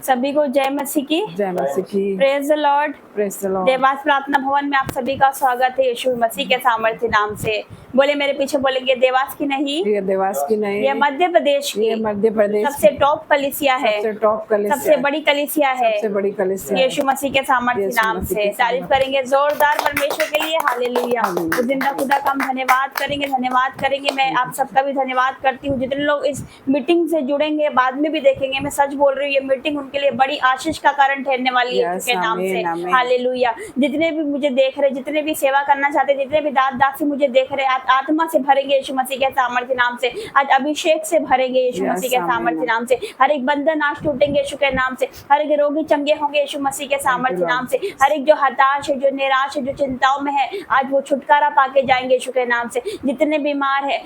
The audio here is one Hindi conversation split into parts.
सभी को जय मसीह की। जय मसीह की। Praise the Lord. Praise the Lord. Dewas प्रार्थना भवन में आप सभी का स्वागत है यीशु मसीह के सामर्थ्य नाम से। बोले मेरे पीछे, बोलेंगे देवास की नहीं, ये देवास की नहीं, ये मध्य प्रदेश की, ये मध्य प्रदेश सबसे टॉप कलीसिया है, सबसे टॉप कलीसिया, सबसे बड़ी कलीसिया है, सबसे बड़ी कलीसिया यीशु मसीह के सामर्थ्य नाम से। तारीफ करेंगे जोरदार परमेश्वर के लिए। हालेलुया। तो जिंदा खुदा का हम धन्यवाद करेंगे। मैं आप सबका भी धन्यवाद करती हूँ जितने लोग इस मीटिंग से जुड़ेंगे, बाद में भी देखेंगे। मैं सच बोल रही हूँ, ये मीटिंग उनके लिए बड़ी आशीष का कारण ठहरने वाली है यीशु के नाम से। हालेलुया। जितने भी मुझे देख रहे, जितने भी सेवा करना चाहते, जितने भी दासी मुझे देख रहे, आत्मा से भरेंगे यीशु मसीह के सामर्थ्य नाम से। आज अभिषेक से भरेंगे यीशु मसीह के सामर्थ्य नाम से। हर एक बंधन आज टूटेंगे यीशु के नाम से। हर एक रोगी चंगे होंगे यीशु मसीह के सामर्थ्य नाम से। हर एक जो हताश है, जो निराश है, जो चिंताओं में है, आज वो छुटकारा पाके जाएंगे यीशु के नाम से। जितने बीमार है,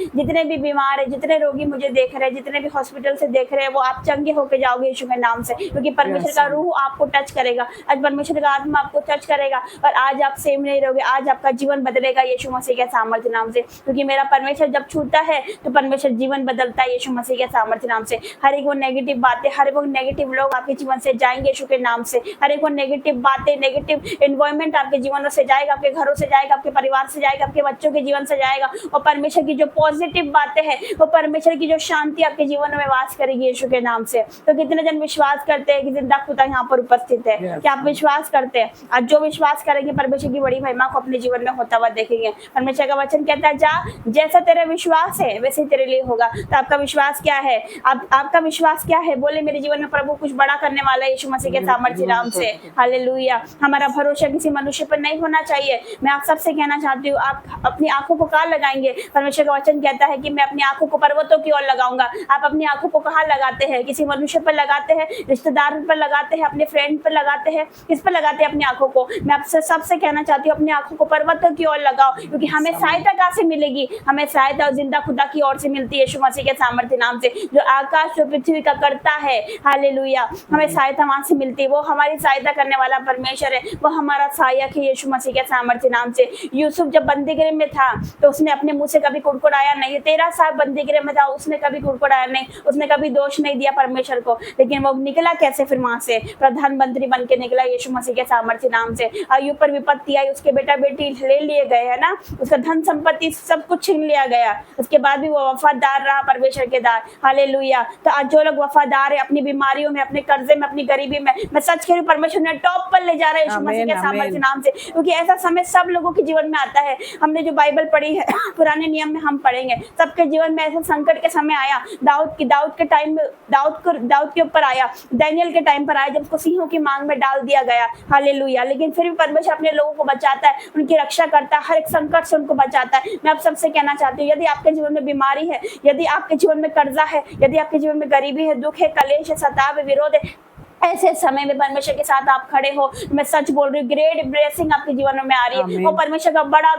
जितने रोगी मुझे देख रहे हैं, जितने भी हॉस्पिटल से देख रहे हैं, वो आप चंगे होके जाओगे यीशु के नाम से, क्योंकि परमेश्वर का रूह आपको टच करेगा। आज परमेश्वर का आत्मा आपको टच करेगा और आज आप सेम नहीं रहोगे। आज आपका जीवन बदलेगा यीशु मसीह के सामर्थ्य नाम से, क्योंकि मेरा परमेश्वर जब छूता है तो परमेश्वर जीवन बदलता है यीशु मसीह के सामर्थ्य नाम से। हर एक वो नेगेटिव बातें, हर एक वो नेगेटिव लोग आपके जीवन से जाएंगे यीशु के नाम से। हर एक वो नेगेटिव बातें, नेगेटिव एनवायरनमेंट आपके जीवनों से जाएगा, आपके घरों से जाएगा, आपके परिवार से जाएगा, आपके बच्चों के जीवन से जाएगा। और परमेश्वर की जो पॉजिटिव बातें हैं, वो परमेश्वर की जो शांति आपके जीवन में वास करेगी यीशु के नाम से। तो कितने जन विश्वास करते हैं कि जिंदा खुदा यहाँ पर उपस्थित है? क्या आप विश्वास करते हैं? आज जो विश्वास करेंगे, परमेश्वर की बड़ी महिमा को अपने जीवन में होता हुआ देखेंगे। परमेश्वर का वचन कहता है, जा जैसा तेरा विश्वास है वैसे ही तेरे लिए होगा। तो आपका विश्वास क्या है? आपका विश्वास क्या है? बोले मेरे जीवन में प्रभु कुछ बड़ा करने वाला है यीशु मसीह के सामर्थ्य नाम से। हालेलुया। हमारा भरोसा किसी मनुष्य पर नहीं होना चाहिए। मैं आप सबसे कहना चाहती हूँ, आप अपनी आंखों को कहाँ लगाएंगे? परमेश्वर का वचन कहता है कि मैं अपनी आंखों को पर्वतों की ओर लगाऊंगा। आप अपनी आंखों को कहाँ लगाते हैं? किसी मनुष्य पर लगाते हैं, रिश्तेदार पर लगाते हैं, अपने फ्रेंड पर लगाते हैं, किस पर लगाते हैं अपनी आंखों को? मैं आपसे सबसे कहना चाहती हूँ, अपनी आंखों को पर्वतों की ओर लगाओ, क्योंकि हमें सहायता कहाँ से मिलेगी? हमें सहायता जिंदा खुदा की ओर से मिलती है यीशु मसीह के सामर्थ्य नाम से, जो आकाश और पृथ्वी का करता है। हालेलुया। हमें सहायता वहां से मिलती है। वो हमारी सहायता करने वाला परमेश्वर है, वो हमारा सहायक है यीशु मसीह के सामर्थ्य नाम से। यूसुफ जब बंदीगृह में था तो उसने अपने मुंह से कभी कुड़कुड़ाया नहीं। 13 साल बंदीगृह में था, उसने कभी कुड़कुड़ाया नहीं, उसने कभी दोष नहीं दिया परमेश्वर को। लेकिन वो निकला कैसे? फिर वहां से प्रधानमंत्री बन के निकला यीशु मसीह के सामर्थ्य नाम से। अय्यूब पर विपत्ति आई, उसके बेटा बेटी ले लिए गए, है ना, उसका धन संपत्ति सब कुछ छीन लिया गया। उसके बाद भी वो वफादार रहा परमेश्वर के दार। हालेलुया। तो आज जो लोग वफादार है अपनी बीमारियों में, अपने कर्जे में, अपनी गरीबी में, मैं सच कह रही हूँ, परमेश्वर ने टॉप पर ले जा रहा है यीशु मसीह के सामर्थ्य नाम से, क्योंकि ऐसा समय सब लोगों के जीवन में आता है। हमने जो बाइबल पढ़ी है, पुराने नियम में हम पढ़ेंगे, सबके जीवन में ऐसा संकट के समय आया। दाऊद के टाइम में दाऊद के ऊपर आया, दानियेल के टाइम पर आया, जब उसको सिंहों की मांग में डाल दिया गया। हालेलुया। लेकिन फिर भी परमेश्वर अपने लोगों को बचाता है, उनकी रक्षा करता है, हर एक संकट से उनको बचाता है। मैं आप सबसे कहना चाहती हूँ, यदि आपके जीवन में बीमारी है, यदि आपके जीवन में कर्जा है, यदि आपके जीवन में गरीबी है, दुख है, कलेश है, सताव है, विरोध है, ऐसे समय में परमेश्वर के साथ आप खड़े हो, मैं सच बोल रही हूँ, ग्रेट ब्लेसिंग आपके जीवन में आ रही है। वो परमेश्वर का बड़ा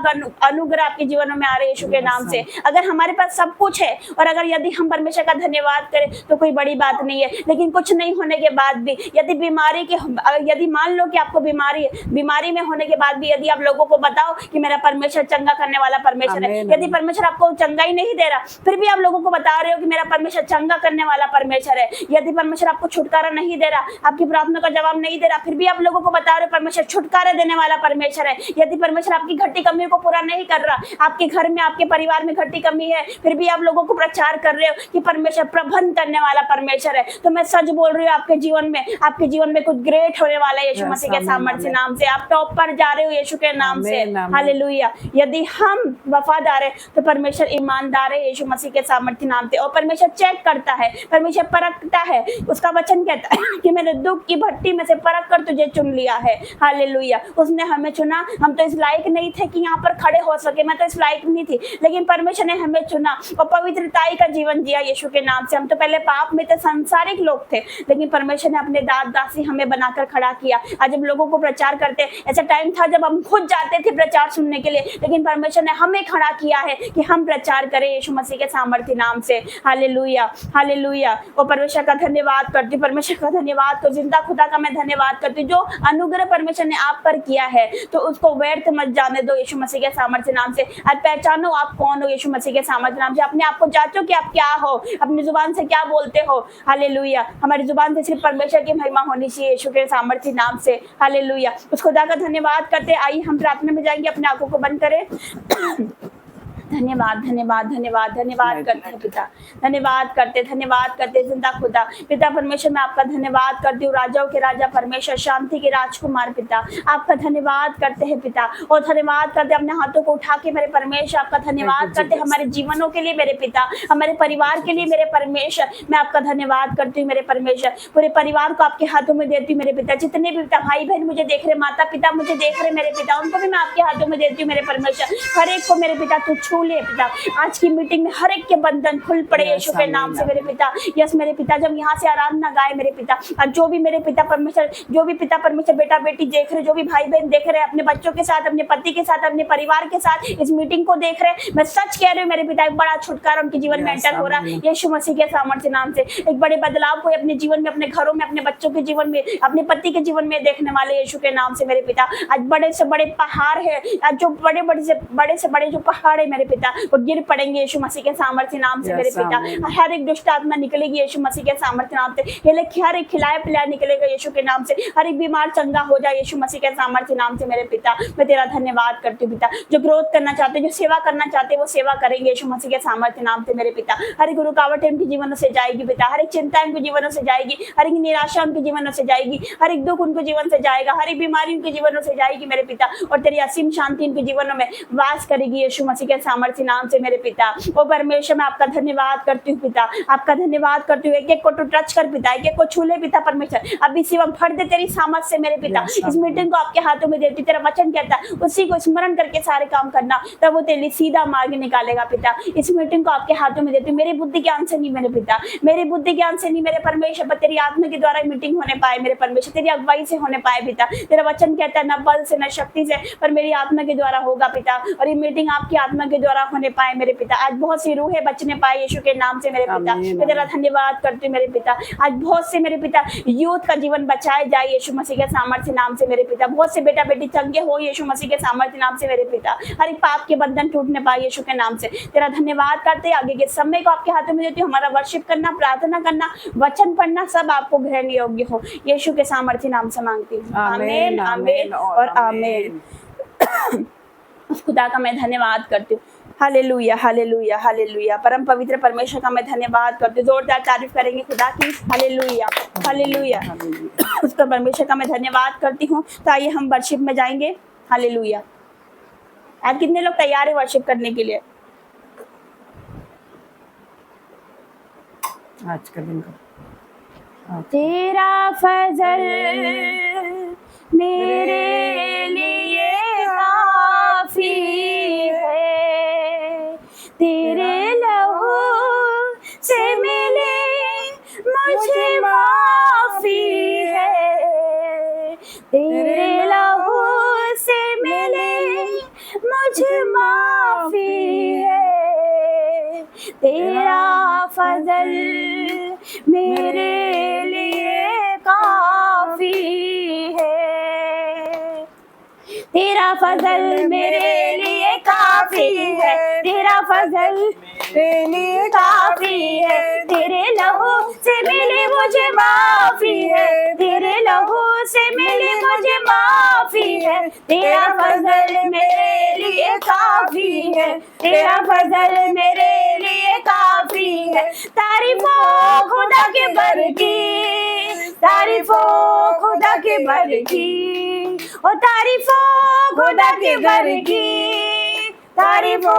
अनुग्रह आपके जीवन में आ रही है यीशु के नाम से। अगर हमारे पास सब कुछ है और अगर यदि हम परमेश्वर का धन्यवाद करें तो कोई बड़ी बात नहीं है। लेकिन कुछ नहीं होने के बाद भी, यदि मान लो कि आपको बीमारी है, बीमारी में होने के बाद भी यदि आप लोगों को बताओ कि मेरा परमेश्वर चंगा करने वाला परमेश्वर है, यदि परमेश्वर आपको चंगा ही नहीं दे रहा, फिर भी आप लोगों को बता रहे हो कि मेरा परमेश्वर चंगा करने वाला परमेश्वर है, यदि परमेश्वर आपको छुटकारा नहीं दे रहा, आपकी प्रार्थना का जवाब नहीं दे रहा, फिर भी आप लोगों को बता रहे हो परमेश्वर छुटकारा देने वाला परमेश्वर है, यदि परमेश्वर आपकी घटी कमियों को पूरा नहीं कर रहा, आपके घर में, आपके परिवार में घटी कमी है, फिर भी आप लोगों को प्रचार कर रहे हो कि परमेश्वर प्रबंध करने वाला परमेश्वर है, तो मैं सच बोल रही हूँ, आपके जीवन में कुछ ग्रेट होने वाला है यीशु मसीह के सामर्थ्य नाम से। आप टॉप पर जा रहे हो यीशु के नाम से। हालेलुया। यदि हम वफादार है तो परमेश्वर ईमानदार है यीशु मसीह के सामर्थ्य नाम से। और परमेश्वर चेक करता है, परमेश्वर परखता है। उसका वचन कहता है कि मैंने दुख की भट्टी में से परख कर तुझे चुन लिया है। हालेलुया। उसने हमें चुना। हम तो इस लायक नहीं थे कि यहाँ पर खड़े हो सके, मैं तो इस लायक नहीं थी, लेकिन परमेश्वर ने हमें चुना और पवित्रताई का जीवन जिया यीशु के नाम से। हम तो पहले पाप में थे, सांसारिक लोग थे, लेकिन परमेश्वर ने अपने दासी हमें बनाकर खड़ा किया। आज हम लोगों को प्रचार करते, ऐसा टाइम था जब हम खुद जाते थे प्रचार सुनने के लिए, लेकिन परमेश्वर ने हमें खड़ा किया है कि हम प्रचार करें यीशु मसीह के सामर्थ्य नाम से। Hallelujah, hallelujah. और परमेश्वर का धन्यवाद करती, परमेश्वर का धन्यवाद धन्यवाद करो। जिंदा खुदा का मैं धन्यवाद करती हूँ, जो अनुग्रह परमेश्वर ने आप पर किया है तो उसको व्यर्थ मत जाने दो यीशु मसीह के सामर्थ्य नाम से। आज पहचानो आप कौन हो यीशु मसीह के सामर्थ्य नाम से। अपने आप को जांचो कि आप क्या हो, अपनी जुबान से क्या बोलते हो। हालेलुया। हमारी जुबान से सिर्फ परमेश्वर की महिमा होनी चाहिए यीशु के सामर्थ्य नाम से। हालेलुया। उस खुदा का धन्यवाद करते। आइए हम प्रार्थना में जाएंगे, अपने आंखों को बंद करें। धन्यवाद धन्यवाद धन्यवाद धन्यवाद करते हैं पिता, धन्यवाद करते जिंदा खुदा पिता परमेश्वर, मैं आपका धन्यवाद करती हूँ। राजाओं के राजा परमेश्वर, शांति के राजकुमार पिता, आपका धन्यवाद करते हैं पिता। और धन्यवाद करते अपने हाथों को उठा के मेरे परमेश्वर आपका धन्यवाद करते हमारे जीवनों के लिए मेरे पिता, हमारे परिवार के लिए मेरे परमेश्वर। मैं आपका धन्यवाद करती हूँ मेरे परमेश्वर। पूरे परिवार को आपके हाथों में देती हूँ मेरे पिता। जितने भी पिता भाई बहन मुझे देख रहे, माता पिता मुझे देख रहे मेरे पिता, उनको भी मैं आपके हाथों में देती हूँ मेरे परमेश्वर। हर एक को मेरे पिता तू छू ले पिता। आज की मीटिंग में हर एक के बंधन खुल पड़े यीशु के नाम से मेरे पिता। यस मेरे पिता, जब यहाँ से आराधना गाए मेरे पिता, और जो भी मेरे पिता परमेश्वर, जो भी पिता परमेश्वर बेटा बेटी देख रहे, जो भी भाई बहन देख रहे, अपने बच्चों के साथ, अपने पति के साथ, अपने परिवार के साथ इस मीटिंग को देख रहे, मैं सच कह रही हूँ मेरे पिता, एक बड़ा छुटकारा उनके जीवन में एंटर हो रहा है यीशु मसीह के सामर्थ्य नाम से। एक बड़े बदलाव को अपने जीवन में, अपने घरों में, अपने बच्चों के जीवन में, अपने पति के जीवन में देखने वाले यीशु के नाम से मेरे पिता। आज बड़े से बड़े पहाड़ है, आज जो बड़े से बड़े जो पहाड़ है मेरे पिता, वो गिर पड़ेंगे यीशु मसीह के सामर्थ्य नाम से मेरे पिता। हर एक दुष्ट आत्मा निकलेगी यीशु मसीह के सामर्थ्य नाम से। हर एक खिलाया पिलाया निकलेगा यीशु के नाम से। हर एक बीमार चंगा हो जाए यीशु मसीह के सामर्थ्य नाम से मेरे पिता। मैं तेरा धन्यवाद करती हूँ पिता। जो ग्रोथ करना चाहते, जो सेवा करना चाहते, वो सेवा करेंगे यीशु मसीह के सामर्थ्य नाम से मेरे पिता। हर एक रुकावटें उनके जीवनों से जाएगी पिता, हर एक चिंता उनके जीवनों से जाएगी, हर एक निराशा उनके जीवनों से जाएगी, हर एक दुख उनके जीवन से जाएगा, हर एक बीमारी उनके जीवनों से जाएगी मेरे पिता। और तेरी असीम शांति उनके जीवनों में वास करेगी यीशु मसीह के सामर्थ्य नाम से मेरे पिता। ओ परमेश्वर, मैं आपका धन्यवाद करती हूँ पिता, आपका धन्यवाद करती हूँ। एक एक को तो टच कर पिता, एक एक को छू ले पिता परमेश्वर। अभी शिवम भर दे तेरी सामर्थ से मेरे पिता। इस मीटिंग को आपके हाथों में देती, तेरा वचन कहता है उसी को स्मरण करके सारे काम करना, तब वो तेरी सीधा मार्ग निकालेगा पिता। इस मीटिंग को आपके हाथों में देती हूँ। मेरी बुद्धि ज्ञान से नहीं मेरे पिता, मेरी बुद्धि ज्ञान से नहीं मेरे परमेश्वर, पर तेरी आत्मा के द्वारा मीटिंग होने पाए मेरे परमेश्वर, तेरी अगुवाई से होने पाए पिता। तेरा वचन कहता है न बल से न शक्ति से, पर मेरी आत्मा के द्वारा होगा पिता। और ये मीटिंग आपकी आत्मा के द्वारा होने पाए मेरे पिता। आज बहुत सी रूहें बचने पाए यीशु के नाम से मेरे पिता। मैं तेरा धन्यवाद करती हूँ मेरे पिता। आज बहुत से मेरे पिता यूथ का जीवन बचाए जाए यीशु मसीह के सामर्थ्य नाम से मेरे पिता। बहुत से बेटा बेटी चंगे हो यीशु मसीह के सामर्थ्य नाम से मेरे पिता। हर एक पाप के बंधन टूटने पाए यीशु के नाम से। तेरा धन्यवाद करते। आगे के समय को आपके हाथों में देती हूँ। हमारा वर्शिप करना, प्रार्थना करना, वचन पढ़ना सब आपको ग्रहण योग्य हो यीशु के सामर्थ्य नाम से मांगती हूँ। आमीन आमीन और आमीन। उस खुदा का मैं धन्यवाद करती हूँ। Hallelujah hallelujah hallelujah. परम पवित्र परमेश्वर का मैं धन्यवाद करती हूँ। जोरदार तारीफ करेंगे खुदा की। Hallelujah hallelujah. उसका परमेश्वर का मैं धन्यवाद करती हूँ। तो आइए हम वर्शिप में जाएंगे। हालेलुया। आज कितने लोग तैयार है वर्शिप करने के लिए? आज का दिन का तेरा फजल मेरे लिए काफी है, तेरे लहू से मिले मुझे माफी है, तेरे लहू से मिले मुझे माफी है, तेरा फजल मेरे लिए काफी है, तेरा फजल मेरे लिए काफी है, तेरा फजल मेरे लिए काफी है, तेरे लहू से मिले मुझे माफी है, तेरे लहू से मिले मुझे माफी है, तेरा फजल मेरे लिए काफी है, तेरा फजल मेरे लिए काफी है। तारीफो खुदा के बर की, तारीफो खुदा के बर की, ओ तारीफो खुदा के बर की, तारीफो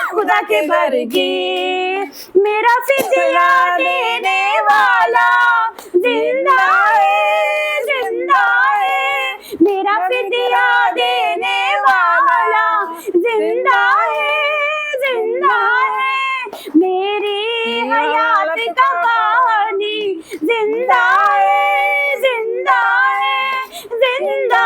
खुदा के बर की। मेरा फिदिया देने वाला जिंदा है, जिंदा है, मेरा फिदिया देने वाला जिंदा है, जिंदा है, मेरी हयात का कहानी जिंदा है, जिंदा है, जिंदा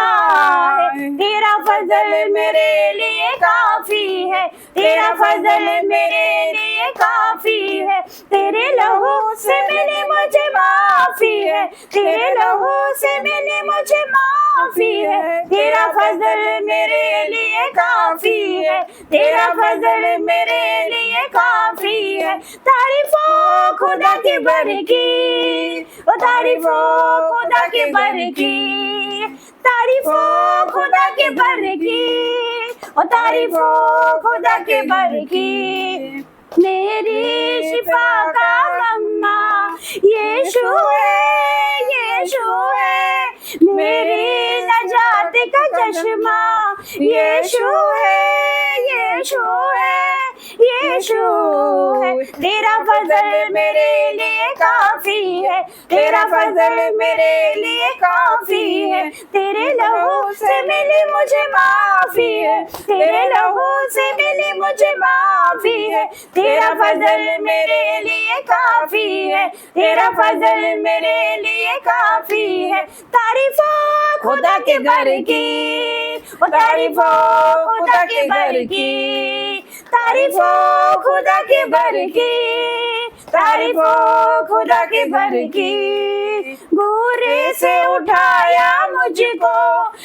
है, तेरा फजल मेरे लिए काफी है, तेरा फजल मेरे लिए काफी है, तेरे लहू से मिली मुझे माफी है, तेरे लहू से मिली मुझे माफी है, तेरा फजल मेरे लिए काफी है, तेरा फजल मेरे लिए काफी है। तारीफ हो खुदा की बरकी, ओ तारीफ हो खुदा की बरकी, तारीफ हो खुदा की बरकी, ओ तारीफ हो खुदा की बरकी। मेरी शिफा का मम्मा यीशु है, यीशु है, मेरी नजात का चश्मा यीशु है, यीशु है, यीशु है। तेरा फजल मेरे लिए काफी है, तेरा फजल मेरे लिए काफी है, तेरे लहू से मिली मुझे माफी है, तेरे लहू से मिली मुझे माफी है, तेरा फजल मेरे लिए काफी है, तेरा फजल मेरे लिए काफी है। तारीफ हो खुदा के घर की, ओ तारीफ हो खुदा के घर की, तारीफ हो खुदा के घर की, तारीफ हो खुदा के घर की। घूरे से उठाया मुझको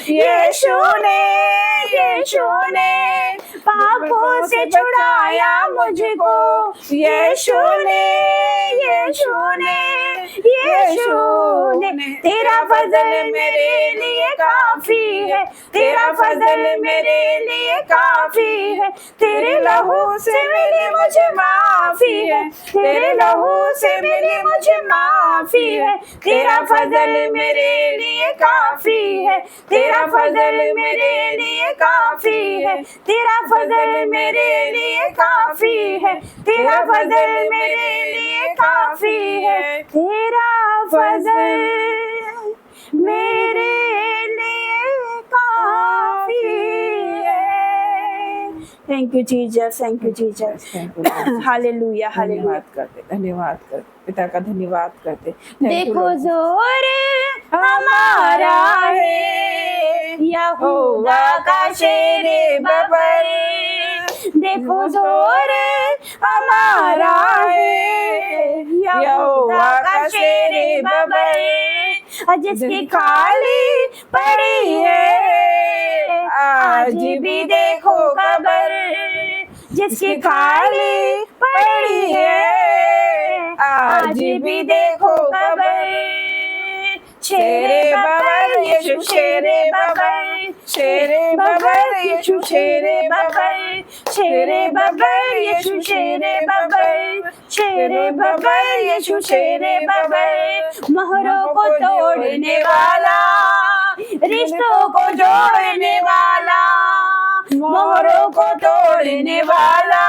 यीशु ने, यीशु ने, पापों से छुड़ाया मुझको यीशु ने, यीशु ने, यीशु ने। तेरा फजल मेरे लिए काफी है, तेरा फजल मेरे लिए काफी है, तेरे लहू से मिली मुझे माफी है, तेरे लहू से मिली मुझे माफी है, तेरा फजल मेरे लिए काफी है, तेरा फजल मेरे लिए काफी है, तेरा फजल मेरे लिए काफी है, तेरा फजल मेरे लिए काफी है, तेरा फजल मेरे लिए काफी है। Thank you Jesus, thank you Jesus, hallelujah, hallelujah. धन्यवाद करते पिता का, धन्यवाद करते। देखो जोर हमारा है यहोवा का शेरे बबर, देखो जोर हमारा है यहोवा का शेरे बबर, जिसकी खाली पड़ी है आज भी देखो कबर, जिसकी खाली पड़ी है आज भी देखो कबर। शेरे बबर यीशु शेरे बबर, शेरे बबर यीशु शेरे बबर, शेरे बबर यीशु शेरे बबर, शेरे बबर यीशु शेरे बबर। मोहरों को तोड़ने वाला, रिश्तों को जोड़ने वाला, मोहरों को तोड़ने वाला,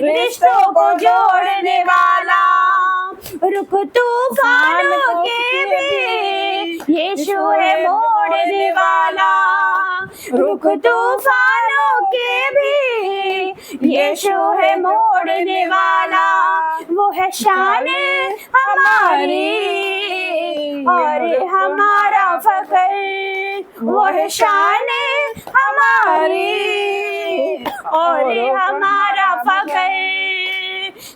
रिश्तों को जोड़ने वाला, रुक तूफानों के भी यीशु है मोड़ने वाला, रुक तूफानों के भी यीशु है मोड़ने वाला। वो है शान हमारी और हमारा फख्र, वो है शान हमारी और हमारा फख्र।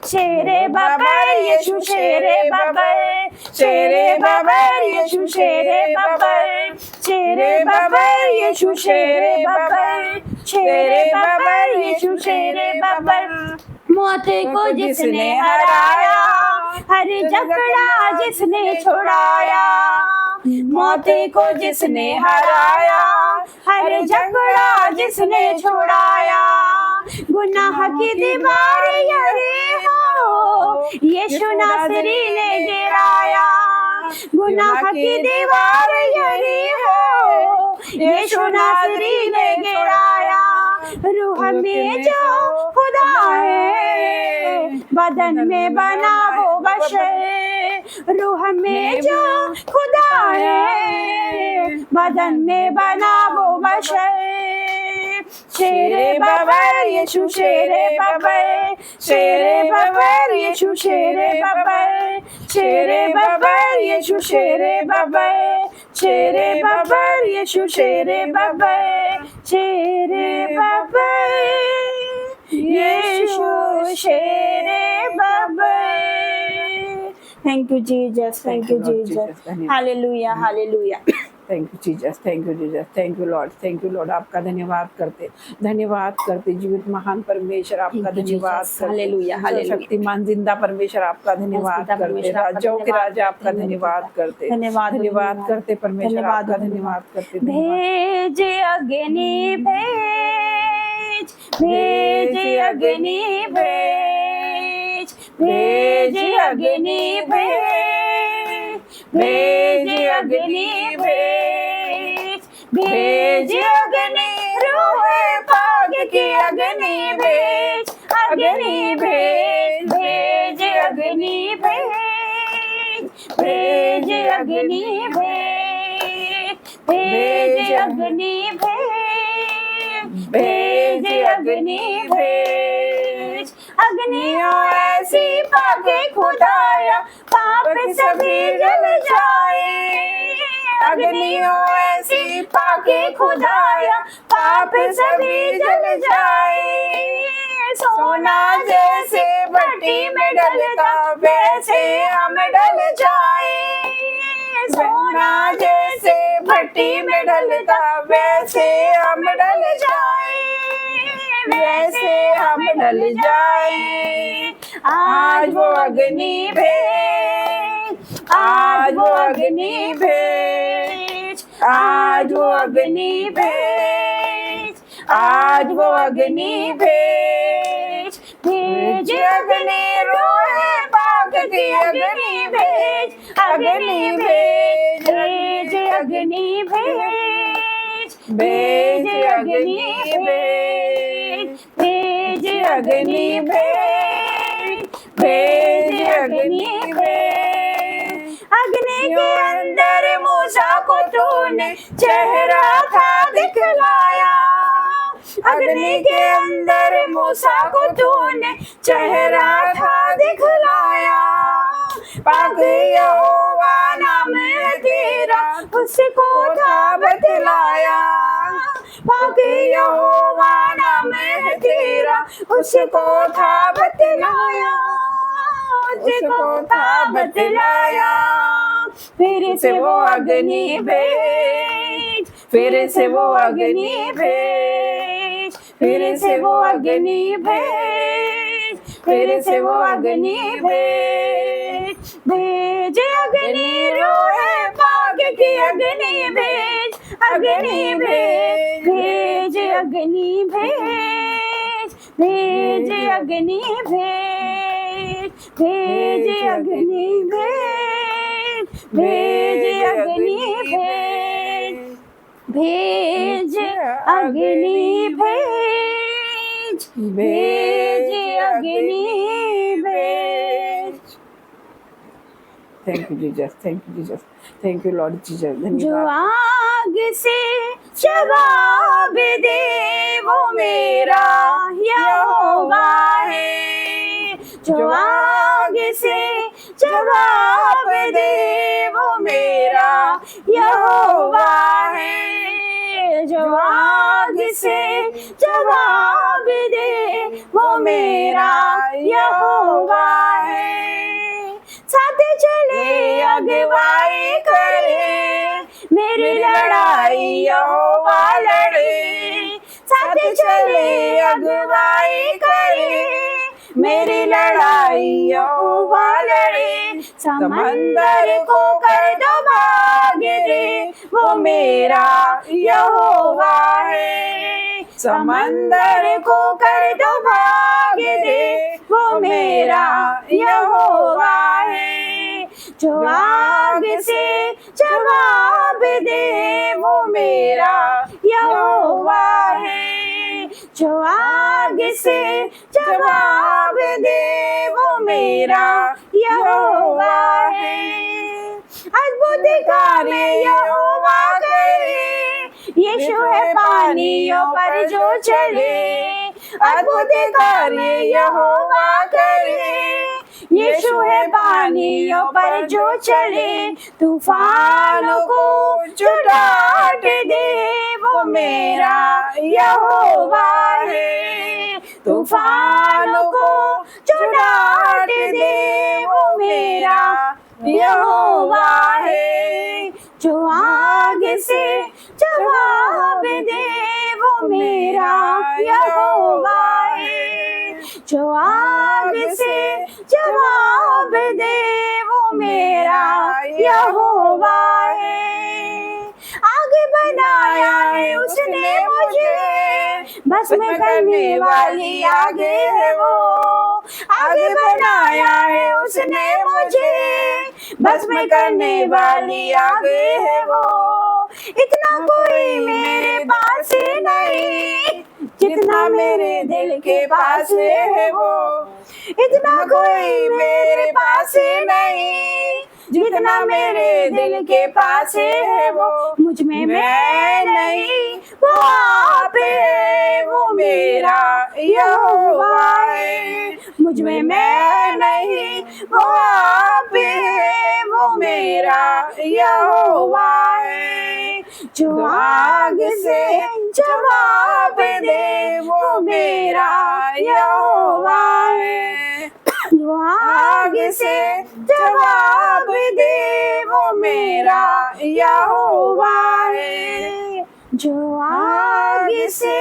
शेरे बबर यीशु शेरे बबर, शेरे बबर यीशु शेरे बबर, शेरे बबर यीशु शेरे बबर, शेरे बबर यीशु शेरे बबर। मौत को जिसने हराया, हर झगड़ा जिसने छुड़ाया, मौत को जिसने हराया, हर झगड़ा जिसने छुड़ाया, गुनाह की दीवार यरीहो यीशु नासरी ने गिराया, गुनाह की दीवार यरीहो यीशु नासरी ने गिराया। रूह में जो खुदा है बदन में बना वो बशर, रूह में जो खुदा है बदन में बना वो बशर। शेरे बबर यीशु शेरे बबर, शेरे बबर यीशु शेरे बबर, शेरे बबर यीशु शेरे बबर, शेरे बबर यीशु शेरे बबर, शेरे बबर यीशु शेरे Babbar. Thank you Jesus, thank you Jesus, hallelujah hallelujah. Thank you Jesus, thank you Jesus, thank you Lord, thank you Lord. आपका धन्यवाद करते जीवित महान परमेश्वर, आपका धन्यवाद करते। Hallelujah hallelujah. शक्तिमान जिंदा परमेश्वर, आपका धन्यवाद करते। राजाओं के राजा, आपका धन्यवाद करते। धन्यवाद करते परमेश्वर, आपका धन्यवाद करते। भेज अग्नि भेज, भेज अग्नि भेज, भेज अग्नि भेज, भेज अग्नि भेज, भेज अग्नि रूहे पाक की अग्नि भेज, अग्नि भेज, भेज अग्नि भेज, भेज अग्नि भेज, भेज अग्नि भेज, भेज अग्नि भेज। अग्नियों ऐसी पाके खुदाया, पाप सभी जल जाए। अग्नियों ऐसी पाके खुदाया, पाप सभी जल जाए। सोना जैसे भट्टी में डलता, वैसे हम डल जाए। सोना जैसे भट्टी में डलता, वैसे हम डल जाए, वैसे हम डल जाए। आज वो अग्नि भेज, आज वो अग्नि भेज, आज वो अग्नि भेज, आज वो अग्नि भेज, भेज अग्नि रूहे पाक की अग्नि भेज, अग्नि भेज, भेज अग्नि भेज, भेज अग्नि भेज, भेज अग्नि भेज, भेज अग्नि भेज। अग्नि के अंदर मूसा को तूने चेहरा था दिखलाया, अग्नि के अंदर मूसा को तूने चेहरा था दिखलाया। पाक यहोवा नाम है तेरा, उसको था बतलाया। पाक यहोवा नाम है तेरा, उसको था बतलाया, उसको था बतलाया। फिर से वो अग्नि भेज, फिर से वो अग्नि भेज, फिर से वो अग्नि भेज, फिर से वो अग्नि भेज, भेज अग्नि रूहे पाक की अग्नि भेज, अग्नि भेज, भेज अग्नि भेज, भेज अग्नि भेज, भेज अग्नि भेज, भेज अग्नि भेज, भेज अग्नि भेज, भेज अग्नि भेज। Thank you Jesus, thank you Jesus, thank you Lord Jesus. जो धन्यवाद। आग से जवाब दे वो मेरा यहोवा है, जो आग से जवाब दे वो मेरा यहोवा है, जो आग से जवाब दे वो मेरा यहोवा है। साथ चले अगुवाई करे, मेरी लड़ाई यहोवा लड़े। साथ चले अगुवाई करे, मेरी लड़ाई यहोवा लड़े। समंदर को कर दो भाग रे, वो मेरा यहोवा है। समंदर को कर दो भाग रे, वो मेरा यहोवा है। जो आग से जवाब दे वो मेरा यहोवा है, जो आग से जवाब दे वो मेरा यहोवा है। अद्भुत कार्य यहोवा करे, यीशु है पानियों पर जो चले। अद्भुत कार्य यहोवा करे, यीशु है पानियों पर जो चले। तूफानों को जो डांट दे वो मेरा यहोवा है, तूफानों को जो डांट दे वो मेरा यहोवा है। जो आग से जवाब दे वो मेरा यहोवा है। जो आग से जवाब दे वो मेरा यहोवा है। आगे बनाया है उसने मुझे, बस मैं करने वाली आगे है वो। आगे बनाया है उसने मुझे, बस मैं करने वाली आगे है वो। इतना कोई मेरे पास नहीं जितना मेरे दिल के पास है वो। इतना कोई मेरे पास नहीं जितना मेरे दिल के पास है वो। मुझ में मैं नहीं वो आप है, वो मेरा यहोवा है। मुझ में मैं नहीं वो आप है, वो मेरा यहोवा है। जो आग से जवाब दे वो मेरा यहोवा है। जो आग से जवाब दे वो मेरा यहोवा है। जो आग से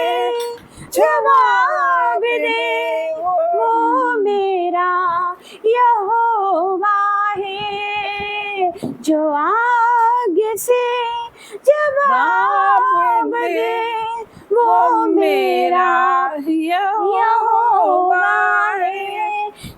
जवाब दे वो मेरा यहोवा है। जो आग से जवाब दे वो मेरा यहोवा है।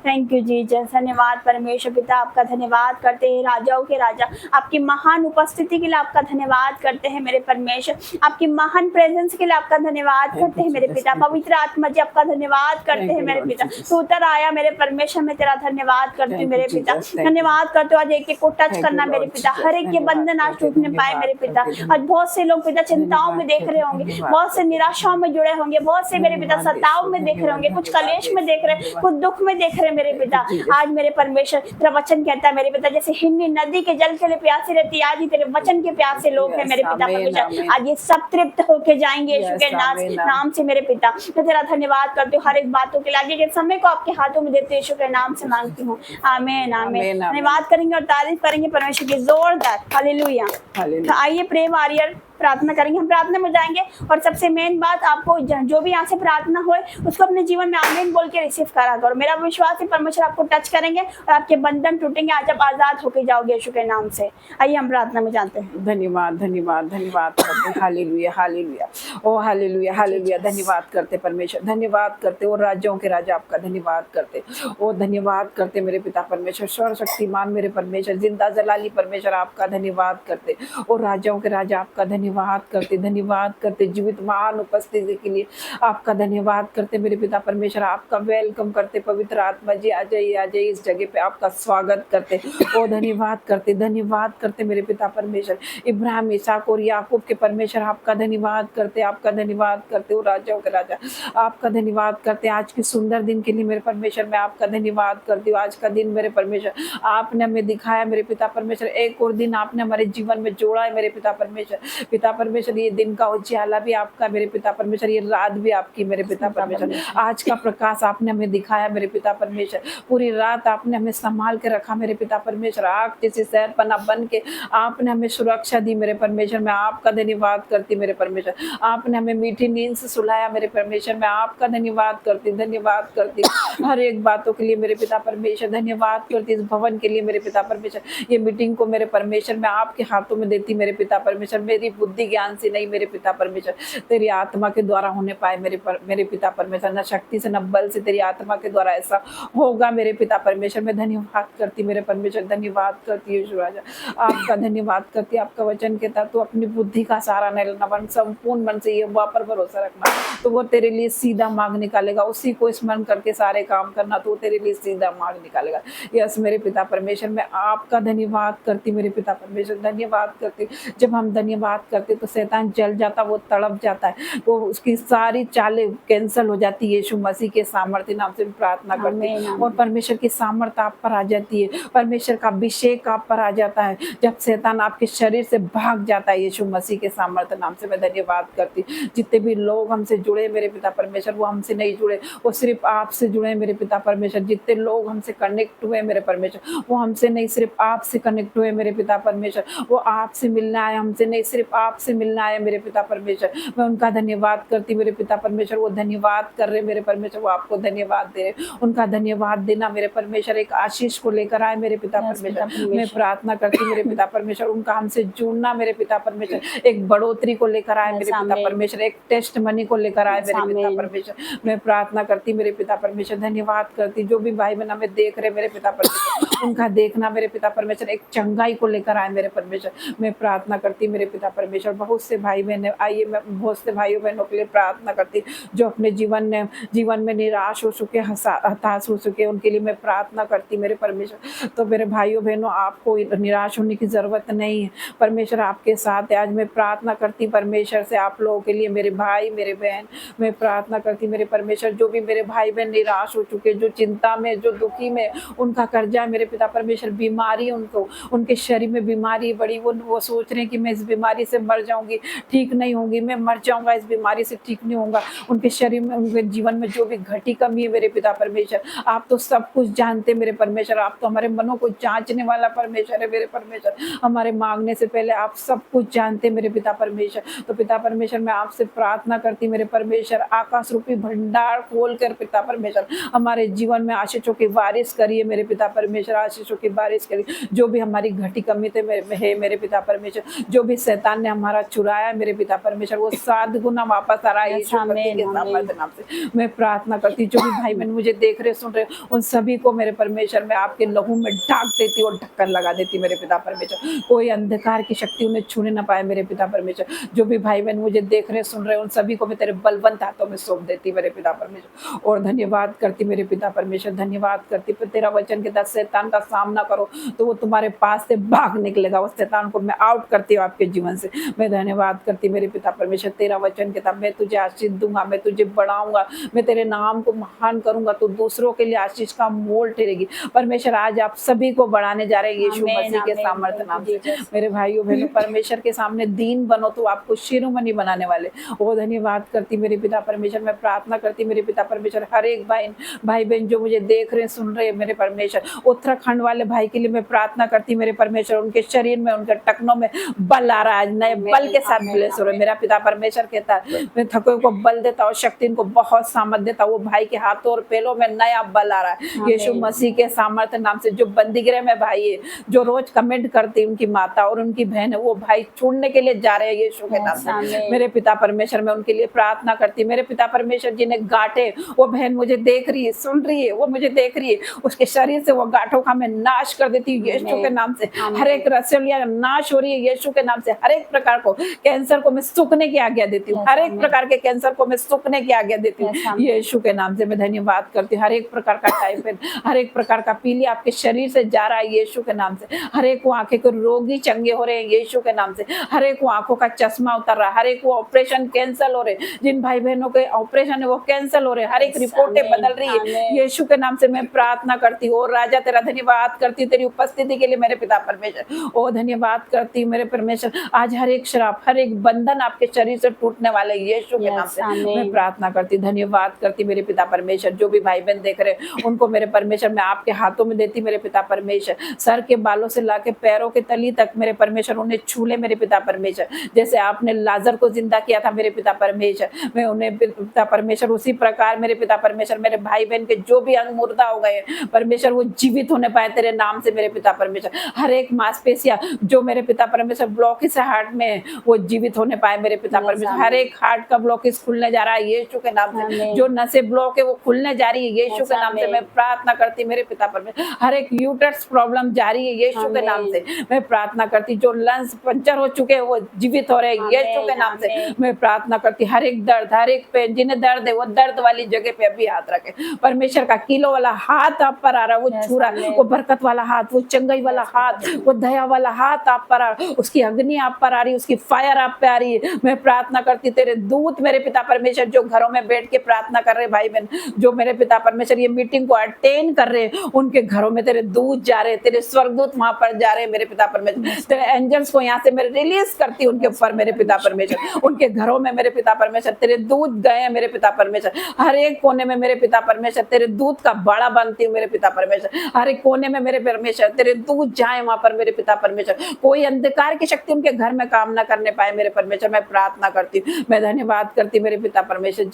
Thank you Jesus. धन्यवाद परमेश्वर पिता, आपका धन्यवाद करते हैं राजाओं के राजा, आपकी महान उपस्थिति के लिए आपका धन्यवाद करते हैं मेरे परमेश्वर। आपकी महान प्रेजेंस के लिए आपका धन्यवाद करते हैं मेरे पिता। पवित्र आत्मा जी आपका धन्यवाद करते हैं मेरे पिता। तू उतर आया मेरे परमेश्वर, मैं तेरा धन्यवाद करती हूँ मेरे पिता। धन्यवाद करते हो आज एक एक को टच करना मेरे पिता। हर एक के बंधन आज टूटने पाए मेरे पिता। आज बहुत से लोग पिता चिंताओं में देख रहे होंगे, बहुत से निराशाओं में जुड़े होंगे, बहुत से मेरे पिता सताव में देख रहे होंगे, कुछ कलेश में देख रहे, कुछ दुख में देख रहे मेरे पिता। आज मेरे परमेश्वर तेरा वचन कहता है मेरे पिता, जैसे हिन्नी नदी के जल के लिए प्यासी रहती है, आज ही तेरे वचन के प्यासे लोग हैं मेरे पिता परमेश्वर। आज ये सब तृप्त होके जाएंगे यीशु के नाम से मेरे पिता। मैं तेरा धन्यवाद करती हूँ हर एक बातों के लिए। के समय को आपके हाथों में देते यीशु के नाम से मांगती हूँ, आमीन आमीन। धन्यवाद करेंगे और तारीफ करेंगे परमेश्वर की जोरदार, हालेलुया। तो आइए प्रे वॉरियर प्रार्थना करेंगे। हम प्रार्थना में जाएंगे और सबसे मेन बात, आपको जो भी यहाँ से प्रार्थना होए उसको अपने जीवन में आमीन बोल के रिसीव करा करो। मेरा विश्वास है परमेश्वर आपको टच करेंगे और आपके बंधन टूटेंगे। आज आप आजाद होके जाओगे यीशु के नाम से। आइए हम प्रार्थना में जाते हैं। धन्यवाद धन्यवाद धन्यवाद करते, हालेलुया हालेलुया, ओ हालेलुया हालेलुया। धन्यवाद करते परमेश्वर, धन्यवाद करते और राज्यों के राजा आपका धन्यवाद करते, ओ धन्यवाद करते मेरे पिता परमेश्वर। सर्वशक्तिमान मेरे परमेश्वर, जिंदा जलाली परमेश्वर आपका धन्यवाद करते और राज्यों के राजा आपका धन्यवाद करते, धन्यवाद करते जीवित महान उपस्थिति के लिए आपका धन्यवाद करते मेरे पिता परमेश्वर। आपका वेलकम करते, पवित्र आत्मा जी आ जाइए इस जगह पे, आपका स्वागत करते, ओ धन्यवाद करते मेरे पिता परमेश्वर। इब्राहिम, इसहाक और याकूब के परमेश्वर आपका धन्यवाद करते, आपका धन्यवाद करते और राजाओं के राजा आपका धन्यवाद करते। आज के सुंदर दिन के लिए मेरे परमेश्वर मैं आपका धन्यवाद करती हूँ। आज का दिन मेरे परमेश्वर आपने हमें दिखाया मेरे पिता परमेश्वर, एक और दिन आपने हमारे जीवन में जोड़ा है मेरे पिता परमेश्वर। पिता परमेश्वर ये दिन का उजाला भी आपका मेरे पिता परमेश्वर, ये रात भी आपकी मेरे पिता परमेश्वर। आज का प्रकाश आपने हमें दिखाया मेरे पिता परमेश्वर, पूरी रात आपने हमें संभाल के रखा मेरे पिता परमेश्वर। आग जैसे शहर पना बन के आपने हमें सुरक्षा दी मेरे परमेश्वर। मैं आपका धन्यवाद करती मेरे परमेश्वर। आपने हमें मीठी नींद से सुलाया मेरे परमेश्वर। मैं आपका धन्यवाद करती हर एक बातों के लिए मेरे पिता परमेश्वर। धन्यवाद करती इस भवन के लिए मेरे पिता परमेश्वर। ये मीटिंग को मेरे परमेश्वर मैं आपके हाथों में देती मेरे पिता परमेश्वर। मेरी बुद्धि ज्ञान से नहीं मेरे पिता परमेश्वर, तेरी आत्मा के द्वारा होने पाए मेरे पिता परमेश्वर। न शक्ति से न बल से, तेरी आत्मा के द्वारा ऐसा होगा मेरे पिता परमेश्वर। मैं धन्यवाद करती मेरे परमेश्वर, धन्यवाद करती यीशु राजा, आपका धन्यवाद करती। आपका वचन कहता तो अपनी बुद्धि का सहारा नहीं लेना, मन संपूर्ण मन से ये पर भरोसा रखना, तो वो तेरे लिए सीधा मार्ग निकालेगा। उसी को स्मरण करके सारे काम करना, तो वो तेरे लिए सीधा मार्ग निकालेगा। यस मेरे पिता परमेश्वर, मैं आपका धन्यवाद करती मेरे पिता परमेश्वर, धन्यवाद करती। जब हम धन्यवाद करते तो शैतान जल जाता, वो तड़प जाता है, वो उसकी सारी चालें कैंसल हो जाती है। यीशु मसीह के सामर्थ्य नाम से प्रार्थना करते हैं। आमीन, और परमेश्वर की सामर्थ्य आप पर आ जाती है, परमेश्वर का अभिषेक आप पर आ जाता है, जब शैतान आपके शरीर से भाग जाता है। यीशु मसीह के सामर्थ्य नाम से मैं धन्यवाद करती हूँ। जितने भी लोग हमसे जुड़े मेरे पिता परमेश्वर, वो हमसे नहीं जुड़े, वो सिर्फ आपसे जुड़े मेरे पिता परमेश्वर। जितने लोग हमसे कनेक्ट हुए मेरे परमेश्वर, वो हमसे नहीं सिर्फ आपसे कनेक्ट हुए मेरे पिता परमेश्वर, वो आपसे मिलना आए, हमसे नहीं सिर्फ आपसे मिलना आए मेरे पिता परमेश्वर। मैं उनका धन्यवाद करती मेरे पिता परमेश्वर। वो धन्यवाद कर रहे मेरे परमेश्वर, वो आपको धन्यवाद दे रहे। उनका धन्यवाद देना मेरे परमेश्वर एक आशीष को लेकर आए मेरे पिता परमेश्वर। मैं प्रार्थना करती मेरे पिता परमेश्वर, उनका हमसे जुड़ना मेरे पिता परमेश्वर एक बढ़ोतरी को लेकर आए मेरे पिता परमेश्वर, एक टेस्ट मनी को लेकर आए मेरे पिता परमेश्वर। मैं प्रार्थना करती मेरे पिता परमेश्वर, धन्यवाद करती जो भी भाई बहन हमें देख रहे मेरे पिता परमेश्वर, उनका देखना मेरे पिता परमेश्वर एक चंगाई को लेकर आए मेरे परमेश्वर। मैं प्रार्थना करती मेरे पिता परमेश्वर, बहुत से भाई बहन आइए, मैं बहुत से भाइयों बहनों के लिए प्रार्थना करती जो अपने जीवन में निराश हो चुके, हताश हो चुके, उनके लिए मैं प्रार्थना करती मेरे परमेश्वर। तो मेरे भाइयों बहनों, आपको निराश होने की जरूरत नहीं है, परमेश्वर आपके साथ है। आज मैं प्रार्थना करती परमेश्वर से आप लोगों के लिए, मेरे भाई मेरे बहन, मैं प्रार्थना करती मेरे परमेश्वर जो भी मेरे भाई बहन निराश हो चुके, जो चिंता में, जो दुखी में, उनका कर्जा मेरे पिता परमेश्वर, बीमारी उनको, उनके शरीर में बीमारी बड़ी, वो सोच रहे हैं कि मैं इस बीमारी से मर जाऊंगी, ठीक नहीं होंगी, मैं मर जाऊंगा, इस बीमारी से ठीक नहीं होऊंगा। उनके शरीर में, उनके जीवन में जो भी घटी कमी है मेरे पिता परमेश्वर, आप तो सब कुछ जानते मेरे परमेश्वर। आप तो हमारे मनों को जांचने वाला परमेश्वर है मेरे परमेश्वर। हमारे मांगने से पहले आप सब कुछ जानते मेरे पिता परमेश्वर। तो पिता परमेश्वर, मैं आपसे प्रार्थना करती मेरे परमेश्वर, आकाश रूपी भंडार खोल कर पिता परमेश्वर हमारे जीवन में आशीषों की बारिश करिए मेरे पिता परमेश्वर, आशीषों की बारिश करिए। जो भी हमारी घटी कमी थे मेरे पिता परमेश्वर, जो भी शैतान ने हमारा चुराया मेरे पिता परमेश्वर, वो 7 गुना वापस आ रहा है यीशु मसीह के सामर्थ्य नाम से। मैं प्रार्थना करती जो भी भाई बहन मुझे देख रहे सुन रहे, उन सभी को मेरे परमेश्वर मैं आपके लहू में ढाक देती और ढक्कन लगा देती मेरे पिता परमेश्वर। कोई अंधकार की शक्ति उन्हें छूने ना पाए मेरे पिता परमेश्वर। जो भी भाई बहन मुझे देख रहे सुन रहे, उन सभी को मैं तेरे बलवंत हाथों में सौंप देती मेरे पिता परमेश्वर। और धन्यवाद करती मेरे पिता परमेश्वर, धन्यवाद करती। पर तेरा वचन के तहत शैतान का सामना करो तो वो तुम्हारे पास से भाग निकलेगा। उस शैतान को मैं आउट करती हूँ आपके जीवन से। मैं धन्यवाद करती मेरे पिता परमेश्वर, तेरा वचन के तहत मैं तुझे आशीष दूंगा, मैं तुझे बढ़ाऊंगा, मैं तेरे नाम को महान करूंगा, तो दूसरों के लिए आशीष का मोल ठहरेगी। परमेश्वर आज आप सभी को बढ़ाने जा रहे हैं यीशु मसीह के सामर्थ्य नाम से। मेरे भाइयों बहनों, परमेश्वर के सामने दीन बनो तो आपको शिरोमणि बनाने वाले। वो धन्यवाद करती मेरे पिता परमेश्वर। मैं प्रार्थना करती मेरे पिता परमेश्वर, हर एक भाई बहन जो मुझे देख रहे सुन रहे मेरे परमेश्वर, उत्तराखंड वाले भाई के लिए मैं प्रार्थना करती मेरे परमेश्वर, उनके शरीर में, उनके टखनों में बल आ रहा है, नए बल के साथ ब्लेस हो रहे। मेरा पिता परमेश्वर कहता है मैं थके को बल देता हूँ, शक्ति इनको बहुत सामर्थ देता हूँ। वो भाई के हाथों और पैरों में नया बल आ रहा है यीशु मसीह के सामर्थ्य नाम से। जो बंदीगृह में भाई है, जो रोज कमेंट करती उनकी माता और उनकी बहन, वो भाई छोड़ने के लिए जा रहे हैं यीशु के नाम से। मेरे पिता परमेश्वर मैं उनके लिए प्रार्थना करती। मेरे पिता परमेश्वर जिन्हें गांठे, वो बहन मुझे देख रही है, सुन रही है, वो मुझे देख रही है, उसके शरीर से वो गांठों का मैं नाश कर देती हूँ यीशु के नाम से। हर एक रसोलियां नाश हो रही है यीशु के नाम से। हर एक प्रकार को कैंसर को मैं सूखने की आज्ञा देती हूँ, हर एक प्रकार के कैंसर को मैं सूखने की आज्ञा देती हूँ यीशु के नाम से। मैं धन्यवाद करती हूँ। हर एक प्रकार का टाइफाइड, हर एक प्रकार का पीलिया आपके शरीर से जा रहा है यीशु के नाम से। हर एक वो आंखें को रोगी चंगे हो रहे हैं यीशु के नाम से। हर एक वो आंखों का चश्मा उतर रहा है, हर एक वो ऑपरेशन कैंसिल हो रहे, जिन भाई बहनों के ऑपरेशन है वो कैंसिल हो रहे, हर एक रिपोर्टें बदल रही है यीशु के नाम से। मैं प्रार्थना करती हूँ। और राजा तेरा धन्यवाद करती तेरी उपस्थिति के लिए मेरे पिता परमेश्वर। ओ धन्यवाद करती मेरे परमेश्वर। आज हर एक श्राप, हर एक बंधन आपके शरीर से टूटने वाले यीशु के नाम से मैं प्रार्थना करती, धन्यवाद करती मेरे पिता परमेश्वर। जो भी भाई बहन देख रहे उनको मेरे परमेश्वर मैं आपके हाथों में देती मेरे पिता परमेश्वर। सर के बालों से लाके पैरों के तली तक मेरे परमेश्वर उन्हें छू ले मेरे पिता परमेश्वर। जैसे आपने लाजर को जिंदा किया था मेरे पिता परमेश्वर, मैं उन्हें पिता परमेश्वर उसी प्रकार मेरे पिता परमेश्वर मेरे भाई बहन के जो भी अंग मुर्दा हो गए परमेश्वर वो जीवित होने पाए तेरे नाम से मेरे पिता परमेश्वर। हर एक मांसपेशियां जो मेरे पिता परमेश्वर ब्लॉकेज हार्ट में वो जीवित होने पाए मेरे पिता परमेश्वर। हर एक हार्ट का ब्लॉकेज खुलने जा रहा है यीशु के नाम से। जो नसें ब्लॉक है वो खुलने जा रही है यीशु के नाम से। मैं प्रार्थना करती मेरे पिता परमेश्वर। हर एक यूटरस प्रॉब्लम जा रही है यीशु के नाम से। मैं प्रार्थना करती जो लंग्स पंचर हो चुके हैं वो जीवित हो रहे हैं यीशु के नाम से। मैं प्रार्थना करती हर एक दर्द, हर एक पेन, जिन्हें दर्द है वो दर्द वाली जगह पे अभी हाथ रखे। परमेश्वर का किलो वाला हाथ आप पर आ रहा है, वो छू रहा है, वो बरकत वाला हाथ, वो चंगाई वाला हाथ, वो दया वाला हाथ आप पर आ, उसकी अग्नि आप पर आ रही, उसकी फायर आप पे आ रही है। मैं प्रार्थना करती तेरे दूत मेरे पिता परमेश्वर जो घरों में बैठ के प्रार्थना कर रहे भाई बहन, जो मेरे पिता परमेश्वर ये मीटिंग को अटेंड कर रहे हैं, उनके घरों में तेरे दूत जा रहे, तेरे स्वर्गदूत वहां पर जा रहे मेरे पिता परमेश्वर। तेरे एंजल्स को यहाँ से मैं रिलीज करती उनके ऊपर मेरे पिता परमेश्वर, उनके घरों में मेरे पिता परमेश्वर तेरे दूत गए हैं मेरे पिता परमेश्वर। हर एक कोने में मेरे पिता परमेश्वर तेरे दूत का बाड़ा बनती हूँ मेरे पिता परमेश्वर। हर एक कोने में मेरे परमेश्वर तेरे दूत जाए वहां पर मेरे पिता परमेश्वर। कोई अंधकार की शक्ति उनके घर में काम ना करने पाए मेरे परमेश्वर। मैं प्रार्थना करती हूँ, मैं धन्यवाद करती मेरे पिता परमेश्वर।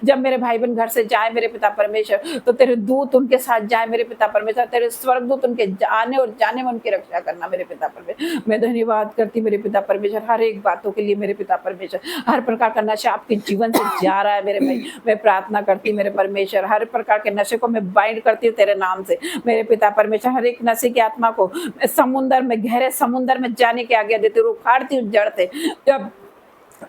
जब मेरे भाई बहन घर से जाए मेरे पिता परमेश्वर, तो तेरे दूत उनके साथ जाए मेरे पिता परमेश्वर। तेरे स्वर्गदूत उनके आने और जाने में उनकी रक्षा करना मेरे पिता परमेश्वर। मैं धन्यवाद करती मेरे पिता परमेश्वर हर एक बातों के लिए मेरे पिता परमेश्वर। हर प्रकार का नशा आपके जीवन से जा रहा है मेरे भाई। मैं प्रार्थना करती मेरे परमेश्वर, हर प्रकार के नशे को मैं बाइंड करती हूँ तेरे नाम से मेरे पिता परमेश्वर। हर एक नशे की आत्मा को समुंदर में, गहरे समुंदर में जाने की आज्ञा देती हूँ, उखाड़ती हूँ जड़ से।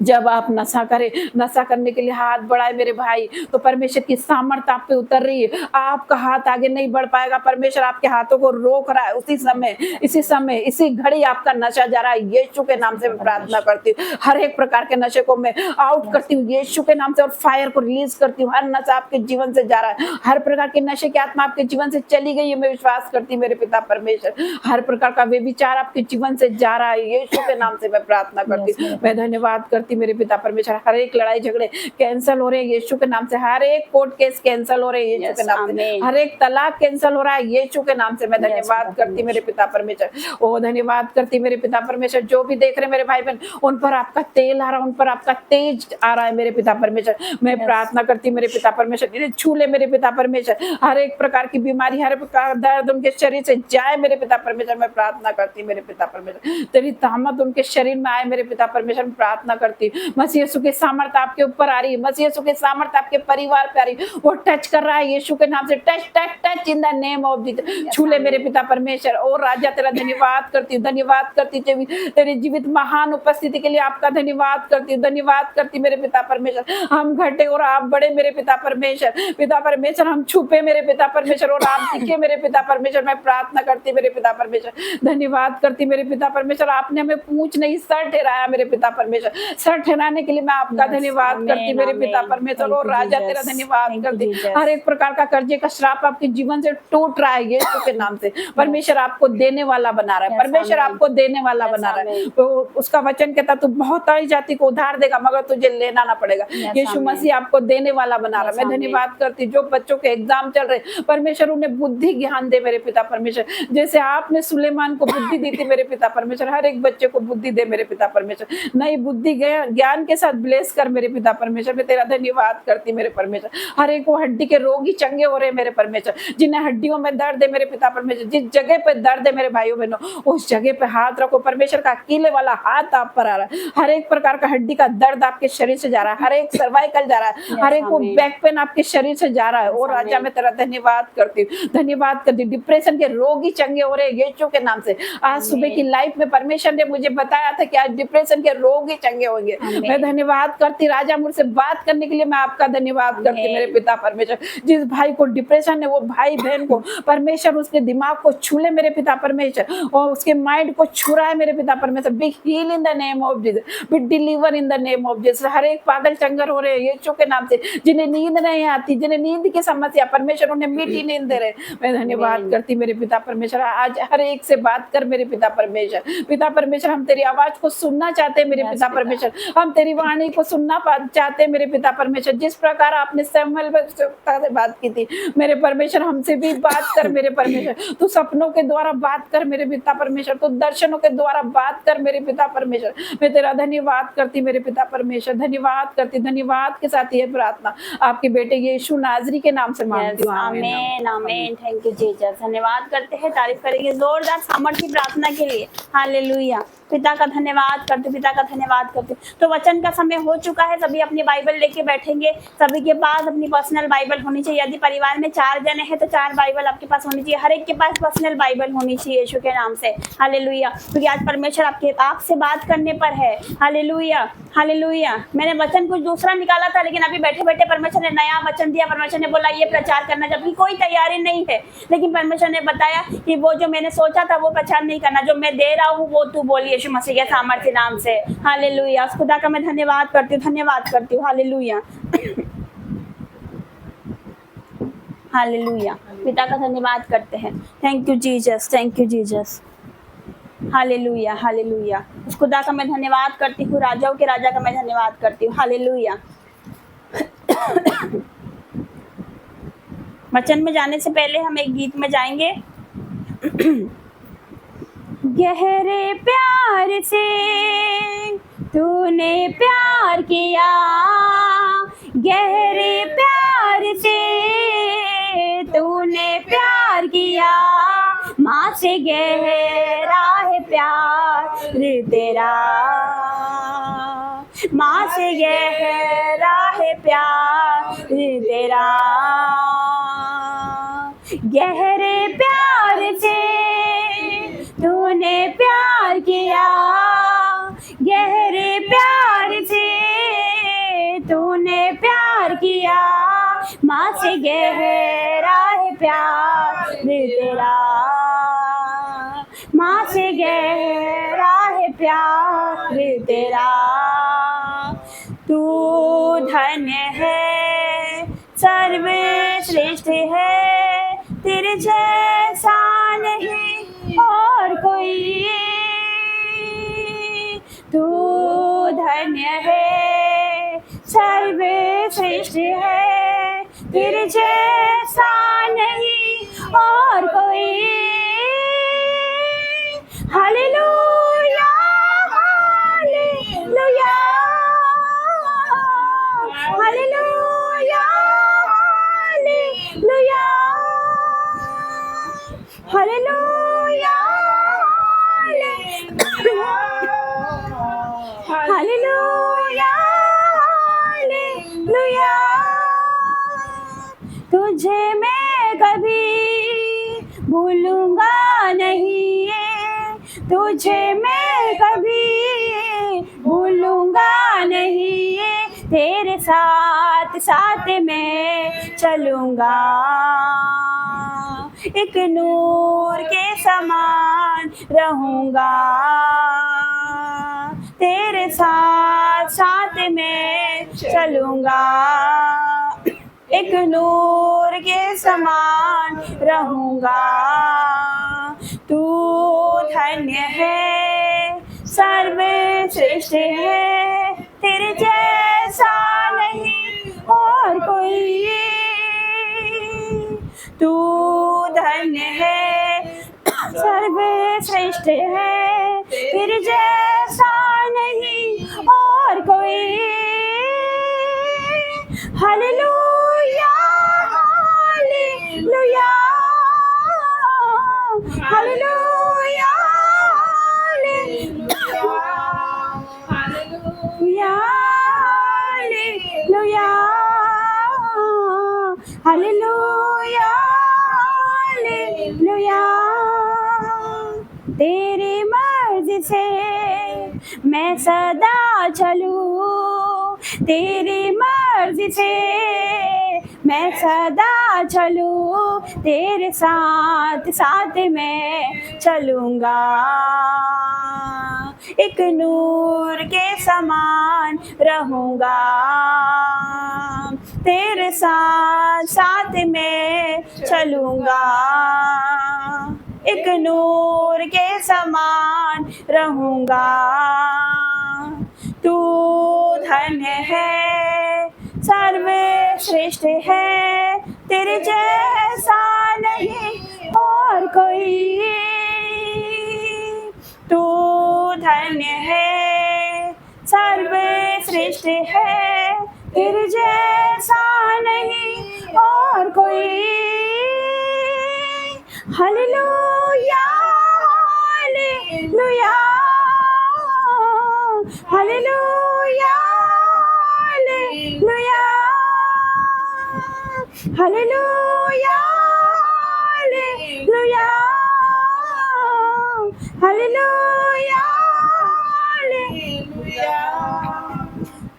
जब आप नशा करें, नशा करने के लिए हाथ बढ़ाए मेरे भाई, तो परमेश्वर की सामर्थ आप पे उतर रही है। आपका हाथ आगे नहीं बढ़ पाएगा, परमेश्वर आपके हाथों को रोक रहा है। उसी समय, इसी घड़ी आपका नशा जा रहा है। यीशु के नाम से मैं प्रार्थना करती हूँ, हर एक प्रकार के नशे को मैं आउट करती हूँ यीशु के नाम से, और फायर को रिलीज करती हूँ। हर नशा आपके जीवन से जा रहा है, हर प्रकार के नशे की आत्मा आपके जीवन से चली गई है। मैं विश्वास करती हूँ मेरे पिता परमेश्वर, हर प्रकार का व्यभिचार आपके जीवन से जा रहा है। यीशु के नाम से मैं प्रार्थना करती हूँ, मैं धन्यवाद करती मेरे पिता परमेश्वर। हर एक लड़ाई झगड़े कैंसिल हो रहे हैं यीशु के नाम से। हर एक कोर्ट केस कैंसिल हो रहे हैं यीशु के नाम से। हर एक तलाक कैंसिल हो रहा है यीशु के नाम से। मैं धन्यवाद करती मेरे पिता परमेश्वर, ओ धन्यवाद करती मेरे पिता परमेश्वर। जो भी देख रहे मेरे भाई बहन, उन पर आपका तेल आ रहा है, उन पर आपका तेज आ रहा है मेरे पिता परमेश्वर। मैं प्रार्थना करती मेरे पिता परमेश्वर, छू ले मेरे पिता परमेश्वर। हर एक प्रकार की बीमारी, हर प्रकार दर्द उनके शरीर से जाए मेरे पिता परमेश्वर। मैं प्रार्थना करती मेरे पिता परमेश्वर, तेरी ताकत उनके शरीर में आए मेरे पिता परमेश्वर। प्रार्थना करती मसीह यीशु की सामर्थ आपके ऊपर आ रही है, मसीह यीशु की सामर्थ आपके परिवार पे आ रही है। वो टच कर रहा है यीशु के नाम से। Touch touch touch in the name of Jesus. छू ले मेरे पिता परमेश्वर। और राजा तेरा धन्यवाद करती हूँ, धन्यवाद करती तेरी जीवित महान उपस्थिति के लिए आपका धन्यवाद करती हूँ, धन्यवाद करती मेरे पिता परमेश्वर। हम घटे और आप बड़े मेरे पिता परमेश्वर। पिता परमेश्वर हम छुपे मेरे पिता परमेश्वर, और आप दिखे मेरे पिता परमेश्वर। मैं प्रार्थना करती मेरे पिता परमेश्वर, धन्यवाद करती मेरे पिता परमेश्वर। आपने हमें पूंछ नहीं सर ठहराया मेरे पिता परमेश्वर। सर ठहराने के लिए मैं आपका धन्यवाद करती मेरे पिता परमेश्वर। और राजा तेरा धन्यवाद करती। हर एक प्रकार का कर्जे का श्राप आपके जीवन से टूट रहा है यीशु के नाम से। परमेश्वर आपको देने वाला बना रहा है, परमेश्वर आपको देने वाला बना रहा है। तो उसका वचन कहता तू बहुत आई जाति को उधार देगा, मगर तुझे लेना ना पड़ेगा। यीशु मसीह आपको देने वाला बना रहा है। मैं धन्यवाद करती जो बच्चों के एग्जाम चल रहे, परमेश्वर उन्हें बुद्धि ज्ञान दे मेरे पिता परमेश्वर। जैसे आपने सुलेमान को बुद्धि दी थी मेरे पिता परमेश्वर, हर एक बच्चे को बुद्धि दे मेरे पिता परमेश्वर। नई बुद्धि ज्ञान के साथ ब्लेस कर मेरे पिता परमेश्वर। मैं तेरा धन्यवाद करती मेरे परमेश्वर। हर एक को हड्डी के रोगी चंगे हो रहे मेरे परमेश्वर, जिन्हें हड्डियों में दर्द है मेरे पिता परमेश्वर। जिस जगह पे दर्द है मेरे भाइयों बहनों, उस जगह पे हाथ रखो परमेश्वर का कीले वाला हाथ आप पर आ रहा है। हर एक प्रकार का हड्डी का दर्द आपके शरीर से जा रहा है, हर एक सर्वाइकल जा रहा है, हर एक को बैक पेन आपके शरीर से जा रहा है। और राजा मैं तेरा धन्यवाद करती हूँ, धन्यवाद करती हूँ। डिप्रेशन के रोगी चंगे हो रहे यीशु के नाम से। आज सुबह की लाइफ में परमेश्वर ने मुझे बताया था कि आज डिप्रेशन के रोगी चंगे होंगे। मैं धन्यवाद करती राजा, मुझसे बात करने के लिए मैं आपका धन्यवाद करती मेरे पिता परमेश्वर। जिस भाई को डिप्रेशन है, वो भाई बहन को परमेश्वर उसके दिमाग को छू ले मेरे पिता परमेश्वर, और उसके माइंड को छू रहा है मेरे पिता परमेश्वर। Be heal in the name of Jesus, be deliver in the name of Jesus. हर एक पागल चंगर हो रहे हैं यीशु के नाम से, जिन्हें नींद नहीं आती, जिन्हें नींद की समस्या, परमेश्वर उन्हें मीठी नींद दे रहे। मैं धन्यवाद करती मेरे पिता परमेश्वर। आज हर एक से बात कर मेरे पिता परमेश्वर। पिता परमेश्वर हम तेरी आवाज को सुनना चाहते हैं मेरे पिता परमेश्वर, हम तेरी वाणी को सुनना चाहते हैं मेरे पिता परमेश्वर। जिस प्रकार आपने सैमुएल से बात की थी मेरे परमेश्वर, हमसे भी बात कर मेरे परमेश्वर। तू सपनों के द्वारा बात कर मेरे पिता परमेश्वर, तू दर्शनों के द्वारा बात कर मेरे पिता परमेश्वर। मैं तेरा धन्यवाद करती मेरे पिता परमेश्वर, धन्यवाद करती। धन्यवाद के साथ ये प्रार्थना आपके बेटे यीशु नाजरी के नाम से मांगती हूँ, आमीन आमीन। Thank you Jesus. धन्यवाद करते हैं, तारीफ करेंगे जोरदार सामर्थी प्रार्थना के लिए। हालेलुया। पिता का धन्यवाद करते, पिता का धन्यवाद करते। तो वचन का समय हो चुका है, सभी अपनी बाइबल लेके बैठेंगे। सभी के पास अपनी पर्सनल बाइबल होनी चाहिए। यदि परिवार में 4 जने हैं तो 4 बाइबल आपके पास होनी चाहिए। हर एक के पास पर्सनल बाइबल होनी चाहिए यीशु के नाम से। हालेलुया। क्योंकि आज परमेश्वर आपसे बात करने पर है। Hallelujah, hallelujah. मैंने वचन कुछ दूसरा निकाला था, लेकिन अभी बैठे बैठे परमेश्वर ने नया वचन दिया। परमेश्वर ने बोला ये प्रचार करना, जबकि कोई तैयारी नहीं है, लेकिन परमेश्वर ने बताया कि वो जो मैंने सोचा था वो प्रचार नहीं करना, जो मैं दे रहा हूँ वो तू बोल यीशु मसीह के सामर्थ्य नाम से। हालेलुया। उस खुदा का मैं धन्यवाद करती हूँ, धन्यवाद करती हूँ। Hallelujah, hallelujah. पिता का धन्यवाद करते हैं। Thank you Jesus, thank you Jesus. Hallelujah, hallelujah. उस खुदा का मैं धन्यवाद करती हूँ, राजाओं के राजा का मैं धन्यवाद करती हूँ। हालेलुया। वचन में जाने से पहले हम एक गीत में जाएंगे। गहरे प्यार से तूने प्यार किया, गहरे प्यार से तूने प्यार किया, माँ से गहरा है प्यार तेरा, माँ से गहरा है प्यार तेरा। गहरे प्यार से तूने प्यार किया, गहरे प्यार से तूने प्यार किया, माँ से गहरा है प्यार तेरा, माँ से गहरा है प्यार तेरा। तू धन्य है, सर्वश्रेष्ठ है, तेरे जैसा नहीं और कोई। तू धन्य है, सर्वश्रेष्ठ है, तेरे जैसा नहीं और कोई। Hallelujah, hallelujah, hallelujah, hallelujah, hallelujah, hallelujah, hallelujah. तुझे मैं कभी भूलूंगा नहीं, तुझे मैं कभी भूलूंगा नहीं, तेरे साथ साथ मैं चलूंगा, एक नूर के समान रहूंगा, तेरे साथ साथ मैं चलूंगा, एक नूर के समान रहूंगा। तू धन्य है, सर्वश्रेष्ठ है, तेरे जैसा नहीं और कोई। तू धन्य है, सर्वश्रेष्ठ है, तेरे जैसा नहीं और कोई। Hallelujah, hallelujah, hallelujah, hallelujah, hallelujah, hallelujah, hallelujah. तेरी मर्जी से मैं सदा चलूं, तेरी मर्जी से मैं सदा चलूं, तेरे साथ साथ मैं चलूंगा, एक नूर के समान रहूंगा, तेरे साथ साथ मैं चलूंगा, एक नूर के समान रहूंगा। तू धन्य है, सर्वश्रेष्ठ है, तेरे जैसा नहीं और कोई। तू धन्य है, सर्वश्रेष्ठ है, तेरे जैसा नहीं और कोई। Hallelujah, hallelujah, hallelujah, hallelujah hallelujah hallelujah hallelujah.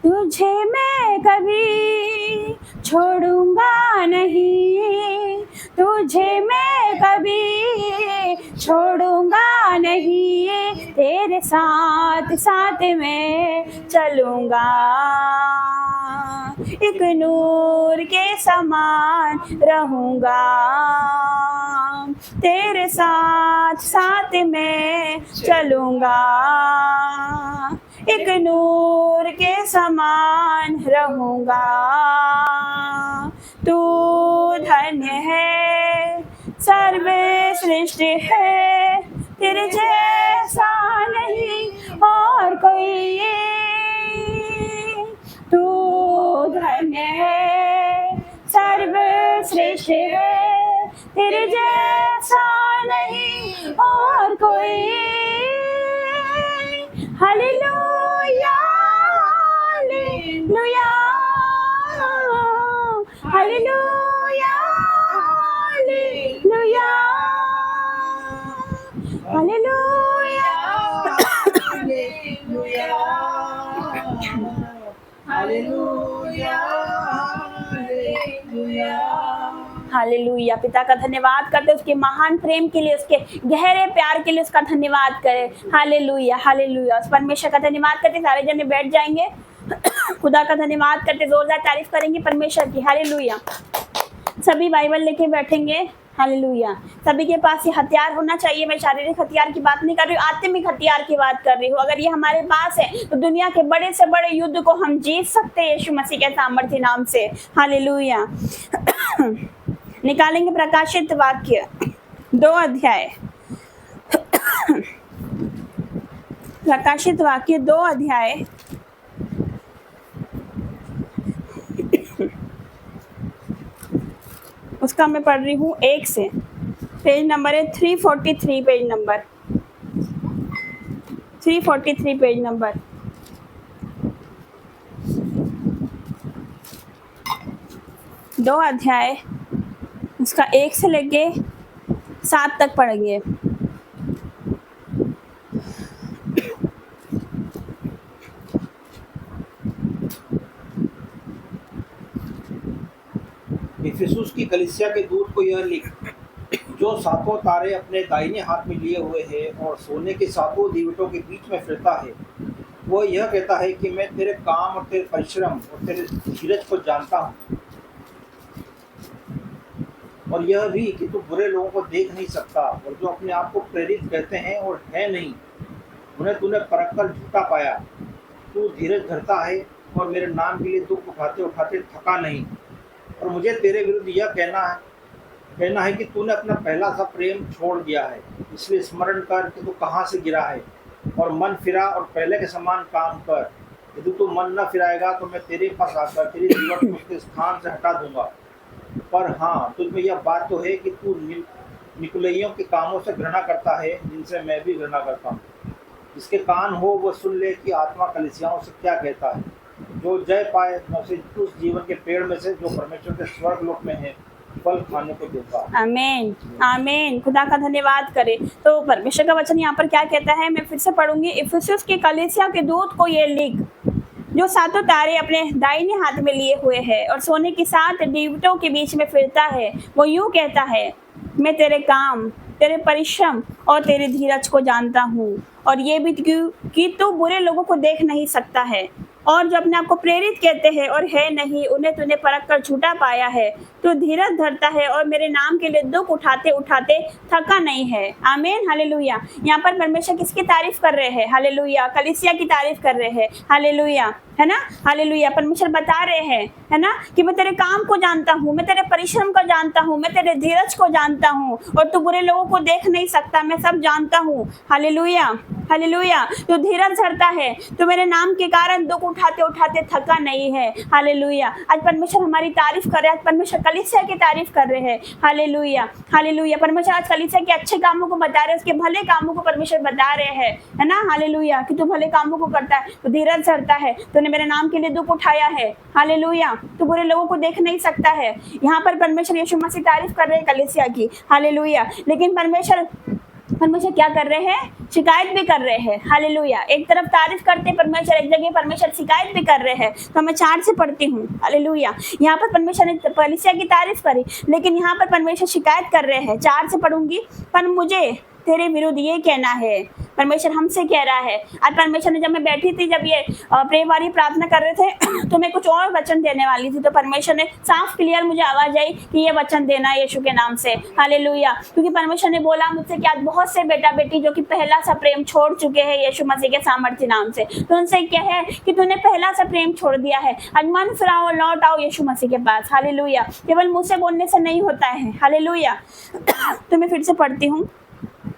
तुझे मैं कभी छोड़ूंगा नहीं, तुझे मैं कभी छोड़ूंगा नहीं, तेरे साथ साथ मैं चलूंगा, एक नूर के समान रहूंगा, तेरे साथ साथ मैं चलूंगा, एक नूर के समान रहूंगा। तू धन्य है, सर्वश्रेष्ठ है, तेरे जैसा नहीं और कोई। तू धन्य है, सर्वश्रेष्ठ है, तेरे जैसा नहीं और कोई। Hallelujah hallelujah hallelujah hallelujah hallelujah hallelujah hallelujah. पिता का धन्यवाद करते, उसके महान प्रेम के लिए, उसके गहरे प्यार के लिए उसका धन्यवाद करें। Hallelujah hallelujah. उस परमेश्वर का धन्यवाद करते सारे जने बैठ जाएंगे। खुदा का धन्यवाद करते जोरदार तारीफ करेंगे परमेश्वर की। हालेलुया। सभी बाइबल लेके बैठेंगे। हालेलुया। सभी के पास ये हथियार होना चाहिए। मैं शारीरिक हथियार की बात नहीं कर रही हूँ, आत्मिक हथियार की बात कर रही हूँ। अगर ये हमारे पास है तो दुनिया के बड़े से बड़े युद्ध को हम जीत सकते हैं यीशु मसीह के सामर्थ्य नाम से। हालेलुया। निकालेंगे प्रकाशित वाक्य 2 अध्याय। प्रकाशित वाक्य 2 अध्याय उसका मैं पढ़ रही हूँ 1 से। पेज नंबर है 343, पेज नंबर 343, पेज नंबर। दो अध्याय उसका 1 से लेके 7 तक पढ़ेंगे। इफिसुस की कलीसिया के दूत को यह लिख, जो 7 तारे अपने दाहिने हाथ में लिए हुए है और सोने के 7 दीवटों के बीच में फिरता है, वो यह कहता है कि मैं तेरे काम और तेरे परिश्रम और तेरे धीरज को जानता हूँ, और यह भी कि तू बुरे लोगों को देख नहीं सकता, और जो अपने आप को प्रेरित कहते हैं और है नहीं, उन्हें तूने परख कर झूठा पाया। तू धीरज धरता है और मेरे नाम के लिए दुख उठाते उठाते थका नहीं। और मुझे तेरे विरुद्ध यह कहना है कि तूने अपना पहला सा प्रेम छोड़ दिया है। इसलिए स्मरण कर कि तू कहाँ से गिरा है, और मन फिरा और पहले के समान काम कर। यदि तू मन न फिराएगा तो मैं तेरे पास आकर तेरी दीवार को उसके स्थान से हटा दूंगा। पर हाँ, तुझमें यह बात तो है कि तू निकुलइयों के कामों से घृणा करता है, जिनसे मैं भी घृणा करता हूँ। जिसके कान हो वह सुन ले कि आत्मा कलीसियाओं से क्या कहता है। जो जय पाए मैं उसे उस जीवन के पेड़ में से जो परमेश्वर के स्वर्ग लोक में है फल खाने को देता। आमीन आमीन। खुदा का धन्यवाद करें। तो परमेश्वर का वचन यहाँ पर क्या कहता है, मैं फिर से पढ़ूंगी। इफिसुस के कलीसिया के दूत को ये लिख, जो 7 तारे अपने दाहिने हाथ में लिए हुए है और सोने की 7 दीवटों के बीच में फिरता है, वो यूं कहता है, मैं तेरे काम, तेरे परिश्रम और तेरे धीरज को जानता हूँ, और ये भी कि तू बुरे लोगों को देख नहीं सकता है, और जो अपने आप को प्रेरित कहते हैं और है नहीं, उन्हें तूने परख कर झूठा पाया है। तू धीरज धरता है और मेरे नाम के लिए दुख उठाते उठाते थका नहीं है। आमीन हालेलुया। यहाँ पर परमेश्वर किसकी तारीफ कर रहे हैं? हालेलुया, कलीसिया की तारीफ कर रहे हैं। हालेलुया, है ना। हालेलुया। परमेश्वर बता रहे हैं, है ना, कि मैं तेरे काम को जानता हूँ, मैं तेरे परिश्रम को जानता हूँ, मैं तेरे धीरज को जानता हूँ, और तू बुरे लोगों को देख नहीं सकता, मैं सब जानता हूँ। Hallelujah hallelujah. तू धीरज धरता है, तू मेरे नाम के कारण दुख उठाते उठाते थका नहीं है। हालेलुया। आज परमेश्वर हमारी तारीफ कर रहे हैं, आज परमेश्वर कलीसिया की तारीफ कर रहे हैं। Hallelujah, hallelujah. परमेश्वर आज कलीसिया के अच्छे कामों को बता रहे हैं, उसके भले कामों को परमेश्वर बता रहे हैं, है ना। हालेलुया, कि तू भले कामों को करता है, तू धीरज धरता है, तूने मेरे नाम के लिए दुख उठाया है। हालेलुया, तू बुरे लोगों को देख नहीं सकता है। यहाँ पर परमेश्वर यीशु मसीह तारीफ कर रहे हैं कलीसिया की। हालेलुया। लेकिन परमेश्वर क्या कर रहे हैं? शिकायत भी कर रहे हैं। हालेलुया। एक तरफ तारीफ करते परमेश्वर, एक जगह परमेश्वर शिकायत भी कर रहे हैं। तो मैं 4 से पढ़ती हूँ। हालेलुया। यहाँ पर परमेश्वर ने कलीसिया की तारीफ करी, लेकिन यहाँ पर परमेश्वर शिकायत कर रहे हैं। 4 से पढ़ूंगी। पर मुझे तेरे विरुद्ध ये कहना है, परमेश्वर हमसे कह रहा है। आज परमेश्वर ने, जब मैं बैठी थी, जब ये प्रे वाली प्रार्थना कर रहे थे तो मैं कुछ और वचन देने वाली थी, तो परमेश्वर ने साफ क्लियर मुझे आवाज आई कि ये वचन देना है यीशु के नाम से। हालेलुया। क्योंकि परमेश्वर ने बोला मुझसे कि आज बहुत से बेटा बेटी जो कि पहला सा प्रेम छोड़ चुके हैं यीशु मसीह के सामर्थ्य नाम से, तो उनसे क्या है कि तूने पहला सा प्रेम छोड़ दिया है। आज मन फिराओ, लौट आओ यीशु मसीह के पास। हालेलुया। केवल मुँह से बोलने से नहीं होता है। हालेलुया। तो मैं फिर से पढ़ती हूँ।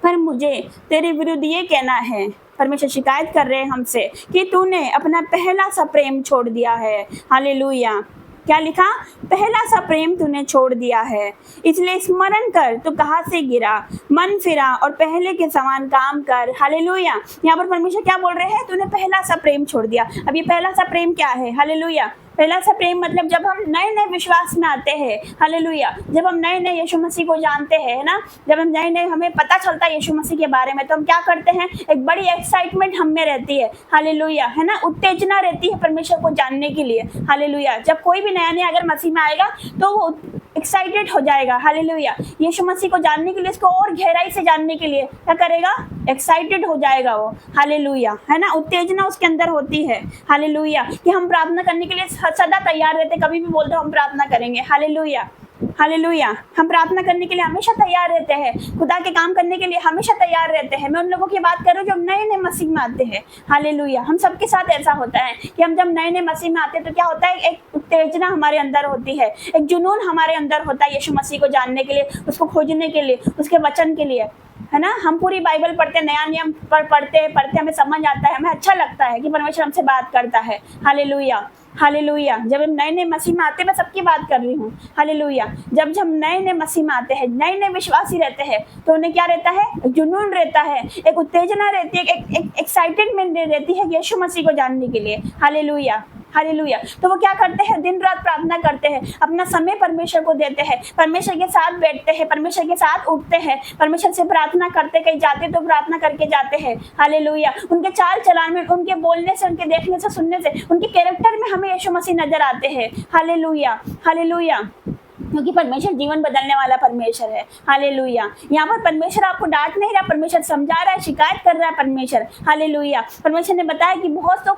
पर मुझे तेरे विरुद्ध ये कहना है, परमेश्वर शिकायत कर रहे हैं हमसे कि तूने अपना पहला सा प्रेम छोड़ दिया है। हालेलुया। क्या लिखा? पहला सा प्रेम तूने छोड़ दिया है, इसलिए स्मरण कर तू कहाँ से गिरा, मन फिरा और पहले के समान काम कर। हालेलुया। यहाँ पर परमेश्वर क्या बोल रहे हैं? तूने पहला सा प्रेम छोड़ दिया। अब ये पहला सा प्रेम क्या है? हालेलुया। पहला सा प्रेम मतलब जब हम नए नए विश्वास में आते हैं। हालेलुया। जब हम नए नए यीशु मसीह को जानते हैं ना, जब हम नए नए हमें पता चलता है यीशु मसीह के बारे में, तो हम क्या करते हैं? एक बड़ी एक्साइटमेंट हम में रहती है। हालेलुया, है ना। उत्तेजना रहती है परमेश्वर को जानने के लिए। हालेलुया। जब कोई भी नया नया अगर मसीह में आएगा तो वो एक्साइटेड हो जाएगा। हालेलुया। यीशु मसीह को जानने के लिए, इसको और गहराई से जानने के लिए क्या करेगा? एक्साइटेड हो जाएगा वो। हालेलुया, है ना। उत्तेजना उसके अंदर होती है। हालेलुया। कि हम प्रार्थना करने के लिए सदा तैयार रहते, कभी भी बोल दो हम प्रार्थना करेंगे। Hallelujah, hallelujah. हम प्रार्थना करने के लिए हमेशा तैयार रहते हैं, खुदा के काम करने के लिए हमेशा तैयार रहते हैं। मैं उन लोगों की बात कर रही हूँ जो नए नए मसीह में आते हैं। हालेलुया। हम सबके साथ ऐसा होता है कि हम जब नए नए मसीह में आते हैं तो क्या होता है? एक उत्तेजना हमारे अंदर होती है, एक जुनून हमारे अंदर होता है यीशु मसीह को जानने के लिए, उसको खोजने के लिए, उसके वचन के लिए, है ना। हम पूरी बाइबल पढ़ते, नया नियम पढ़ते हमें समझ आता है, हमें अच्छा लगता है कि परमेश्वर हमसे बात करता है। Hallelujah, hallelujah. जब हम नए नए मसीह में आते हैं, मैं सबकी बात कर रही हूँ। हालेलुया। जब हम नए नए मसीह में आते हैं, नए नए विश्वासी रहते हैं, तो उन्हें क्या रहता है? जुनून रहता है, एक उत्तेजना रहती है, एक एक्साइटेडमेंट रहती है यीशु मसीह को जानने के लिए। Hallelujah, hallelujah. तो वो क्या करते हैं? दिन रात प्रार्थना करते हैं, अपना समय परमेश्वर को देते हैं, परमेश्वर के साथ बैठते हैं, परमेश्वर के साथ उठते हैं, परमेश्वर से प्रार्थना करते, कहीं जाते तो प्रार्थना करके जाते हैं। हालेलुया। उनके चाल चलन में, उनके बोलने से, उनके देखने से, सुनने से, उनके कैरेक्टर में हमें यीशु मसीह नजर आते हैं। Hallelujah, hallelujah. क्योंकि परमेश्वर जीवन बदलने वाला परमेश्वर है। हालेलुया। यहाँ पर परमेश्वर आपको डांट नहीं रहा, परमेश्वर समझा रहा है, शिकायत कर रहा है परमेश्वर। हालेलुया। परमेश्वर ने बताया कि बहुतों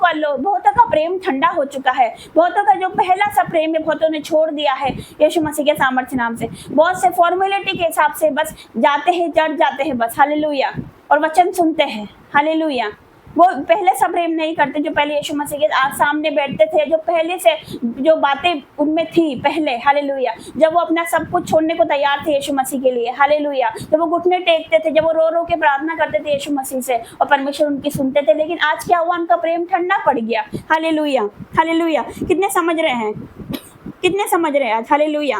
का प्रेम ठंडा हो चुका है, बहुतों का जो पहला सा प्रेम है बहुतों ने छोड़ दिया है यीशु मसीह के सामर्थ्य नाम से। बहुत से फॉर्मेलिटी के हिसाब से बस जाते हैं, चढ़ जाते हैं बस। हालेलुया। और वचन सुनते हैं। हालेलुया। वो पहले सब प्रेम नहीं करते जो पहले यीशु मसीह के सामने बैठते थे, जो पहले से जो बातें उनमें थी पहले। हालेलुया। जब वो अपना सब कुछ छोड़ने को तैयार थे यीशु मसीह के लिए। हालेलुया। जब वो घुटने टेकते थे, जब वो रो रो के प्रार्थना करते थे यीशु मसीह से, और परमेश्वर उनकी सुनते थे। लेकिन आज क्या हुआ? उनका प्रेम ठंडा पड़ गया। Hallelujah, hallelujah. कितने समझ रहे हैं? कितने समझ रहे हैं आज? हालेलुया।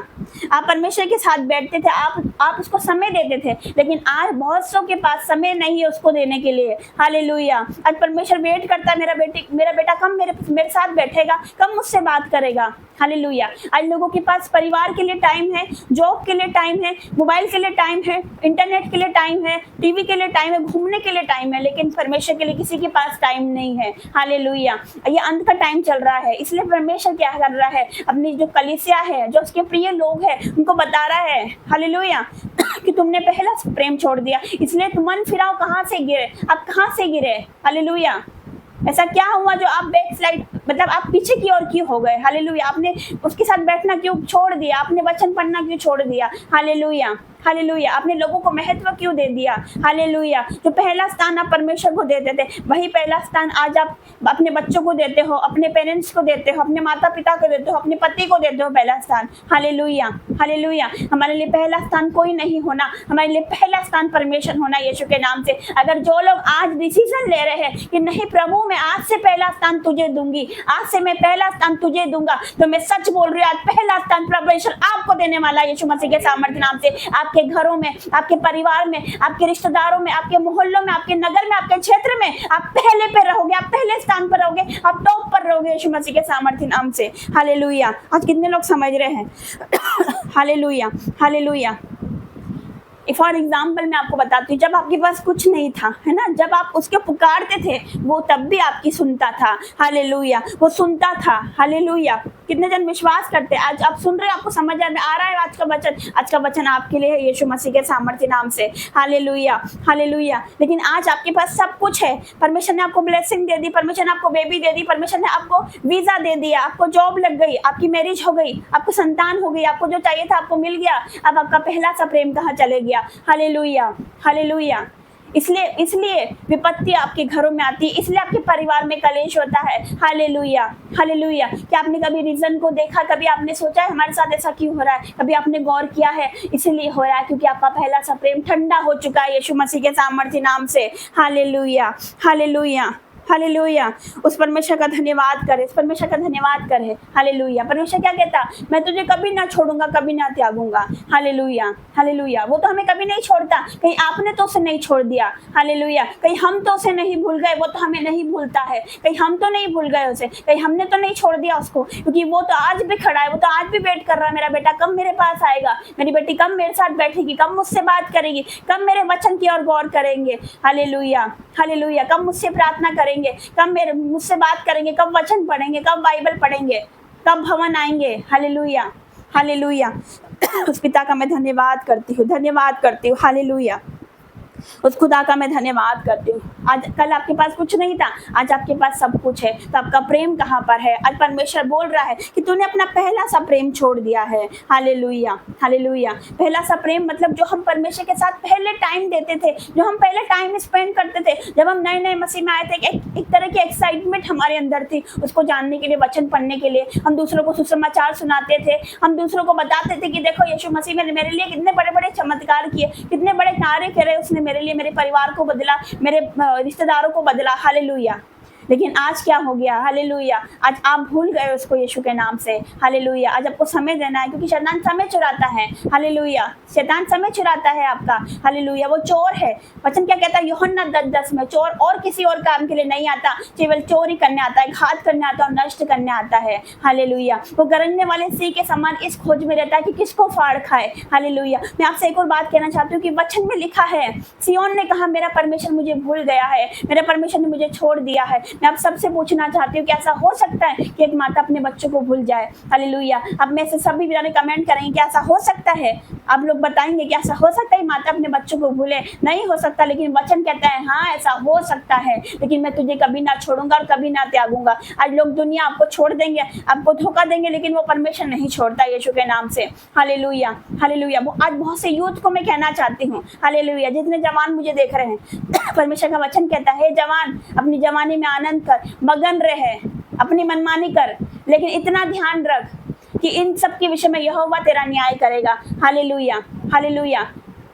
आप परमेश्वर के साथ बैठते थे, आप उसको समय देते थे, लेकिन आज बहुत सौ के पास समय नहीं है उसको देने के लिए। हालेलुया। आज परमेश्वर वेट करता है, मेरा बेटा कब मेरे साथ बैठेगा, कब मुझसे बात करेगा। हालेलुया। आज लोगों के पास परिवार के लिए टाइम है, जॉब के लिए टाइम है, मोबाइल के लिए टाइम है, इंटरनेट के लिए टाइम है, टीवी के लिए टाइम है, घूमने के लिए टाइम है, लेकिन परमेश्वर के लिए किसी के पास टाइम नहीं है। हालेलुया। ये अंत का टाइम चल रहा है, इसलिए परमेश्वर क्या कर रहा है? अपनी जो कलीसिया है, जो उसके प्रिय लोग हैं, उनको बता रहा है हालेलुया कि तुमने पहला प्रेम छोड़ दिया, इसलिए तुम मन फिराओ। कहाँ से गिरे? आप कहाँ से गिरे? हालेलुया। ऐसा क्या हुआ जो आप बैकस्लाइड, मतलब आप पीछे की ओर क्यों हो गए? हालेलुया। आपने उसके साथ बैठना क्यों छोड़ दिया? आपने वचन पढ़ना क्यों छोड़ दिया? Hallelujah, hallelujah. आपने लोगों को महत्व क्यों दे दिया? हालेलुया। जो पहला स्थान आप परमेश्वर को देते थे, वही पहला स्थान आज आप अपने बच्चों को देते हो, अपने पेरेंट्स को देते हो, अपने माता पिता को देते हो, अपने पति को देते हो पहला स्थान। Hallelujah, hallelujah. हमारे लिए पहला स्थान कोई नहीं होना, हमारे लिए पहला स्थान परमेश्वर होना यीशु के नाम से। अगर जो लोग आज डिसीजन ले रहे हैं कि नहीं प्रभु मैं आज से पहला स्थान तुझे दूंगी, आज से मैं पहला स्थान तुझे दूंगा, तो मैं सच बोल रही हूँ आज पहला स्थान परमेश्वर आपको देने वाला यीशु मसीह के सामर्थ्य नाम से। आपके घरों में, आपके परिवार में, आपके रिश्तेदारों में, आपके मोहल्लों में, आपके नगर में, आपके क्षेत्र में आप पहले पे रहोगे, आप पहले स्थान पर रहोगे, आप टॉप पर रहोगे यीशु मसीह के सामर्थ्य नाम से। हालेलुया। आज कितने लोग समझ रहे हैं? Hallelujah, hallelujah. फॉर एग्जाम्पल मैं आपको बताती हूँ, जब आपके पास कुछ नहीं था, है ना, जब आप उसके पुकारते थे वो तब भी आपकी सुनता था। हालेलुया, वो सुनता था। हालेलुया। कितने जन विश्वास करते हैं? आज आप सुन रहे हैं, आपको समझ आ रहा है आज का वचन? आज का वचन आपके लिए है यीशु मसीह के सामर्थ्य नाम से। Hallelujah, hallelujah. लेकिन आज आपके पास सब कुछ है, परमेश्वर ने आपको ब्लेसिंग दे दी, परमेश्वर ने आपको बेबी दे दी, परमेश्वर ने आपको वीजा दे दिया, आपको जॉब लग गई, आपकी मैरिज हो गई, आपको संतान हो गई, आपको जो चाहिए था आपको मिल गया। अब आपका पहला सा प्रेम कहाँ चले गया? Hallelujah, hallelujah. इसलिए विपत्ति आपके घरों में आती है, इसलिए आपके परिवार में कलेश होता है। Hallelujah, hallelujah. क्या आपने कभी रीजन को देखा? कभी आपने सोचा है हमारे साथ ऐसा क्यों हो रहा है? कभी आपने गौर किया है? इसलिए हो रहा है क्योंकि आपका पहला सा प्रेम ठंडा हो चुका है यीशु मसीह के सामर्थ्य नाम से। Hallelujah, hallelujah, hallelujah. उस परमेश्वर का धन्यवाद करे, उस परमेश्वर का धन्यवाद करे। हालेलुया। परमेश्वर क्या कहता? मैं तुझे कभी ना छोड़ूंगा, कभी ना त्यागूंगा। Hallelujah, hallelujah. वो तो हमें कभी नहीं छोड़ता। कहीं आपने तो उसे नहीं छोड़ दिया। हालेलुया। कहीं हम तो उसे नहीं भूल गए, वो तो हमें नहीं भूलता है। कहीं हम तो नहीं भूल गए उसे, कहीं हमने तो नहीं छोड़ दिया उसको, क्योंकि वो तो आज भी खड़ा है, वो तो आज भी वेट कर रहा है। मेरा बेटा कब मेरे पास आएगा, मेरी बेटी कब मेरे साथ बैठेगी, कब मुझसे बात करेगी, कब मेरे वचन की ओर गौर करेंगे। Hallelujah, hallelujah. कब मुझसे प्रार्थना करेंगे, कब मुझसे बात करेंगे, कब वचन पढ़ेंगे, कब बाइबल पढ़ेंगे, कब भवन आएंगे। Hallelujah, hallelujah. उस पिता का मैं धन्यवाद करती हूँ, धन्यवाद करती हूँ। हालेलुया। उस खुदा का मैं धन्यवाद करती हूँ। आज कल आपके पास कुछ नहीं था, आज आपके पास सब कुछ है, तो आपका प्रेम कहाँ पर है? आज परमेश्वर बोल रहा है कि तूने अपना पहला सा प्रेम छोड़ दिया है। Hallelujah, hallelujah. पहला सा प्रेम मतलब जो हम परमेश्वर के साथ पहले टाइम देते थे, जो हम पहले टाइम स्पेंड करते थे, जब हम नए नए मसीह में आए थे, एक तरह की एक्साइटमेंट हमारे अंदर थी उसको जानने के लिए, वचन पढ़ने के लिए। हम दूसरों को सुसमाचार सुनाते थे, हम दूसरों को बताते थे कि देखो यीशु मसीह ने मेरे लिए कितने बड़े बड़े चमत्कार किए, कितने बड़े कार्य करे उसने मेरे लिए, मेरे परिवार को बदला, मेरे रिश्तेदारों को बदला। हालेलुया। लेकिन आज क्या हो गया? हालेलुया। आज आप भूल गए उसको यीशु के नाम से। हालेलुया। आज आपको समय देना है, क्योंकि शैतान समय चुराता है। हालेलुया। शैतान समय चुराता है आपका। हालेलुया। वो चोर है। वचन क्या कहता है यूहन्ना 10:10 में? चोर और किसी और काम के लिए नहीं आता, केवल चोरी करने आता है, घात करने आता है और नष्ट करने आता है। हालेलुया। वो गरजने वाले सिंह के समान इस खोज में रहता है कि किसको फाड़ खाए। हालेलुया। मैं आपसे एक और बात कहना चाहती हूँ कि वचन में लिखा है, सिय्योन ने कहा मेरा परमेश्वर मुझे भूल गया है, मेरे परमेश्वर ने मुझे छोड़ दिया है। मैं आप सबसे पूछना चाहती हूँ कि ऐसा हो सकता है कि एक माता अपने बच्चों को भूल जाए? हालेलुया। अब में से सभी जाने कमेंट करेंगे कि ऐसा हो सकता है? आप लोग बताएंगे कि ऐसा हो सकता है माता अपने बच्चों को भूले? नहीं हो सकता, लेकिन वचन कहता है हाँ ऐसा हो सकता है, लेकिन मैं तुझे कभी ना छोड़ूंगा और कभी ना त्यागूंगा। आज लोग दुनिया आपको छोड़ देंगे, आपको धोखा देंगे, लेकिन वो परमेश्वर नहीं छोड़ता यीशु के नाम से। Hallelujah, hallelujah. वो आज बहुत से यूथ को मैं कहना चाहती हूँ, हालेलुया, जितने जवान मुझे देख रहे हैं, परमेश्वर का वचन कहता है जवान अपनी जवानी में आनंद कर, मगन रहे, अपनी मनमानी कर, लेकिन इतना ध्यान रख कि इन सब के विषय में यहोवा तेरा न्याय करेगा। Hallelujah, hallelujah.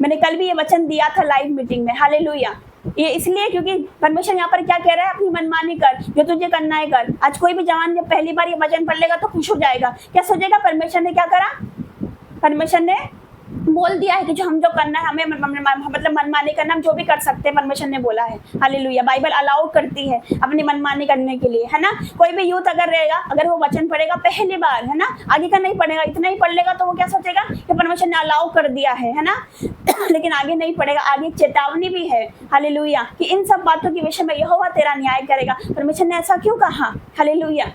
मैंने कल भी ये वचन दिया था लाइव मीटिंग में। हालेलुया। ये इसलिए क्योंकि परमेश्वर यहाँ पर क्या कह रहा है, अपनी मनमानी कर, जो तुझे करना है कर। आज कोई भी जवान जब पहली बार ये वचन पढ़ लेगा तो खुश हो जाएगा। क्या सोचेगा? परमेश्वर ने क्या करा? परमेश्वर ने बोल दिया है कि जो हम जो करना है हमें मतलब मनमानी करना, हम जो भी कर सकते हैं परमेश्वर ने बोला है। हालेलुया। बाइबल अलाउ करती है अपनी मनमानी करने के लिए, है ना। कोई भी यूथ अगर रहेगा, अगर वो वचन पढ़ेगा पहली बार, है ना, आगे का नहीं पढ़ेगा, इतना ही पढ़ लेगा, तो वो क्या सोचेगा कि परमेश्वर ने अलाउ कर दिया है ना लेकिन आगे नहीं पढ़ेगा। आगे चेतावनी भी है, हालेलुया, कि इन सब बातों के विषय में यहोवा तेरा न्याय करेगा। परमेश्वर ने ऐसा क्यों कहा? हालेलुया।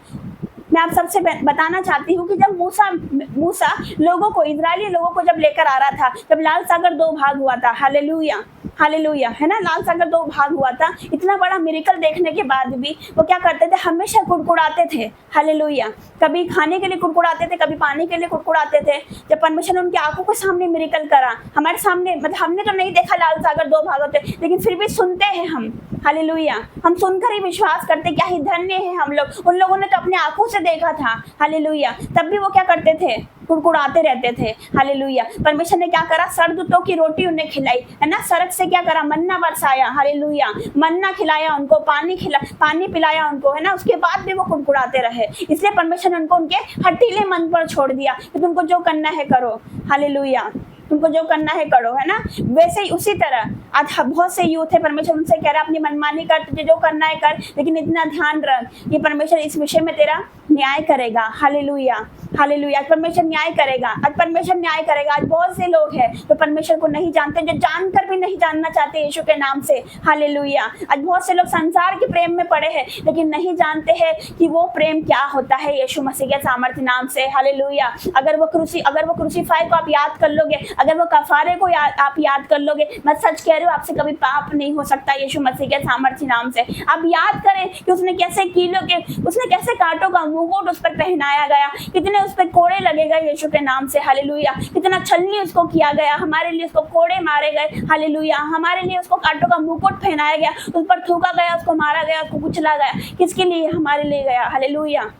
मैं आप सबसे बताना चाहती हूँ कि जब मूसा लोगों को, इजरायली लोगों को जब लेकर आ रहा था, जब लाल सागर 2 भाग हुआ था, हालेलुया, हालेलुया, है ना। लाल सागर 2 भाग हुआ था, इतना बड़ा मिरेकल देखने के बाद भी वो क्या करते थे, हमेशा कुड़कुड़ाते थे। हालेलुया, कभी खाने के लिए कुड़कुड़ाते थे, कभी पानी के लिए कुड़कुड़ाते थे। जब परमेश्वर ने उनकी आंखों के सामने मिरेकल करा, हमारे सामने, मतलब हमने तो नहीं देखा लाल सागर 2 भाग होते, लेकिन फिर भी सुनते हैं हम। हालेलुया, हम सुनकर ही विश्वास करते, क्या ही धन्य है हम लोग। उन लोगों ने तो अपने आंखों से देखा था। हालेलुया, तब भी वो क्या करते थे, कुड़कुड़ाते रहते थे। हालेलुया, परमेश्वर ने क्या करा, सरदूतों की रोटी उन्हें खिलाई, है ना। सड़क से क्या करा, मन्ना बरसाया। हालेलुया, मन्ना खिलाया उनको, पानी पिलाया उनको, है ना। उसके बाद भी वो कुड़कुड़ाते रहे, इसलिए परमेश्वर ने उनको उनके हठीले मन पर छोड़ दिया कि तुमको जो करना है करो। हालेलुया, तुमको जो करना है करो, है ना। वैसे ही उसी तरह आज बहुत से यूथ है, परमेश्वर उनसे कह रहा है अपनी मनमानी कर, तुझे जो करना है कर, लेकिन इतना ध्यान रख कि परमेश्वर इस विषय में तेरा न्याय करेगा। हालेलुया, हालेलुया, परमेश्वर न्याय करेगा। आज परमेश्वर न्याय करेगा। आज बहुत से लोग हैं जो परमेश्वर को नहीं जानते, जो जानकर भी नहीं जानना चाहते यीशु के नाम से। हालेलुया, आज बहुत से लोग संसार के प्रेम में पड़े हैं, लेकिन नहीं जानते हैं कि वो प्रेम क्या होता है यीशु मसीह के सामर्थ्य नाम से। हालेलुया, अगर वो क्रूसीफाई को आप याद कर लोगे, अगर वो कफारे को आप याद कर लोगे, मैं सच कह रही हूँ, आपसे कभी पाप नहीं हो सकता यीशु मसीह के सामर्थ्य नाम से। आप याद करें कि उसने कैसे कांटों का मुकुट उस पर पहनाया गया, कितने उस पर कोड़े लगे गए यीशु के नाम से। हालेलुया, कितना छलनी उसको किया गया, हमारे लिए उसको कोड़े मारे गए। हालेलुया, हमारे लिए उसको कांटों का मुकुट पहनाया गया, उस पर थूका गया, उसको मारा गया, उसको कुचला गया। किसके लिए? हमारे लिए गया। हालेलुया,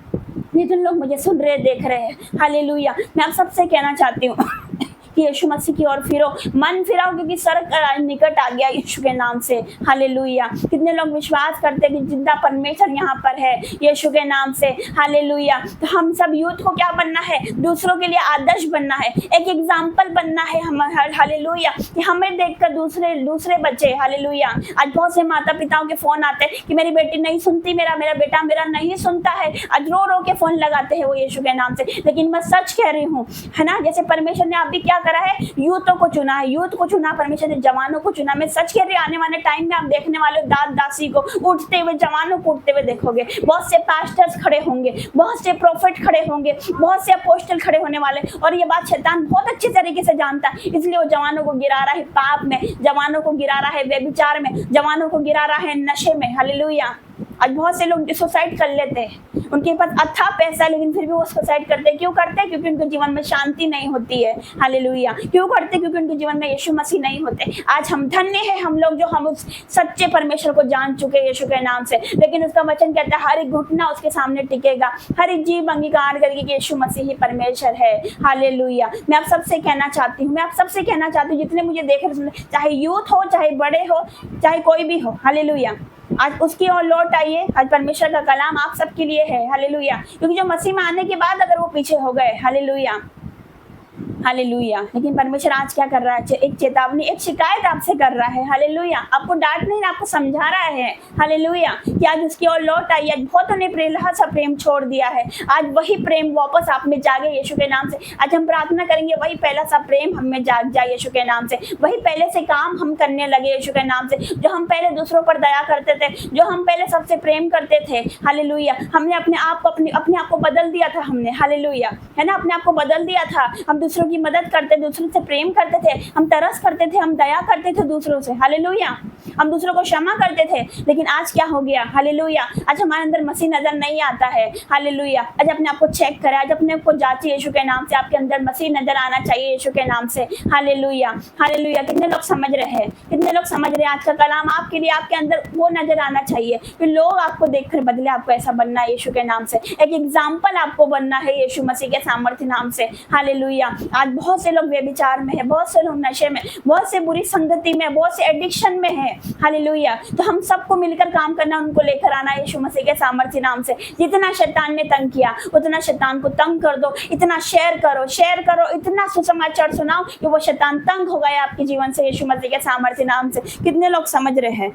जितने लोग मुझे सुन रहे, देख रहे हैं, हालेलुया, मैं आप सबसे कहना चाहती हूँ कि यीशु मसीह की ओर फिरो, मन फिराओ, क्योंकि स्वर्ग निकट आ गया यीशु के नाम से। हालेलुया, कितने लोग विश्वास करते हैं कि जिंदा परमेश्वर यहाँ पर है यीशु के नाम से। हालेलुया, तो हम सब यूथ को क्या बनना है? दूसरों के लिए आदर्श बनना है, एक एग्जाम्पल बनना है हम। हालेलुया, कि हमें देखकर दूसरे बच्चे, हालेलुया। आज बहुत से माता पिताओं के फोन आते हैं कि मेरी बेटी नहीं सुनती, मेरा बेटा मेरा नहीं सुनता है। आज रो रो के फोन लगाते हैं वो यीशु के नाम से। लेकिन मैं सच कह रही हूँ, है ना, जैसे परमेश्वर ने आप भी क्या करा है, यूथों को चुना है, यूथ को चुना, परमेश्वर ने जवानों को चुना। मैं सच कह रही हूँ, आने वाले टाइम में आप देखने वाले दास दासी को उठते हुए, जवानों को उठते हुए देखोगे। बहुत से पास्टर्स खड़े होंगे, बहुत से प्रोफेट खड़े होंगे, बहुत से अपोस्टल खड़े होने वाले। और ये बात शैतान बहुत अच्छे तरीके से जानता है, इसलिए वो जवानों को गिरा रहा है पाप में, जवानों को गिरा रहा है व्यभिचार में, जवानों को गिरा रहा है नशे में। हालेलुया, आज बहुत से लोग सुसाइड कर लेते हैं, उनके पास अच्छा पैसा है, लेकिन फिर भी वो सुसाइड करते हैं। क्यों करते हैं? क्योंकि उनके जीवन में शांति नहीं होती है। हालेलुया, क्यों करते हैं? क्योंकि उनके जीवन में यीशु मसीह नहीं होते। आज हम धन्य हैं हम लोग जो हम उस सच्चे परमेश्वर को जान चुके हैं यीशु के नाम से। लेकिन उसका वचन कहता है हर एक घुटना उसके सामने टिकेगा, हर एक जीव अंगीकार करेगी कि यीशु मसीह ही परमेश्वर है। हालेलुया, मैं आप सबसे कहना चाहती हूँ, जितने मुझे देख रहे, चाहे यूथ हो, चाहे बड़े हो, चाहे कोई भी हो, हालेलुया, आज उसकी ओर लौट आइए। आज परमेश्वर का कलाम आप सबके लिए है। हालेलुया, क्योंकि जो मसीह में आने के बाद अगर वो पीछे हो गए, हालेलुया, हालेलुया, लेकिन परमेश्वर आज क्या कर रहा है? एक चेतावनी, एक शिकायत आपसे कर रहा है। हालेलुया, आपको डांट नहीं, आपको समझा रहा है। हालेलुया, कि आज उसकी ओर लौट आई। आज बहुत ने पहला सा प्रेम छोड़ दिया है, आज वही प्रेम वापस आप में जागे यीशु के नाम से। आज हम प्रार्थना करेंगे वही पहला सा प्रेम हम में जाग जाए यीशु के नाम से, वही पहले से काम हम करने लगे यीशु के नाम से। जो हम पहले दूसरों पर दया करते थे, जो हम पहले सबसे प्रेम करते थे, हालेलुया, हमने अपने आप को बदल दिया था, हमने, हालेलुया, है ना, अपने आप को बदल दिया था। हम दूसरों की मदद करते, दूसरों से प्रेम करते थे, हम तरस करते थे, हम दया करते थे दूसरों से। हालेलुया, हम दूसरों को क्षमा करते थे। लेकिन आज क्या हो गया? हालेलुया, आज हमारे अंदर मसीह नजर नहीं आता है। हालेलुया, आज अपने आप को चेक करें, आज अपने आप को जांचिए यीशु के नाम से। आपके अंदर मसीह नजर आना चाहिए यीशु के नाम से। हालेलुया, हालेलुया, कितने लोग समझ रहे हैं? कितने लोग समझ रहे हैं? आज का कलाम आपके लिए, आपके अंदर वो नजर आना चाहिए कि लोग आपको देखकर बदले। आपको ऐसा बनना है यीशु के नाम से, एक एग्जाम्पल आपको बनना है यीशु मसीह के सामर्थ्य नाम से। हालेलुया, आज बहुत से लोग व्यभिचार में है, बहुत से लोग नशे में, बहुत से बुरी संगति में, बहुत से एडिक्शन में है। हालेलुया, तो हम सबको मिलकर काम करना, उनको लेकर आना यीशु मसीह के सामर्थ्य नाम से। जितना शैतान ने तंग किया, उतना शैतान को तंग कर दो। इतना शेयर करो, इतना सुसमाचार सुनाओ कि वो शैतान तंग हो गया आपके जीवन से यीशु मसीह के सामर्थ्य नाम से। कितने लोग समझ रहे हैं?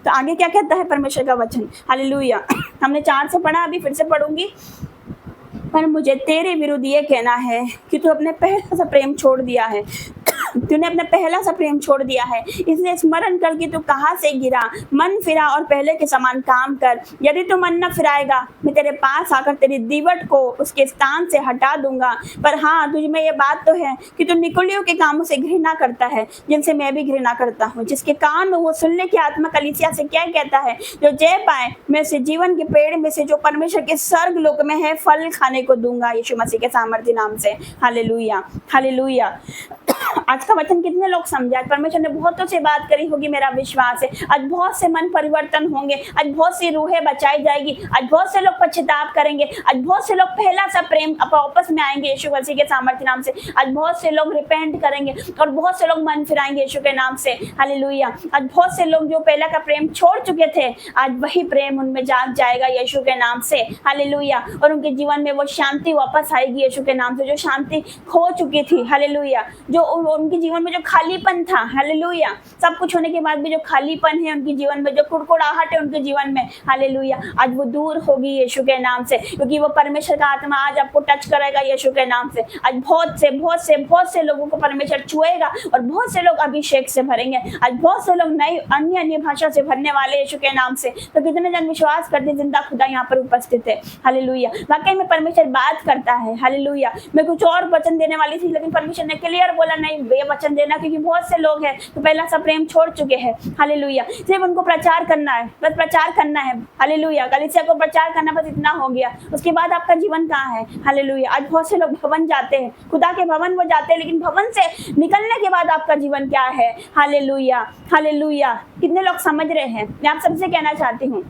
तो आगे क्या कहता है परमेश्वर का वचन? हालेलुया, हमने 4 से पढ़ा, अभी फिर से पढ़ूंगी। पर मुझे तेरे विरुद्ध ये कहना है कि तू अपने पहला सा प्रेम छोड़ दिया है। तूने अपना पहला सा प्रेम छोड़ दिया है, इसलिए स्मरण करके तू कहाँ से गिरा, मन फिरा और पहले के समान काम कर। यदि तू मन न फिराएगा, मैं तेरे पास आकर तेरी दीवट को उसके स्थान से हटा दूंगा। पर हाँ, तुझ में ये बात तो है कि तू निकुलियों के कामों से घृणा करता है, जिनसे मैं भी घृणा करता हूँ। जिसके कान वो सुनने की आत्मा कलीसिया से क्या कहता है, जो जय पाए मैं उसे जीवन के पेड़ में से जो परमेश्वर के स्वर्ग लोक में है फल खाने को दूंगा, यीशु मसीह के सामर्थ्य नाम से। Hallelujah, hallelujah. आज का वचन कितने लोग समझा? परमेश्वर ने बहुतों से बात करी होगी, मेरा विश्वास है। आज बहुत से मन परिवर्तन होंगे, आज बहुत सी रूहें बचाई जाएगी, आज बहुत से लोग पश्चाताप करेंगे, आज बहुत से लोग पहला सा प्रेम वापस में आएंगे यीशु मसीह के सामर्थ्य नाम से। आज बहुत से लोग रिपेंट करेंगे और बहुत से लोग मन फिराएंगे यीशु के नाम से। हालेलुया। आज बहुत से लोग जो पहला का प्रेम छोड़ चुके थे, आज वही प्रेम उनमें जाग जाएगा यीशु के नाम से। हालेलुया। और उनके जीवन में वो शांति वापस आएगी यीशु के नाम से, जो शांति खो चुकी थी। हालेलुया। जो उनके जीवन में जो खालीपन था, हालेलुया, सब कुछ होने के बाद भी जो खालीपन है उनके जीवन में, जो कुड़कुड़ाहट है उनके जीवन में, हालेलुया, आज वो दूर होगी यीशु के नाम से, क्योंकि वो परमेश्वर का आत्मा आज आपको टच करेगा यीशु के नाम से। आज बहुत से लोगों को परमेश्वर छुएगा और बहुत से लोग अभिषेक से भरेंगे। आज बहुत से लोग नई अन्य भाषा से भरने वाले यीशु के नाम से। तो कितने जन विश्वास करते हैं जिंदा खुदा यहाँ पर उपस्थित है? हालेलुया। वाकई में परमेश्वर बात करता है। हालेलुया। मैं कुछ और वचन देने वाली थी, लेकिन परमेश्वर ने क्लियर बोला नहीं वे वचन देना, क्योंकि बहुत से लोग हैं तो पहला सा प्रेम छोड़ चुके हैं। हालेलुया। सिर्फ उनको प्रचार करना है, बस प्रचार करना है। हालेलुया। कलीसिया को प्रचार करना, बस इतना हो गया। उसके बाद आपका जीवन कहाँ है? हालेलुया। आज बहुत से लोग भवन जाते हैं, खुदा के भवन वो जाते हैं, लेकिन भवन से निकलने के बाद आपका जीवन क्या है? Hallelujah, hallelujah. कितने लोग समझ रहे हैं? मैं आप सबसे कहना चाहती हूँ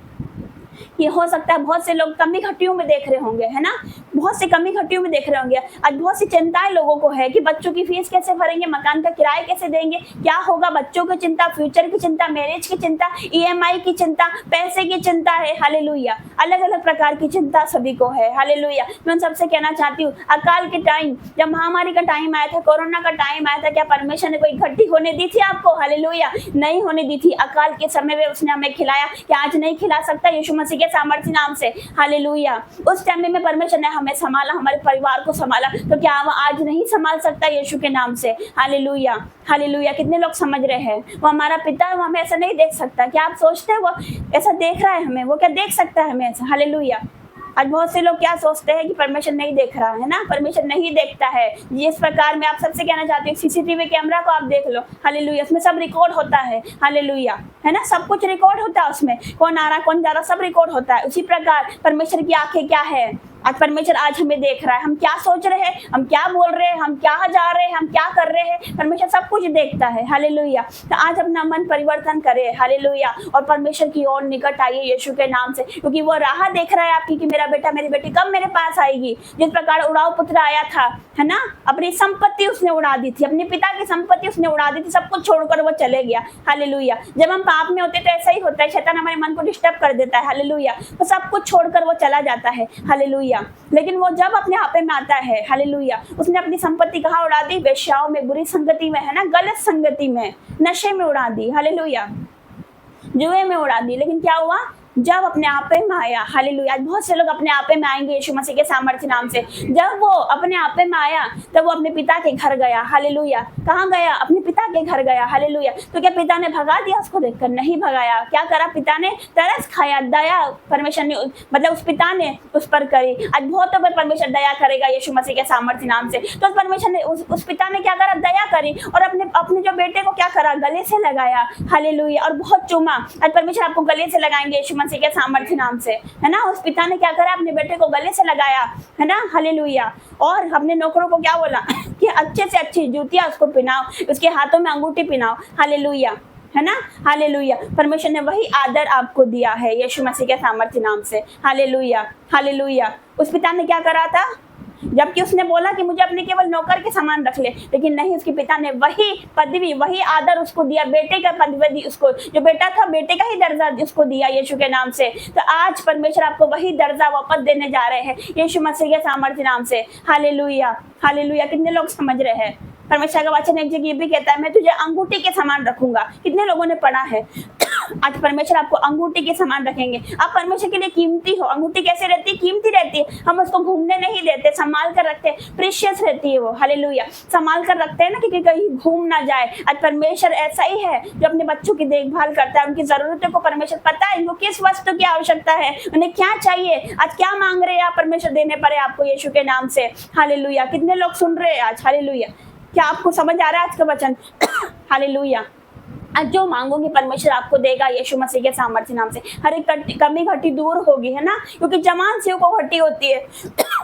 कि हो सकता है बहुत से लोग कमी घटियों में देख रहे होंगे, है ना, बहुत सी कमी घटियों में देख रहे होंगे। आज बहुत सी चिंताएं लोगों को है कि बच्चों की फीस कैसे भरेंगे, मकान का किराया कैसे देंगे, क्या होगा, बच्चों की चिंता, फ्यूचर की चिंता, मैरिज की चिंता, EMI की चिंता, पैसे की चिंता है। हालेलुया। अलग अलग प्रकार की चिंता सभी को है। हालेलुया। मैं उन सबसे कहना चाहती हूँ, अकाल के टाइम, जब महामारी का टाइम आया था, कोरोना का टाइम आया था, क्या परमेश्वर ने कोई घटी होने दी थी आपको? हालेलुया। नहीं होने दी थी। अकाल के समय में उसने हमें खिलाया, क्या आज नहीं खिला सकता यीशु मसीह के सामर्थ्य नाम से? हालेलुया। उस टाइम में परमेश्वर ने हमें संभाला, हमारे परिवार को संभाला, तो क्या वो आज नहीं संभाल सकता यीशु के नाम से? Hallelujah, hallelujah. कितने लोग समझ रहे हैं? वो हमारा पिता है, वो हमें ऐसा नहीं देख सकता। क्या आप सोचते हैं वो ऐसा देख रहा है हमें? वो क्या देख सकता है हमें ऐसा? हालेलुया। आज बहुत से लोग क्या सोचते हैं कि परमेश्वर नहीं देख रहा है ना, परमेश्वर नहीं देखता है। जिस प्रकार मैं आप सबसे कहना चाहती हूँ, CCTV कैमरा को आप देख लो। हालेलुया। उसमें सब रिकॉर्ड होता है। हालेलुया, है ना, सब कुछ रिकॉर्ड होता है उसमें, कौन आ रहा कौन जा रहा सब रिकॉर्ड होता है। उसी प्रकार परमेश्वर की आंखें क्या है? आज परमेश्वर आज हमें देख रहा है, हम क्या सोच रहे हैं, हम क्या बोल रहे हैं, हम क्या जा रहे हैं, हम क्या कर रहे हैं, परमेश्वर सब कुछ देखता है। हालेलुया। तो आज अपना मन परिवर्तन करें। हालेलुया। और परमेश्वर की ओर निकट आइए यीशु के नाम से, क्योंकि वो राह देख रहा है आपकी कि मेरा बेटा मेरी बेटी कब मेरे पास आएगी। जिस प्रकार उड़ाव पुत्र आया था, है ना, अपनी संपत्ति उसने उड़ा दी थी, अपने पिता की संपत्ति उसने उड़ा दी थी, सब कुछ छोड़कर वो चले गया। हालेलुया। जब हम पाप में होते तो ऐसा ही होता है, शैतान हमारे मन को डिस्टर्ब कर देता है। हालेलुया। तो सब कुछ छोड़कर वो चला जाता है। हालेलुया। लेकिन वो जब अपने आपे में आता है, हालेलुया, उसने अपनी संपत्ति कहाँ उड़ा दी? वेश्याओं में, बुरी संगति में, है ना, गलत संगति में, नशे में उड़ा दी। हालेलुया। जुए में उड़ा दी। लेकिन क्या हुआ? जब अपने आपे में आया। हालेलुया। बहुत से लोग अपने आपे में आएंगे यीशु मसीह के सामर्थ्य नाम से। जब वो अपने आपे में आया तब वो अपने पिता के घर गया। हालेलुया। कहाँ गया? अपने पिता के घर गया। हालेलुया। तो क्या पिता ने भगा दिया उसको देखकर? नहीं भगाया। क्या करा? पिता ने तरस खाया, दया परमेश्वर ने, मतलब उस पिता ने उस पर करी। आज बहुतों पर परमेश्वर दया करेगा यीशु मसीह के सामर्थ्य नाम से। तो परमेश्वर ने उस पिता ने क्या करा? दया करी और अपने जो बेटे को क्या करा? गले से लगाया। हालेलुया। और बहुत चूमा। आज परमेश्वर आपको गले से लगाएंगे यीशु मसीह के सामर्थ्य नाम से, है ना। उस पिता ने क्या करा? अपने बेटे को गले से लगाया, है ना। हालेलुया। और अपने नौकरों को क्या बोला कि अच्छे से अच्छी जूतियां उसको पहनाओ, उसके हाथों में अंगूठी पहनाओ। हालेलुया, है ना। हालेलुया। परमेश्वर ने वही आदर आपको दिया है यीशु मसीह के सामर्थ्य नाम से। Hallelujah, hallelujah. उस पिता ने क्या करा था? जबकि उसने बोला कि मुझे अपने केवल नौकर के समान रख ले, लेकिन नहीं, उसके पिता ने वही पदवी, वही आदर उसको दिया, बेटे का पदवी, उसको जो बेटा था बेटे का ही दर्जा उसको दिया यीशु के नाम से। तो आज परमेश्वर आपको वही दर्जा वापस देने जा रहे हैं यीशु मसीह के सामर्थ्य नाम से। Hallelujah, hallelujah. कितने लोग समझ रहे हैं? परमेश्वर का वचन एक जगह ये भी कहता है, मैं तुझे अंगूठी के समान रखूंगा। कितने लोगों ने पढ़ा है? आज परमेश्वर आपको अंगूठी के समान रखेंगे। आप परमेश्वर के लिए कीमती हो। अंगूठी कैसे रहती है? कीमती रहती है। हम उसको घूमने नहीं देते, संभाल कर रखते हैं। प्रीशियस रहती है वो, हालेलुया। संभाल कर रखते हैं ना कि कहीं घूम ना जाए। आज परमेश्वर ऐसा ही है जो अपने बच्चों की देखभाल करता है। उनकी जरूरतों को परमेश्वर पता है, इनको किस वस्तु की आवश्यकता है, उन्हें क्या चाहिए, आज क्या मांग रहे हैं आप, परमेश्वर देने पड़े आपको यीशु के नाम से, हालेलुया। कितने लोग सुन रहे हैं आज, हालेलुया। क्या आपको समझ आ रहा है आज का वचन? हालेलुया। आज जो मांगोगे परमेश्वर आपको देगा यीशु मसीह के सामर्थ्य नाम से। हर एक कमी घटी दूर होगी, है ना, क्योंकि जवान सेव को घटी होती है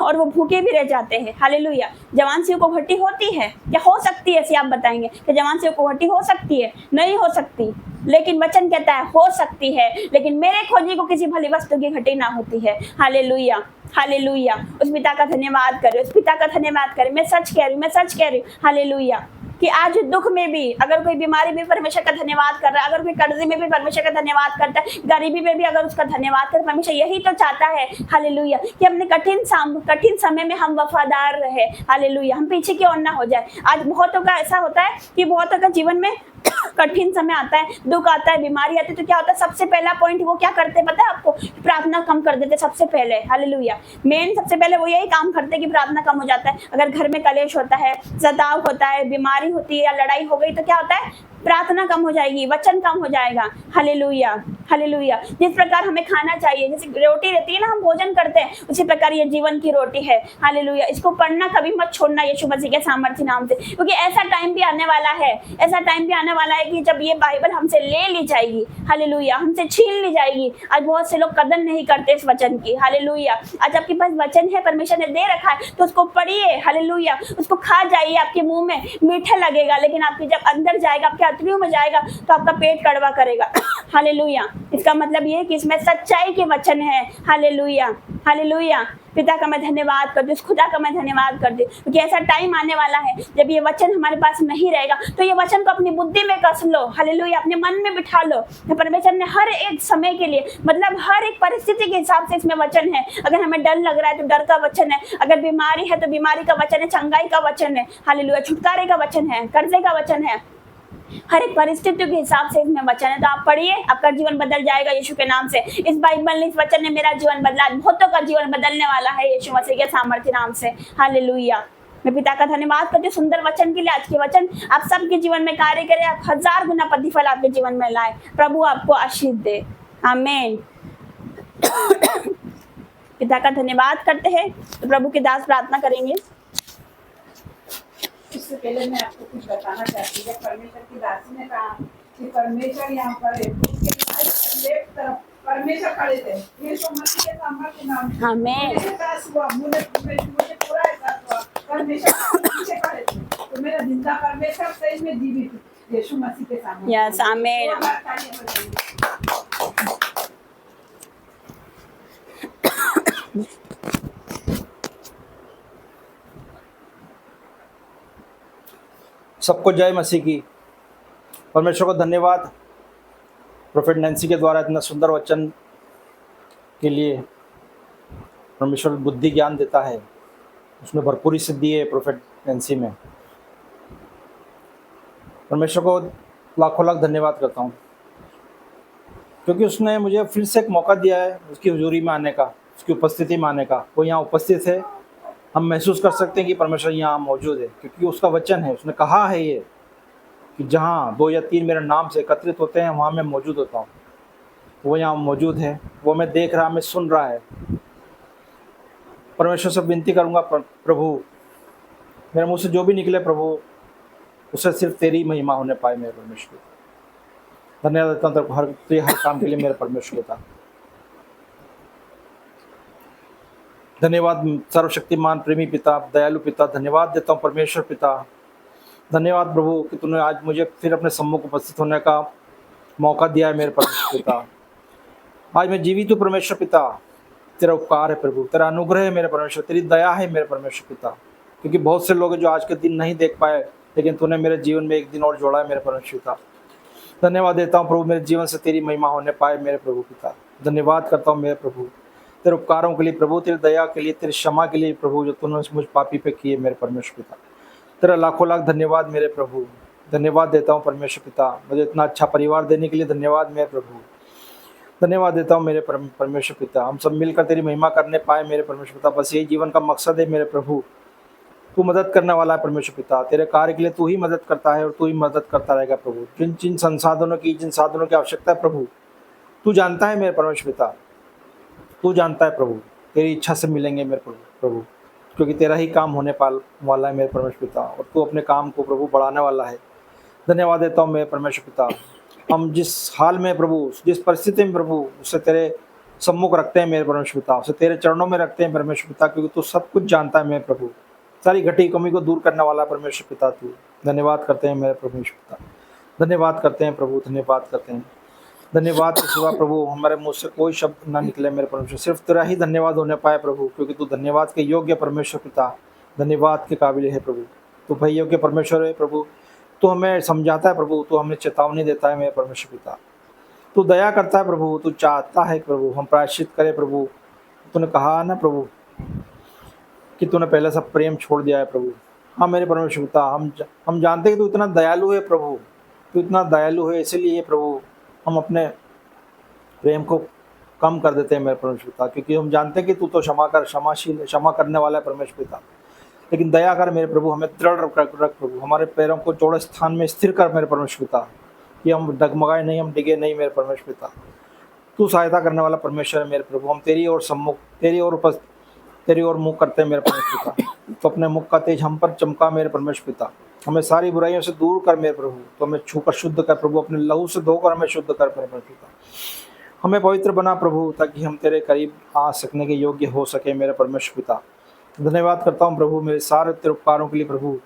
और वो भूखे भी रह जाते हैं, हालेलुया। जवान सेव को घटी होती है क्या? हो सकती है, ऐसे आप बताएंगे कि जवान सेव को घटी हो सकती है? नहीं हो सकती, लेकिन वचन कहता है हो सकती है। लेकिन मेरे खोजी को किसी भली वस्तु की घटी ना होती है, हालेलुया, हालेलुया। उस पिता का धन्यवाद करें, उस पिता का धन्यवाद करें। मैं सच कह रही हूँ, मैं सच कह रही हूँ, हालेलुया, कि आज दुख में भी, अगर कोई बीमारी में परमेश्वर का धन्यवाद कर रहा है, अगर कोई कर्जे में भी परमेश्वर का धन्यवाद करता है, गरीबी में भी अगर उसका धन्यवाद कर, परमेश्वर यही तो चाहता है, हालेलुया, कि अपने कठिन समय में हम वफादार रहे, हालेलुया, हम पीछे की ओर ना हो जाए। आज बहुतों का ऐसा होता है कि बहुतों का जीवन में कठिन समय आता है, दुख आता है, बीमारी आती है, तो क्या होता है? सबसे पहला पॉइंट वो क्या करते हैं पता है आपको? प्रार्थना कम कर देते सबसे पहले, हालेलुया। मेन सबसे पहले वो यही काम करते हैं कि प्रार्थना कम हो जाता है। अगर घर में कलेश होता है, सताव होता है, बीमारी होती है या लड़ाई हो गई, तो क्या होता है? प्रार्थना कम हो जाएगी, वचन कम हो जाएगा, हालेलुया, हालेलुया। जिस प्रकार हमें खाना चाहिए, जैसे रोटी रहती है ना, हम भोजन करते हैं, उसी प्रकार ये जीवन की रोटी है, हालेलुया। इसको पढ़ना कभी मत छोड़ना यीशु मसीह के सामर्थ्य नाम से, क्योंकि ऐसा टाइम भी आने वाला है, ऐसा टाइम भी आने वाला है कि जब ये बाइबल हमसे ले ली जाएगी, हालेलुया, हमसे छीन ली जाएगी। आज बहुत से लोग कदर नहीं करते इस वचन की, हालेलुया। आज आपके पास वचन है, परमेश्वर ने दे रखा है, तो उसको पढ़िए, हालेलुया, उसको खा जाइए। आपके मुंह में मीठा लगेगा, लेकिन आपके जब अंदर जाएगा, आपके अतरियों में जाएगा, तो आपका पेट कड़वा करेगा, हालेलुया। इसका मतलब ये है कि इसमें सच्चाई के वचन है, हालेलुया, हालेलुया। पिता का मैं धन्यवाद करती हूँ, उस खुदा का मैं धन्यवाद करती हूँ, क्योंकि ऐसा टाइम आने वाला है जब ये वचन हमारे पास नहीं रहेगा, तो ये वचन को अपनी बुद्धि में कस लो, हालेलुया, अपने मन में बिठा लो। परमेश्वर ने हर एक समय के लिए, मतलब हर एक परिस्थिति के हिसाब से इसमें वचन है। अगर हमें डर लग रहा है तो डर का वचन है, अगर बीमारी है तो बीमारी का वचन है, चंगाई का वचन है, हालेलुया, छुटकारे का वचन है, कर्जे का वचन है। हर एक परिस्थितियों के हिसाब से इसमें वचन है, तो आप पढ़िए, आपका जीवन बदल जाएगा यीशु के नाम से। इस बाइबल ने, इस वचन ने मेरा जीवन बदला, बहुतों का जीवन बदलने वाला है यीशु मसीह के सामर्थ्य नाम से, हालेलुया। मैं पिता का धन्यवाद करती हूँ सुंदर वचन के लिए। आज के वचन आप सबके जीवन में कार्य करे, आप 1000 गुना प्रतिफल आपके जीवन में लाए। प्रभु आपको आशीष दे, आमीन। पिता का धन्यवाद करते हैं, तो प्रभु के दास प्रार्थना करेंगे। इससे पहले मैं आपको कुछ बताना चाहती हूँ। परमेश्वर की दासी ने कहा कि परमेश्वर यहाँ पर है, उसके लेफ्ट तरफ परमेश्वर खड़े थे, यीशु मसीह के सामर्थ्य नाम से। आमीन। मुझे एहसास हुआ, मुझे पूरा एहसास हुआ, परमेश्वर पीछे खड़े थे, तो मेरा जिंदा परमेश्वर सही में जीवित है, यीशु मसीह के सामर्थ्य। यस, आमीन। सबको जय मसीह की। परमेश्वर को धन्यवाद प्रोफेट नैन्सी के द्वारा इतना सुंदर वचन के लिए। परमेश्वर बुद्धि ज्ञान देता है, उसमें भरपूरी सिद्धि है प्रोफेट नैन्सी में। परमेश्वर को लाखों लाख धन्यवाद करता हूँ, क्योंकि उसने मुझे फिर से एक मौका दिया है उसकी हुजूरी में आने का, उसकी उपस्थिति में आने का। वो यहाँ उपस्थित है, हम महसूस कर सकते हैं कि परमेश्वर यहाँ मौजूद है, क्योंकि उसका वचन है। उसने कहा है ये कि जहाँ 2 या 3 मेरे नाम से एकत्रित होते हैं, वहाँ मैं मौजूद होता हूँ। वो यहाँ मौजूद है, वो मैं देख रहा, मैं सुन रहा है। परमेश्वर से विनती करूँगा, प्रभु मेरे मुँह से जो भी निकले प्रभु, उससे सिर्फ तेरी महिमा होने पाए। मेरे परमेश्वर धन्यवाद देता हूँ हर काम के लिए मेरे परमेश्वर का। धन्यवाद सर्वशक्तिमान प्रेमी पिता, दयालु पिता, धन्यवाद देता हूँ परमेश्वर पिता। धन्यवाद प्रभु कि तूने आज मुझे फिर अपने सम्मुख उपस्थित होने का मौका दिया है मेरे परमेश्वर पिता। आज मैं जीवित हूँ परमेश्वर पिता, तेरा उपकार है प्रभु, तेरा अनुग्रह है मेरे परमेश्वर, तेरी दया है मेरे परमेश्वर पिता। क्योंकि बहुत से लोग जो आज के दिन नहीं देख पाए, लेकिन तूने मेरे जीवन में एक दिन और जोड़ा है मेरे परमेश्वर पिता। धन्यवाद देता हूँ प्रभु, मेरे जीवन से तेरी महिमा होने पाए मेरे प्रभु पिता। धन्यवाद करता हूँ मेरे प्रभु तेरे उपकारों के लिए प्रभु, तेरी दया के लिए, तेरी क्षमा के लिए प्रभु, जो तूने मुझ पापी पे किए मेरे परमेश्वर पिता। तेरा लाखों लाख धन्यवाद मेरे प्रभु। धन्यवाद देता हूँ परमेश्वर पिता, मुझे इतना अच्छा परिवार देने के लिए धन्यवाद मेरे प्रभु। धन्यवाद देता हूँ मेरे परमेश्वर पिता, हम सब मिलकर तेरी महिमा करने पाए मेरे परमेश्वर पिता। बस यही जीवन का मकसद है मेरे प्रभु। तू मदद करने वाला है परमेश्वर पिता, तेरे कार्य के लिए तू ही मदद करता है और तू ही मदद करता रहेगा प्रभु। जिन जिन साधनों की आवश्यकता है प्रभु, तू जानता है मेरे परमेश्वर पिता, तू जानता है प्रभु। तेरी इच्छा से मिलेंगे मेरे प्रभु, क्योंकि तेरा ही काम होने वाला है मेरे परमेश्वर पिता, और तू अपने काम को प्रभु बढ़ाने वाला है। धन्यवाद देता हूँ मेरे परमेश्वर पिता। हम जिस हाल में प्रभु, जिस परिस्थिति में प्रभु, उससे तेरे सम्मुख रखते हैं मेरे परमेश्वर पिता, उसे तेरे चरणों में रखते हैं परमेश्वर पिता, क्योंकि तू सब कुछ जानता है मेरे प्रभु। सारी घटी कमी को दूर करने वाला परमेश्वर पिता तू। धन्यवाद करते हैं मेरे परमेश्वर पिता, धन्यवाद करते हैं प्रभु, धन्यवाद करते हैं। धन्यवाद के सिवा प्रभु हमारे मुँह से कोई शब्द ना निकले मेरे परमेश्वर, सिर्फ तेरा ही धन्यवाद होने पाए प्रभु, क्योंकि तू धन्यवाद के योग्य परमेश्वर पिता, धन्यवाद के काबिल है प्रभु। तू भाई योग्य परमेश्वर है प्रभु। तू हमें समझाता है प्रभु, तू हमें चेतावनी देता है मेरे परमेश्वर पिता। तू दया करता है प्रभु, तू चाहता है प्रभु हम प्रायश्चित करें प्रभु। तूने कहा ना प्रभु कि तूने पहले सब प्रेम छोड़ दिया है प्रभु। हाँ मेरे परमेश्वर पिता, हम जानते हैं कि तू इतना दयालु है प्रभु, तू इतना दयालु है, इसीलिए प्रभु हम अपने प्रेम को कम कर देते हैं मेरे परमेश्वर पिता, क्योंकि हम जानते हैं कि तू तो क्षमाशील, क्षमा करने वाला है परमेश्वर पिता। लेकिन दया कर मेरे प्रभु, हमें दृढ़ रख प्रभु, हमारे पैरों को चौड़े स्थान में स्थिर कर मेरे परमेश्वर पिता, कि हम डगमगाए नहीं, हम डिगे नहीं मेरे परमेश्वर पिता। तू सहायता करने वाला परमेश्वर है मेरे प्रभु। हम तेरी ओर मुख करते हैं मेरे परमेश्वर पिता। तो अपने मुख का तेज हम पर चमका मेरे परमेश्वर पिता। हमें सारी बुराइयों से दूर कर मेरे प्रभु, तो हमें छूकर शुद्ध कर प्रभु, अपने लहू से धोकर हमें शुद्ध कर मेरे परमेश्वर पिता। हमें पवित्र बना प्रभु, ताकि हम तेरे करीब आ सकने के योग्य हो सके मेरे परमेश्वर पिता। धन्यवाद करता हूँ प्रभु मेरे सारे तेरे उपकारों के लिए प्रभु।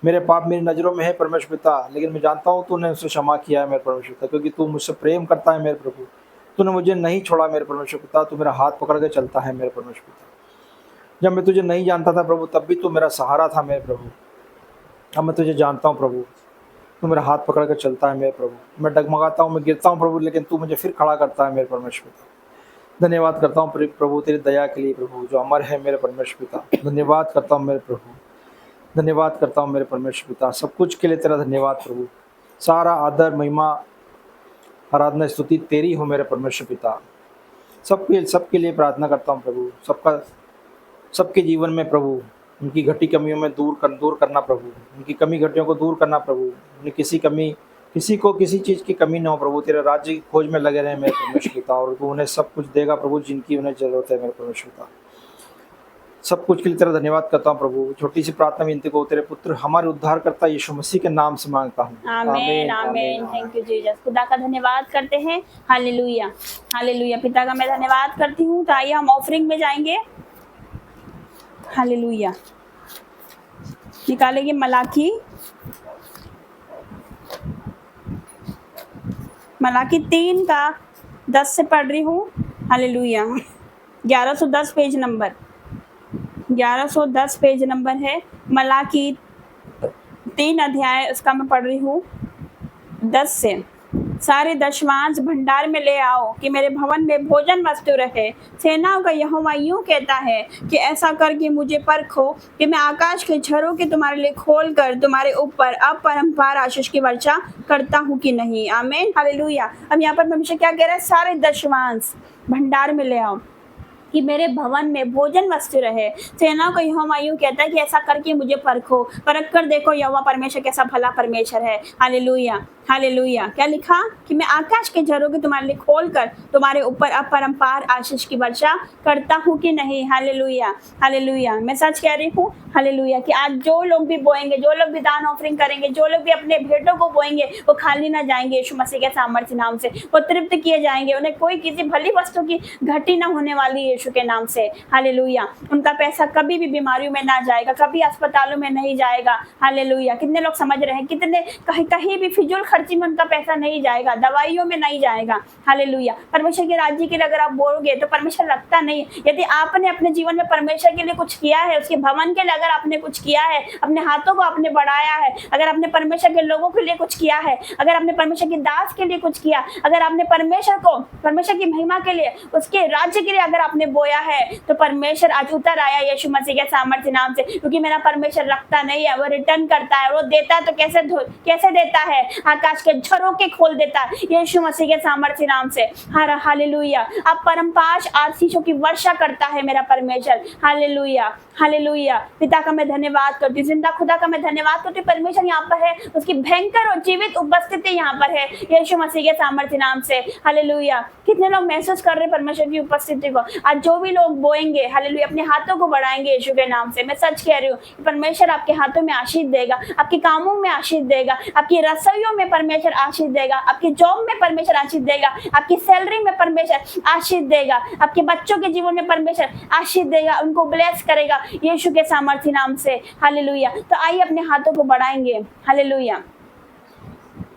मेरे पाप मेरी नज़रों में है परमेश्वर पिता, लेकिन मैं जानता हूँ तूने उसे क्षमा किया है मेरे परमेश्वर पिता, क्योंकि तू मुझसे प्रेम करता है मेरे प्रभु। तूने मुझे नहीं छोड़ा मेरे परमेश्वर पिता, तू मेरा हाथ पकड़ के चलता है मेरे परमेश्वर पिता। जब मैं तुझे नहीं जानता था प्रभु, तब भी तू मेरा सहारा था मेरे प्रभु। अब मैं तुझे जानता हूँ प्रभु, तू मेरा हाथ पकड़ कर चलता है मेरे प्रभु। मैं डगमगाता हूँ, मैं गिरता हूँ प्रभु, लेकिन तू मुझे फिर खड़ा करता है मेरे परमेश्वर पिता। धन्यवाद करता हूँ प्रभु तेरी दया के लिए प्रभु, जो अमर है मेरे परमेश्वर पिता। धन्यवाद करता हूँ मेरे प्रभु, धन्यवाद करता हूँ मेरे परमेश्वर पिता। सब कुछ के लिए तेरा धन्यवाद प्रभु। सारा आदर महिमा आराधना स्तुति तेरी हो मेरे परमेश्वर पिता। सबके लिए प्रार्थना करता हूँ प्रभु, सबके जीवन में प्रभु उनकी घटी कमियों में दूर करना प्रभु, उनकी कमी घटियों को दूर करना प्रभु। उन्हें किसी को किसी चीज़ की कमी न हो प्रभु। तेरे राज्य की खोज में लगे रहे मेरे परमेश्वर पिता, और तू उन्हें सब कुछ देगा प्रभु जिनकी उन्हें जरूरत है मेरे परमेश्वर पिता। सब कुछ के लिए तेरा धन्यवाद करता हूँ प्रभु। छोटी सी प्रार्थना विनती को तेरे पुत्र हमारे उद्धारकर्ता यीशु मसीह के नाम से मांगता हूँ, आमीन आमीन। Thank you Jesus. खुदा का धन्यवाद करते हैं। Hallelujah hallelujah. पिता का मैं धन्यवाद करती हूँ। तो आइए हम ऑफरिंग में जाएंगे। हालेलुया। निकालेंगे मलाकी 3 का 10 से पढ़ रही हूँ। Hallelujah. 1110 page number 1110 page number है। मलाकी 3 अध्याय उसका मैं पढ़ रही हूँ 10 से। सारे दशमांश भंडार में ले आओ कि मेरे भवन में भोजन वस्तु रहे। सेनाओं का यहोवा यूं कहता है कि ऐसा करके मुझे परखो कि मैं आकाश के झरों के तुम्हारे लिए खोल कर तुम्हारे ऊपर अपरंपार आशीष की वर्षा करता हूँ कि नहीं। आमीन हालेलुया। अब यहाँ पर परमेश्वर क्या कह रहा है? सारे दशमांश भंडार में ले आओ कि मेरे भवन में भोजन वस्तु रहे। सेनाओं का यहोवा यूं कहता है कि ऐसा करके मुझे परखो, परख कर देखो यहोवा परमेश्वर कैसा भला परमेश्वर है। Hallelujah hallelujah. क्या लिखा? कि मैं आकाश के झरों के तुम्हारे लिए खोल कर तुम्हारे ऊपर अपरंपार आशीष की वर्षा करता हूँ कि नहीं। Hallelujah hallelujah. मैं सच कह रही हूँ हालेलुया कि आज जो लोग भी बोएंगे, जो लोग भी दान ऑफरिंग करेंगे, जो लोग भी अपने भेंटों को बोएंगे, वो खाली ना जाएंगे। यीशु मसीह के सामर्थ्य नाम से वो तृप्त किए जाएंगे। उन्हें कोई किसी भली वस्तु की घटी ना होने वाली यीशु के नाम से। हालेलुया। उनका पैसा कभी भी बीमारियों में ना जाएगा, कभी अस्पतालों में नहीं जाएगा। हालेलुया। कितने लोग समझ रहे हैं? कितने कहीं भी फिजूल खर्ची में उनका पैसा नहीं जाएगा, दवाइयों में नहीं जाएगा। हालेलुया। परमेश्वर के राज्य के लिए अगर आप बोलोगे तो परमेश्वर लगता नहीं। यदि आपने अपने जीवन में परमेश्वर के लिए कुछ किया है, उसके भवन के लिए अगर आपने कुछ किया है, अपने हाथों को आपने बढ़ाया है, अगर आपने परमेश्वर के लोगों के लिए कुछ किया है, अगर आपने परमेश्वर के दास के लिए कुछ किया, अगर आपने परमेश्वर की महिमा के लिए, उसके राज्य के लिए अगर आपने बोया है, तो परमेश्वर आज उतर आया यीशु मसीह के सामर्थ्य नाम से। क्योंकि मेरा परमेश्वर रखता नहीं है, वो रिटर्न करता है। वो देता है तो कैसे देता है? आकाश के झरोखे खोल देता है यीशु मसीह के सामर्थ्य नाम से। हालेलुया। अब परमपाश आशीषों की वर्षा करता है मेरा परमेश्वर। Hallelujah, hallelujah. पिता का मैं धन्यवाद करती हूँ, जिंदा खुदा का मैं धन्यवाद करती हूँ। परमेश्वर यहाँ पर है, उसकी भयंकर और जीवित उपस्थिति यहाँ पर है यीशु मसीह के सामर्थ्य नाम से। हालेलुया। कितने लोग महसूस कर रहे हैं परमेश्वर की उपस्थिति को? आज जो भी लोग बोएंगे, हालेलुया, अपने हाथों को बढ़ाएंगे यीशु के नाम से। मैं सच कह रही हूँ, परमेश्वर आपके हाथों में आशीष देगा, आपके कामों में आशीष देगा, आपकी रसोइयों में परमेश्वर आशीष देगा, आपके जॉब में परमेश्वर आशीष देगा, आपकी सैलरी में परमेश्वर आशीष देगा, आपके बच्चों के जीवन में परमेश्वर आशीष देगा, उनको ब्लेस करेगा यीशु के सामर्थ्य नाम से। हालेलुया। तो आइए अपने हाथों को बढ़ाएंगे। हालेलुया।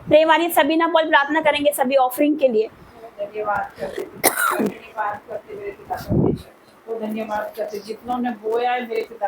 प्रेम वाली सबीना पॉल प्रार्थना करेंगे सभी ऑफरिंग के लिए। धन्यवाद करते मेरे पिता परमेश्वर, वो धन्यवाद करते जितनों ने बोया है मेरे पिता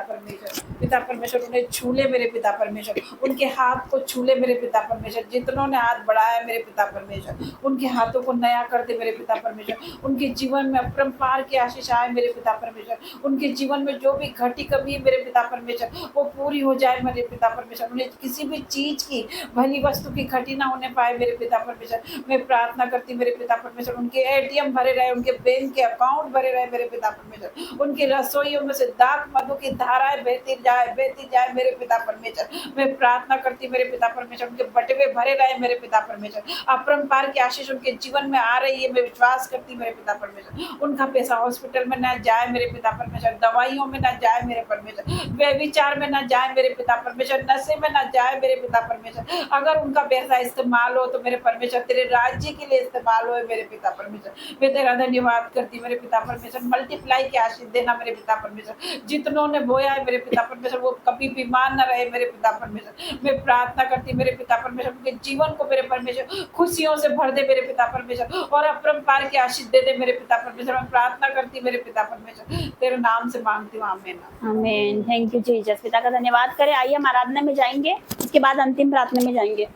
परमेश्वर उन्हें छूले मेरे पिता परमेश्वर, उनके हाथ को छूले मेरे पिता परमेश्वर। जितनों ने हाथ बढ़ाया मेरे पिता परमेश्वर, उनके हाथों को नया कर दे मेरे पिता परमेश्वर। उनके जीवन में अपरंपार की आशीष आए मेरे पिता परमेश्वर। उनके जीवन में जो भी घटी कमी है मेरे पिता परमेश्वर, वो पूरी हो जाए मेरे पिता परमेश्वर। उन्हें किसी भी चीज की, भली वस्तु की घटी ना होने पाए मेरे पिता परमेश्वर। मैं प्रार्थना करती मेरे पिता परमेश्वर, उनके ATM भरे रहे, उनके बैंक के अकाउंट भरे रहे मेरे पिता परमेश्वर। उनकी रसोइयों में से दाख मधु की धाराएं बहती जाए मेरे पिता परमेश्वर। मैं प्रार्थना करती मेरे पिता परमेश्वर, उनके बटवे भरे रहे मेरे पिता परमेश्वर। अपरंपार की आशीष उनके जीवन में आ रही है, मैं विश्वास करती मेरे पिता परमेश्वर। उनका पैसा हॉस्पिटल में ना जाए मेरे पिता परमेश्वर, दवाइयों में ना जाए मेरे परमेश्वर, व्यभिचार में ना जाए मेरे पिता परमेश्वर, नशे में ना जाए मेरे पिता परमेश्वर। अगर उनका पैसा इस्तेमाल हो तो मेरे परमेश्वर तेरे राज्य के लिए इस्तेमाल हो मेरे पिता परमेश्वर। मैं तेरा धन्यवाद करती मेरे पिता परमेश्वर। मल्टीप्लाई की आशीष देना मेरे पिता परमेश्वर। जितनों ने बोया है मेरे पिता परमेश्वर, वो कभी बीमार न रहे मेरे पिता परमेश्वर। मैं प्रार्थना करती मेरे पिता परमेश्वर, उनके जीवन को मेरे परमेश्वर खुशियों से भर दे मेरे पिता परमेश्वर, और अपरंपार की आशीष दे दे मेरे पिता परमेश्वर। मैं प्रार्थना करती मेरे पिता परमेश्वर, तेरे नाम से मांगती हूँ, आमीन आमीन। Thank you Jesus. पिता का धन्यवाद करें। आइए हम आराधना में जाएंगे, उसके बाद अंतिम प्रार्थना में जाएंगे।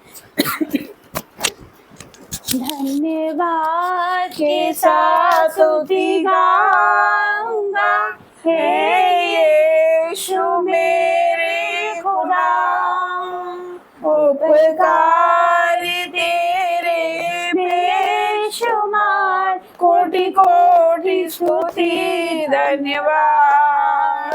धन्यवाद के साथ स्तुति गाऊंगा, हे यीशु मेरे खुदा। उपकार तेरे बेशुमार, कोटि कोटि स्तुति धन्यवाद।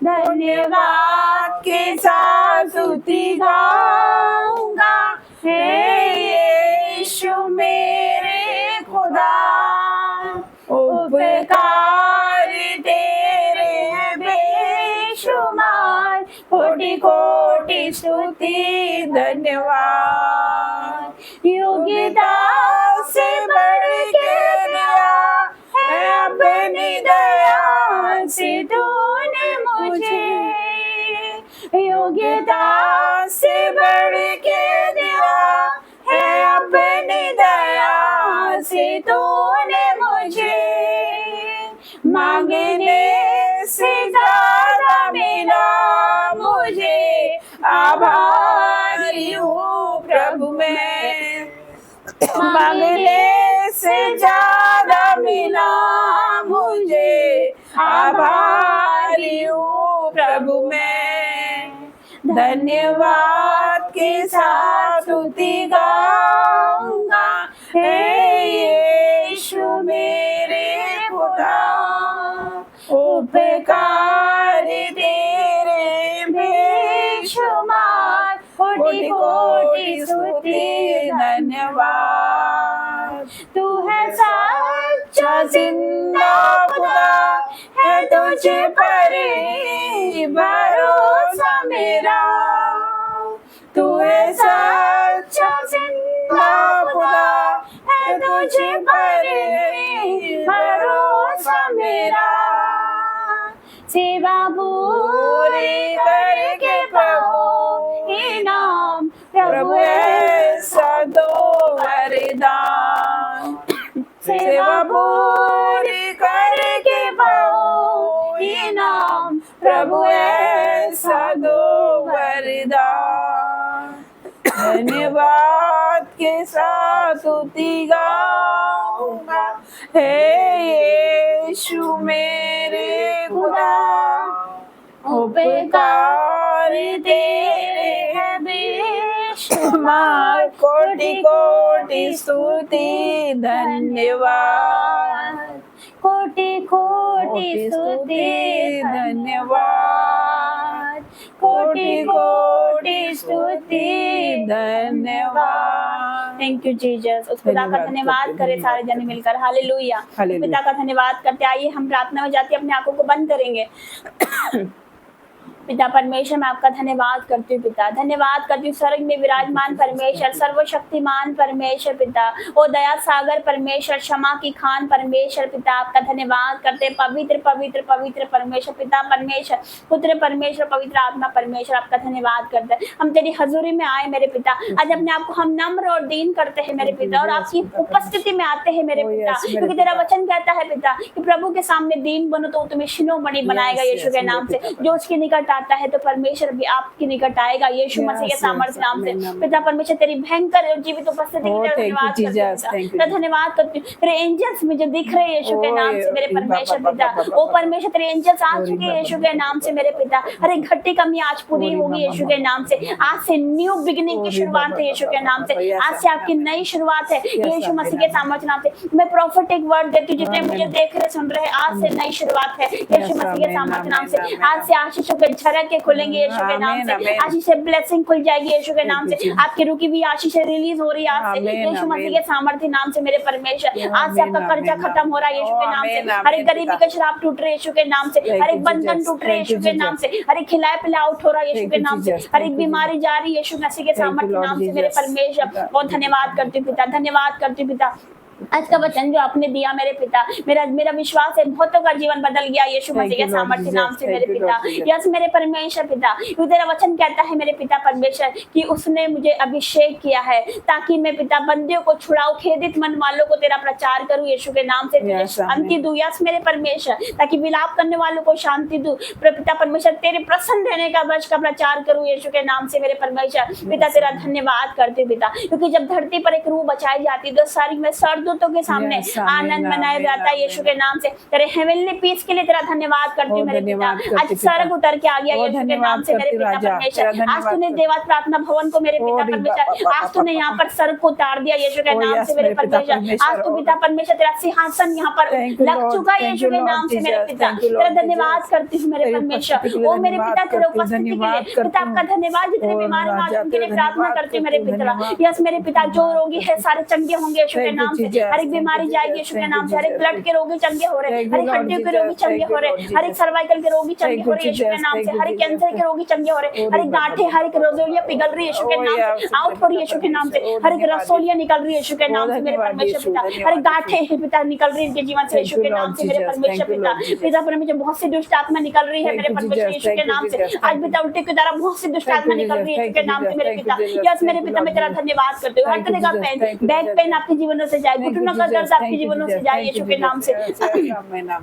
धन्यवाद के साथ स्तुति गाऊंगा, हे यीशु मेरे खुदा। उपकार तेरे बेशुमार, कोटि कोटि स्तुति धन्यवाद। योग्यता से बढ़ के दिया है अपनी दया से तूने मुझे। योग्यता से बढ़ के दिया है अपनी दया से तूने मुझे। मांगने से ज्यादा मिला मुझे, आभारी हूँ प्रभु मैं। मांगने से ज्यादा मिला मुझे, आभारी हूँ प्रभु मैं। धन्यवाद के साथ स्तुति गाऊंगा, हे यीशु मेरे खुदा। उपकार तेरे बेशुमार, कोटि कोटि स्तुति धन्यवाद। तू है सच्चा जिंदा खुदा, है तुझ पर ही भरोसा मेरा। तू है सच्चा जिंदा खुदा, है तुझ पर ही भरोसा मेरा। सेवा पूरी करके प्रभु इनाम, प्रभु ऐसा दो वरदान। सेवा पूरी करके प्रभु इनाम, प्रभु ऐसा ऐसा दो वरदान, धन्यवाद के साथ स्तुति गाऊंगा, हे यीशु मेरे खुदा, उपकार तेरे है बेशुमार, कोटि कोटि स्तुति धन्यवाद, कोटि कोटि स्तुति धन्यवाद, कोटि कोटि स्तुति धन्यवाद। Thank you Jesus. उस पिता का धन्यवाद करें सारे जन मिलकर। हालेलुया। पिता का धन्यवाद करते आइए हम प्रार्थना में जाते अपने आंखों को बंद करेंगे। पिता परमेश्वर मैं आपका धन्यवाद करती हूँ पिता, धन्यवाद करती हूँ स्वर्ग में विराजमान परमेश्वर, सर्वशक्तिमान परमेश्वर पिता, ओ दया सागर परमेश्वर, क्षमा की खान परमेश्वर पिता, आपका धन्यवाद करते पवित्र पवित्र पवित्र परमेश्वर पिता परमेश्वर, पुत्र परमेश्वर, पवित्र आत्मा परमेश्वर, आपका धन्यवाद करते हैं। हम तेरी हजूरी में आए मेरे पिता, आज अपने आप को हम नम्र और दीन करते हैं मेरे पिता, और आपकी उपस्थिति में आते हैं मेरे पिता, क्योंकि तेरा वचन कहता है पिता कि प्रभु के सामने दीन बनो तो तुम्हें शिरोमणि बनाएगा यीशु के नाम से। जो उसके निकट आता है तो परमेश्वर भी आपके निकट आएगा यीशु मसीह के सामर्थ्य नाम से। पिता परमेश्वर तेरी भयंकर और जीवित उपस्थिति के लिए धन्यवाद करते हैं, धन्यवाद करती हूँ। तेरे एंजल्स मुझे दिख रहे हैं यीशु के नाम से मेरे परमेश्वर पिता, ओ परमेश्वर तेरे एंजल्स आ चुके हैं यीशु के नाम से मेरे पिता। हर एक घटी कमी आज पूरी होगी यीशु के नाम से। आज से न्यू बिगिनिंग की शुरुआत है यीशु के नाम से, आज से आपकी नई शुरुआत है यीशु मसीह के सामर्थ्य नाम से। मैं प्रोफेटिक वर्ड देती हूँ जितने मुझे देख रहे सुन रहे, आज से नई शुरुआत है यीशु मसीह के सामर्थ्य नाम से। आज से आशीषों के झरके खुलेंगे यीशु के नाम से, आशीष से ब्लेसिंग खुल जाएगी यीशु के नाम से। आपकी रुकी हुई आशीष रिलीज हो रही है आज से यीशु मसीह के सामर्थ्य नाम से मेरे परमेश्वर। आज से आपका कर्जा खत्म हो रहा है यीशु के नाम से, हर एक गरीबी का शराब टूट रहे यीशु के नाम से, हर एक बंधन टूट रहे यीशु के नाम से, हर एक खिलाए पिलाए आउट हो रहा है यीशु के नाम से, हर एक बीमारी जा रही है यीशु मसीह के सामर्थ्य नाम से मेरे परमेश्वर। बहुत धन्यवाद करती हूँ पिता, धन्यवाद करती हूँ पिता। आज का वचन जो आपने दिया मेरे पिता, मेरा विश्वास है बहुतों का जीवन बदल गया यीशु मसीह के सामर्थ्य नाम से मेरे पिता। यस मेरे परमेश्वर पिता, तेरा वचन कहता है मेरे पिता परमेश्वर कि उसने मुझे अभिषेक किया है ताकि मैं पिता बंदियों को छुड़ाऊं, खेदित मन वालों को तेरा प्रचार करूं यीशु के नाम से, शांति दूं। यस मेरे परमेश्वर, ताकि विलाप करने वालों को शांति दूं पिता परमेश्वर, तेरे प्रसन्न रहने का वर्ष का प्रचार करूं यीशु के नाम से मेरे परमेश्वर पिता। तेरा धन्यवाद करती हूं पिता, क्योंकि जब धरती पर एक रूह बचाई जाती है तो सारी में सर्वदूतों के सामने आनंद मनाया जाता है यीशु के नाम से। तेरे हेवनली पीस के लिए तेरा धन्यवाद करती हूँ मेरे पिता। आज स्वर्ग उतर के आ गया यीशु के नाम से मेरे पिता परमेश्वर। आज तूने देवात प्रार्थना भवन को मेरे पिता परमेश्वर, आज तूने यहाँ पर स्वर्ग को उतार दिया यीशु के नाम से मेरे परमेश्वर। आज तू पिता परमेश्वर तेरा सिंहासन यहाँ पर लग चुका है यीशु के नाम से मेरे पिता। तेरा धन्यवाद करती हूँ मेरे परमेश्वर। ओ मेरे पिता तेरे उपस्थिति के लिए पिता आपका धन्यवाद। जितने बीमार हैं उनके लिए प्रार्थना करती हूँ मेरे पिता। यस मेरे पिता, जो रोगी है सारे चंगे होंगे यीशु के नाम से, हर एक बीमारी जाएगी यीशु के नाम से, हर एक ब्लड के रोगी चंगे हो रहे, हर एक हड्डियों के रोगी चंगे हो रहे, हर एक सर्वाइकल के रोगी चंगे हो रहे यीशु के नाम से, हर एक कैंसर के रोगी चंगे हो रहे, हर एक गांठें, हर एक रसोलियां पिघल रही यीशु के नाम से, आउट हो रही यीशु के नाम से, हर एक रसोलियां निकल रही यीशु के नाम से मेरे परमेश्वर पिता। हर एक गांठें पिता निकल रही इनके जीवन से यीशु के नाम से मेरे परमेश्वर पिता। पिता परमेश्वर बहुत सी दुष्ट आत्मा निकल रही है मेरे परमेश्वर यीशु के नाम से। आज पिता उल्टे की तरह बहुत सी दुष्ट आत्मा निकल रही है यीशु के नाम से मेरे पिता। यस मेरे पिता मैं तेरा धन्यवाद करती हूँ। हर तरह का पेन, बैक पेन आपके जीवनों से जाए, घुटनों का दर्द आपके जीवनों से जाए यीशु के नाम से,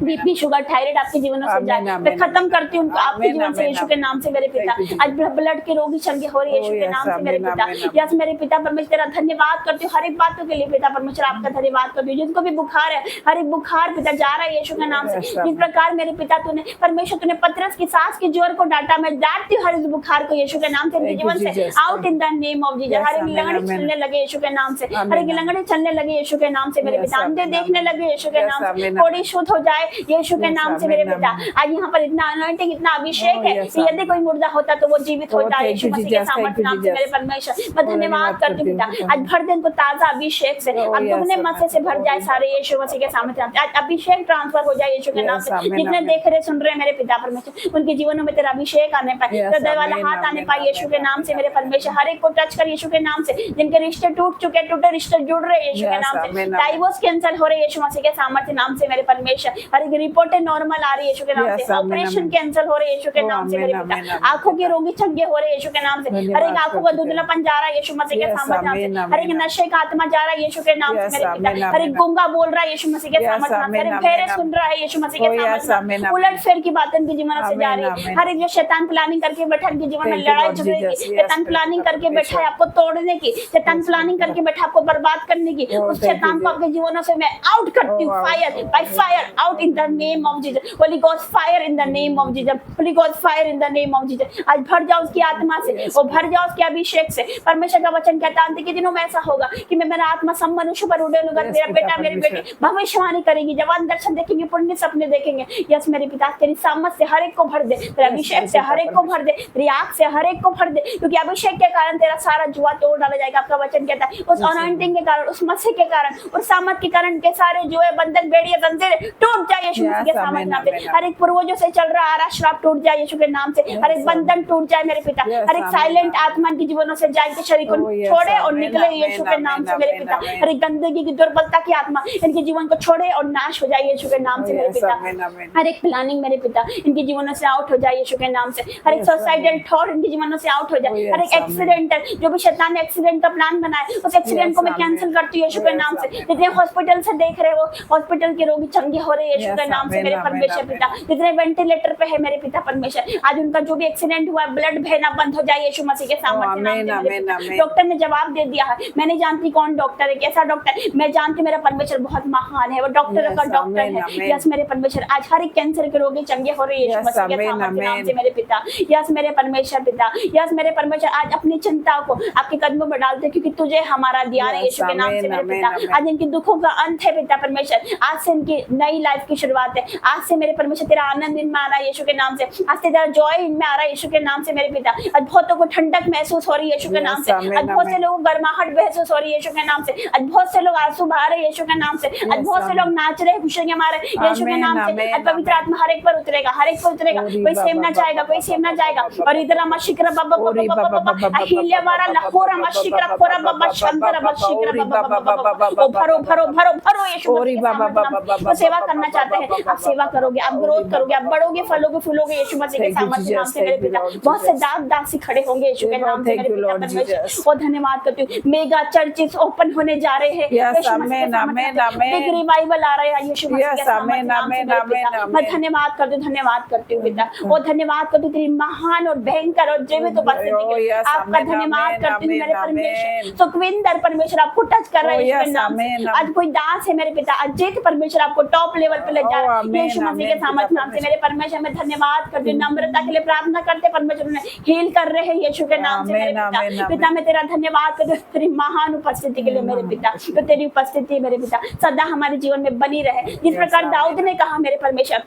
बीपी शुगर थायराइड आपके जीवनों से जाए, मैं खत्म करती हूँ आपके जीवन से यीशु के नाम से मेरे पिता। आज ब्लड के रोगी चंगे हो रही है यीशु के नाम से मेरे पिता। यस मेरे पिता परमेश्वर तेरा धन्यवाद करती हूँ हर एक बातों के लिए पिता परमेश्वर। आपका धन्यवाद करती हूँ। जिनको भी बुखार है हर एक बुखार पिता जा रहा है यीशु के नाम से। जिस प्रकार मेरे पिता तूने परमेश्वर तूने पतरस की सांस के जोर को डांटा, मैं डांटती हूँ हर इस बुखार को यीशु के नाम से इनके जीवन से out in the name of Jesus. हर एक लंगड़े चलने लगे यीशु के नाम से, हर एक लंगड़े चलने लगे यीशु के नाम से मेरे पिता। अंधे देखने लगे यीशु के नाम से, थोड़ी शुद्ध हो जाए यीशु के नाम से मेरे पिता। आज यहाँ पर इतना अनॉइंटिंग इतना अभिषेक है कि यदि कोई मुर्दा होता तो वो जीवित होता है यीशु मसीह के सामर्थ्य नाम से मेरे परमेश्वर। मैं धन्यवाद करती हूँ पिता। आज भर दिन को ताजा अभिषेक से अब दुगने मसे से भर जाए सारे यीशु मसीह के सामर्थ्य नाम से। आज अभिषेक ट्रांसफर हो जाए यीशु के नाम से। जितने देख रहे सुन रहे मेरे पिता परमेश्वर उनके जीवनों में तेरा अभिषेक आने पाए, हृदय वाला हाथ आने पाए यीशु के नाम से मेरे परमेश्वर। हर एक को टच कर यीशु के नाम से। जिनके रिश्ते टूट चुके टूटे रिश्ते जुड़ रहे यीशु के नाम से। आमीन, डाइवोर्स कैंसिल हो रहे यीशु मसीह के सामर्थ्य नाम से मेरे परमेश्वर। हर एक रिपोर्टें नॉर्मल आ रही है यीशु के नाम Yes, से। आमीन, ऑपरेशन आमीन। कैंसिल हो रहे हैं यीशु के ओ, नाम से आमीन, मेरे आमीन, पिता। आमीन, आंखों के पिता। रोगी चंगे हो रहे हैं यीशु के नाम से। हर एक धन्यवाद आंखों का करते हैं। धुंधलापन जा रहा है यीशु मसीह के Yes, सामर्थ्य नाम आमीन, से। हर एक आमीन, नशे का आत्मा जा रहा है यीशु के नाम से Yes, मेरे आमीन, पिता। हर एक आमीन। गूंगा बोल रहा है यीशु मसीह के Yes, सामर्थ्य नाम से। हर आमीन, एक फेरे आमीन, सुन रहा है यीशु मसीह के Oh, yes, सामर्थ्य आमीन, नाम से। आमीन। उलट फेर की बातें उनके जीवन से जा रही आमीन, है। आमीन। हर एक जो शैतान प्लानिंग करके बैठा उनके जीवन में Thank you, लड़ाई Lord झगड़े Jesus. की, Yes, शैतान प्लानिंग Spirit of करके बैठा है permission. आपको तोड़ने की, शैतान Yes, प्लानिंग Spirit करके of- बैठा आपको बर्बाद करने की। Oh, उस thank शैतान you, को आपके जीवनों से मैं आउट करती हूँ। Oh, wow. Fire by fire out in the name of Jesus. Holi ghost fire in the name of Jesus. Holi ghost fire in the name of Jesus. आज भर जाओ उसकी आत्मा से, Yes, वो भर जाओ उसके अभिषेक से। परमेश्वर का वचन कहता है अंत के दिनों में ऐसा होगा कि मैं मेरा आत्मा सब मनुष्य पर उड़ेलूंगा। Yes, मेरा पिता बेटा मेरी परमेश्वर। बेटी भविष्यवाणी करेंगी, जवान दर्शन देखेंगे, पुण्य सपने देखेंगे। यस मेरे पिता तेरी सामर्थ से हर एक को भर दे, तेरे अभिषेक से हर एक को भर दे, तेरी आग से हर एक को भर दे, क्योंकि अभिषेक के कारण तेरा सारा जुआ तोड़ डाला जाएगा। आपका वचन कहता है उस अनॉइंटिंग के कारण, उस मसीह के कारण, उस सामर्थ के कारण के सारे जुए बंधन बेड़ियां जंजीरें टूट जाए यीशु मसीह के Yes, सामर्थ्य आमीन, नाम से। आमीन, हर एक पूर्वजों से चल रहा आ रहा श्राप टूट जाए यीशु के नाम से। हर एक Yes, बंधन टूट जाए मेरे पिता। Yes, हर एक आमीन, साइलेंट आमीन। आत्मा के जीवनों से जाए के शरीर को Oh, yes, छोड़े और आमीन, निकले आमीन, यीशु के नाम से मेरे आमीन, पिता। आमीन। हर एक गंदगी की दुर्बलता की आत्मा इनके जीवन को छोड़े और नाश हो जाए यीशु के नाम से मेरे Yes, पिता। आमीन, आमीन। हर एक प्लानिंग मेरे पिता इनके जीवनों से आउट हो जाए यीशु के नाम से। हर एक Yes, सुसाइडल आमीन। थॉट इनके जीवनों से आउट हो Oh, जाए। yes, हर एक आमीन। एक्सीडेंटल जो भी शैतान ने एक्सीडेंट का प्लान बनाया उस एक्सीडेंट Yes, को मैं आमीन। कैंसिल करती हूँ यीशु के Yes, नाम से। आमीन। जितने हॉस्पिटल से देख रहे हो हॉस्पिटल के रोगी चंगे हो रहे हैं यीशु Yes, के नाम से आमीन, मेरे आमीन, परमेश्वर आमीन। पिता। जितने वेंटिलेटर पे है मेरे पिता परमेश्वर, आज उनका जो भी एक्सीडेंट हुआ है ब्लड बहना बंद हो जाए यीशु मसीह के सामर्थ्य नाम से आमीन, मेरे आमीन, पिता। आमीन। डॉक्टर ने जवाब दे दिया है। मैं नहीं जानती कौन डॉक्टर है, कैसा डॉक्टर, मैं जानती मेरा परमेश्वर बहुत महान है, वो डॉक्टर Yes, का डॉक्टर आमीन, है। आमीन। यस मेरे परमेश्वर आज हर एक कैंसर के रोगी चंगे हो रहे हैं यीशु Yes, मसीह के आमीन, सामर्थ्य नाम आमीन। से मेरे पिता। यस मेरे परमेश्वर पिता, यस मेरे परमेश्वर आज अपनी चिंता को आपके कदमों में डालते क्योंकि तुझे हमारा दिया है Yes, यीशु के नाम से आमीन, मेरे आमीन, पिता। आमीन। आज इनकी दुखों का अंत है पिता परमेश्वर। आज से इनकी नई लाइफ की शुरुआत है। आज से मेरे परमेश्वर तेरा आनंद इनमें आ रहा है यीशु के नाम से। आज से तेरा जॉय इनमें आ रहा है यीशु के नाम से मेरे पिता। आज बहुतों को ठंडक महसूस हो रही है यीशु के Yes, नाम से। आमीन, आज बहुत से आमीन। लोगों को गर्माहट महसूस हो रही है यीशु के नाम से। आज बहुत से लोग आंसू बहा रहे हैं यीशु के नाम से। आज Yes, बहुत से आमीन। लोग नाच रहे हैं, खुशियां मार रहे हैं यीशु के आमीन, नाम से। आमीन, आज पवित्र आमीन। आत्मा हर एक पर उतरेगा, हर एक पर उतरेगा। ओरी कोई बाबा, सेम ना जाएगा, कोई सेम ना जाएगा। और इधर मशिक्र बाबा ओरी बाबा बाबा, बाबा बाबा, अहिल्या वाला लहोरा मशिक्र खोरा बाबा शंकर मशिक्र ओरी बाबा बाबा, बाबा बाबा, बाबा। ओ भरो भरो भरो भरो यीशु ओरी मसीह के बाबा, सामर्थ्य नाम बाबा, से। वो सेवा बाबा, करना चाहते हैं, बाबा, आप सेवा करोगे, आप ओरी ग्रोथ करोगे, आप बाबा। बढ़ोगे, फलोगे, फूलोगे यीशु मसीह के Thank you, सामर्थ्य नाम Jesus. से मेरे Thank you, पिता। Lord बहुत से Jesus. दास दासी खड़े होंगे यीशु के नाम से Thank मेरे you, पिता Lord परमेश्वर। Jesus. और धन्यवाद करती हूँ। मेगा चर्चेस ओपन होने जा रहे हैं Yes, यीशु मसीह के amen, सामर्थ्य amen, नाम से। amen. बिग रिवाइवल आ रहा है यीशु मसीह Yes, के सामर्थ्य amen, नाम से amen, मेरे amen, पिता। amen. मैं धन्यवाद करती हूँ, धन्यवाद करती हूँ पिता। और धन्यवाद करती हूँ तेरी महान और भयंकर और जीवित उपस्थिति के Oh, लिए। yes, आपका amen, धन्यवाद amen, करती हूँ मेरे amen, परमेश्वर। amen. सुखविंदर परमेश्वर आपको टच कर रहा है Oh, यीशु के yes, नाम से। amen, आज कोई दास है मेरे पिता, अजीत परमेश्वर आपको टॉप लेवल पे ले जा रहा Oh, है amen, यीशु मसीह के amen, सामर्थ्य पिता नाम से मेरे परमेश्वर। मैं धन्यवाद करती हूँ, नम्रता के लिए प्रार्थना करते परमेश्वर उन्हें हील कर रहे हैं यीशु के नाम से मेरे Amen, पिता। amen, पिता मैं तेरा धन्यवाद करती हूँ तेरी महान उपस्थिति के लिए मेरे पिता। तो तेरी उपस्थिति मेरे पिता सदा हमारे जीवन में बनी रहे। जिस Yes, प्रकार amen. दाऊद ने कहा मेरे परमेश्वर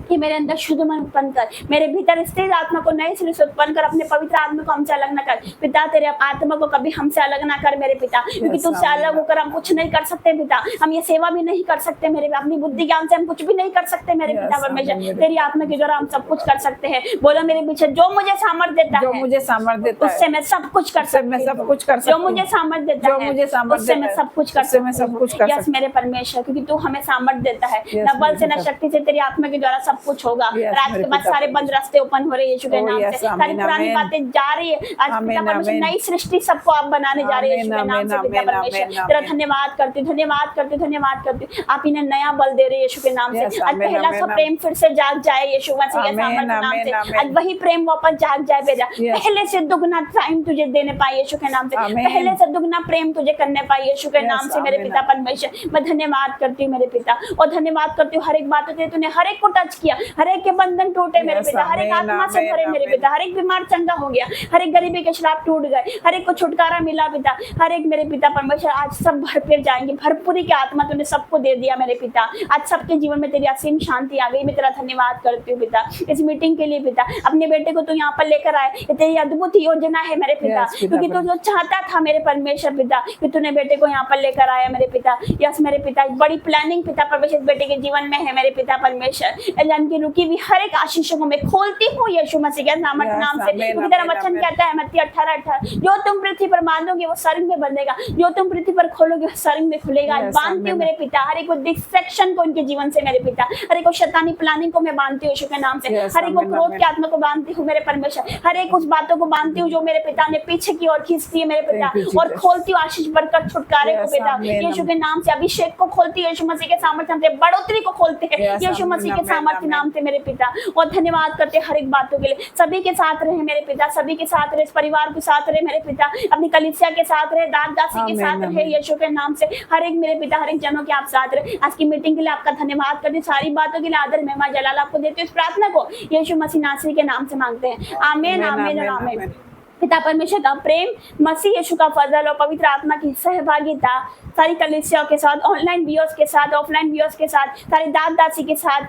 कि मेरे अंदर शुद्ध मन उत्पन्न कर, मेरे भीतर स्थिर आत्मा को नए सिरे से उत्पन्न कर, अपने पवित्र आत्मा को हमसे अलग न कर पिता। तेरे आत्मा को कभी हमसे अलग ना कर मेरे पिता, क्योंकि Yes, तुझसे amen. अलग होकर हम कुछ नहीं कर सकते पिता। हम ये सेवा भी नहीं कर सकते मेरे, अपनी बुद्धि ज्ञान से हम कुछ भी नहीं कर सकते मेरे Yes, पिता amen, परमेश्वर। मेरे तेरी आत्मा के द्वारा हम सब कुछ कर सकते हैं। बोलो मेरे पीछे जो मुझे सामर्थ देता जो है मुझे सामर्थ देता उससे है मैं सब कुछ कर उससे मैं सकती सब हूँ। कुछ कर जो सकती मुझे हूँ। सामर्थ देता जो है मुझे सामर्थ उससे देता मैं है, सब कुछ कर उससे मैं सब कुछ कर यस सकती मेरे परमेश्वर, क्योंकि तू हमें सामर्थ देता है। Yes, न बल से मेरे न पिता। शक्ति से तेरी आत्मा के द्वारा सब कुछ होगा। Yes, और आज मेरे के बाद पिता सारे बंद रास्ते ओपन हो रहे हैं यीशु के Oh, नाम yes, से। सारी आमीन, पुरानी आमीन। बातें जा रही है आज पिता आमीन, परमेश्वर। आमीन। नई सृष्टि सबको आप बनाने जा रहे हैं यीशु के आमीन, नाम से आमीन, पिता आमीन, परमेश्वर। आमीन, तेरा आमीन। धन्यवाद करती हूँ, धन्यवाद करती हूँ, धन्यवाद करती हूँ। आप इन्हें नया बल दे रहे हैं यीशु के नाम से। Yes, आज आमीन, पहला आमीन, सा प्रेम फिर से जाग जाए यीशु मसीह के आमीन, सामर्थ्य नाम आमीन, से। आमीन। आज वही प्रेम वापस जाग जाए बेटा। Yes. पहले से दुगना टाइम तुझे देने पाए यीशु के नाम से। आमीन। पहले से दुगना प्रेम तुझे करने पाए यीशु के Yes, नाम से मेरे आमीन, पिता परमेश्वर। मैं धन्यवाद करती हूँ मेरे पिता, और धन्यवाद करती हूँ हर एक बात से तूने हर एक को टच किया, हर एक के बंधन टूटे मेरे Yes, पिता, हर एक आमीन, आत्मा से आमीन, भरे मेरे आमीन। पिता, हर एक बीमार चंगा हो गया, हर एक गरीबी के श्राप टूट गए, हर एक को छुटकारा मिला पिता। हर एक मेरे पिता परमेश्वर आज सब भरपूर जाएंगे, भरपूरी की आत्मा तूने सबको दे दिया मेरे पिता। आज सबके जीवन में तेरी असीम शांति आ गई। मैं तेरा धन्यवाद करती हूँ पिता इस मीटिंग के लिए पिता। अपने बेटे को तू यहाँ पर लेकर आए, ये तेरी अद्भुत योजना है मेरे पिता, Yes, पिता क्योंकि तू जो चाहता था मेरे परमेश्वर पिता कि तूने बेटे को यहाँ पर लेकर आया मेरे पिता। यस मेरे पिता बड़ी प्लानिंग पिता परमेश्वर बेटे के जीवन में है मेरे पिता परमेश्वर। टाइम की रुकी हुई हर एक आशीषों को मैं खोलती हूँ यीशु मसीह के सामर्थ्य Yes, नाम से, amen, क्योंकि तेरा amen, वचन amen. कहता है मत्ती 18:18, जो तुम पृथ्वी पर बांधोगे वो स्वर्ग में बंधेगा, जो तुम पृथ्वी पर खोलोगे वो स्वर्ग में खुलेगा। Yes, बांधती हूँ amen. मेरे पिता हर एक को डिस्ट्रैक्शन को इनके जीवन से मेरे पिता, हर एक को शैतानी प्लानिंग को मैं बांधती हूँ यीशु के नाम से, Yes, हर एक को amen, क्रोध amen. की आत्मा को बांधती हूँ मेरे परमेश्वर, हर एक उस बातों को बांधती हूँ जो मेरे पिता ने पीछे की ओर खींचती है मेरे पिता, Thank you, और Jesus. खोलती हूँ आशीष बरकत छुटकारे को Yes, पिता amen, यीशु के नाम से, अभिषेक को खोलती है यीशु मसीह के सामर्थ्य नाम से, बढ़ोतरी को खोलते हैं Yes, यीशु amen, मसीह के amen, सामर्थ्य amen. नाम से मेरे पिता। और धन्यवाद करते हैं हर एक बातों के लिए, सभी के साथ रहे मेरे पिता, सभी के साथ रहे, इस परिवार के साथ रहे मेरे पिता, अपनी कलीसिया के साथ रहे, दास दासी के Amen, साथ रहे amen. यीशु के नाम से, हर एक मेरे पिता हर एक जनों के आप साथ रहे। आज की मीटिंग के लिए आपका धन्यवाद करते हैं, सारी बातों के लिए आदर महिमा जलाल आपको देते हैं। इस प्रार्थना को यीशु मसीह नासरी के नाम से मांगते हैं, आमीन आमीन और आमीन। पिता परमेश्वर का प्रेम, मसीह यीशु का फजल और पवित्र आत्मा की सहभागिता सारी कलीसियाओं के साथ, ऑनलाइन व्यूअर्स के साथ, ऑफलाइन व्यूअर्स के साथ, सारे दास दासी के साथ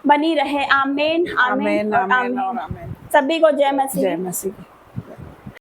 बनी रहे। आमीन आमीन आमेन और आमेन और आमीन। आमेन। सभी को जय मसीह। जय मसीह।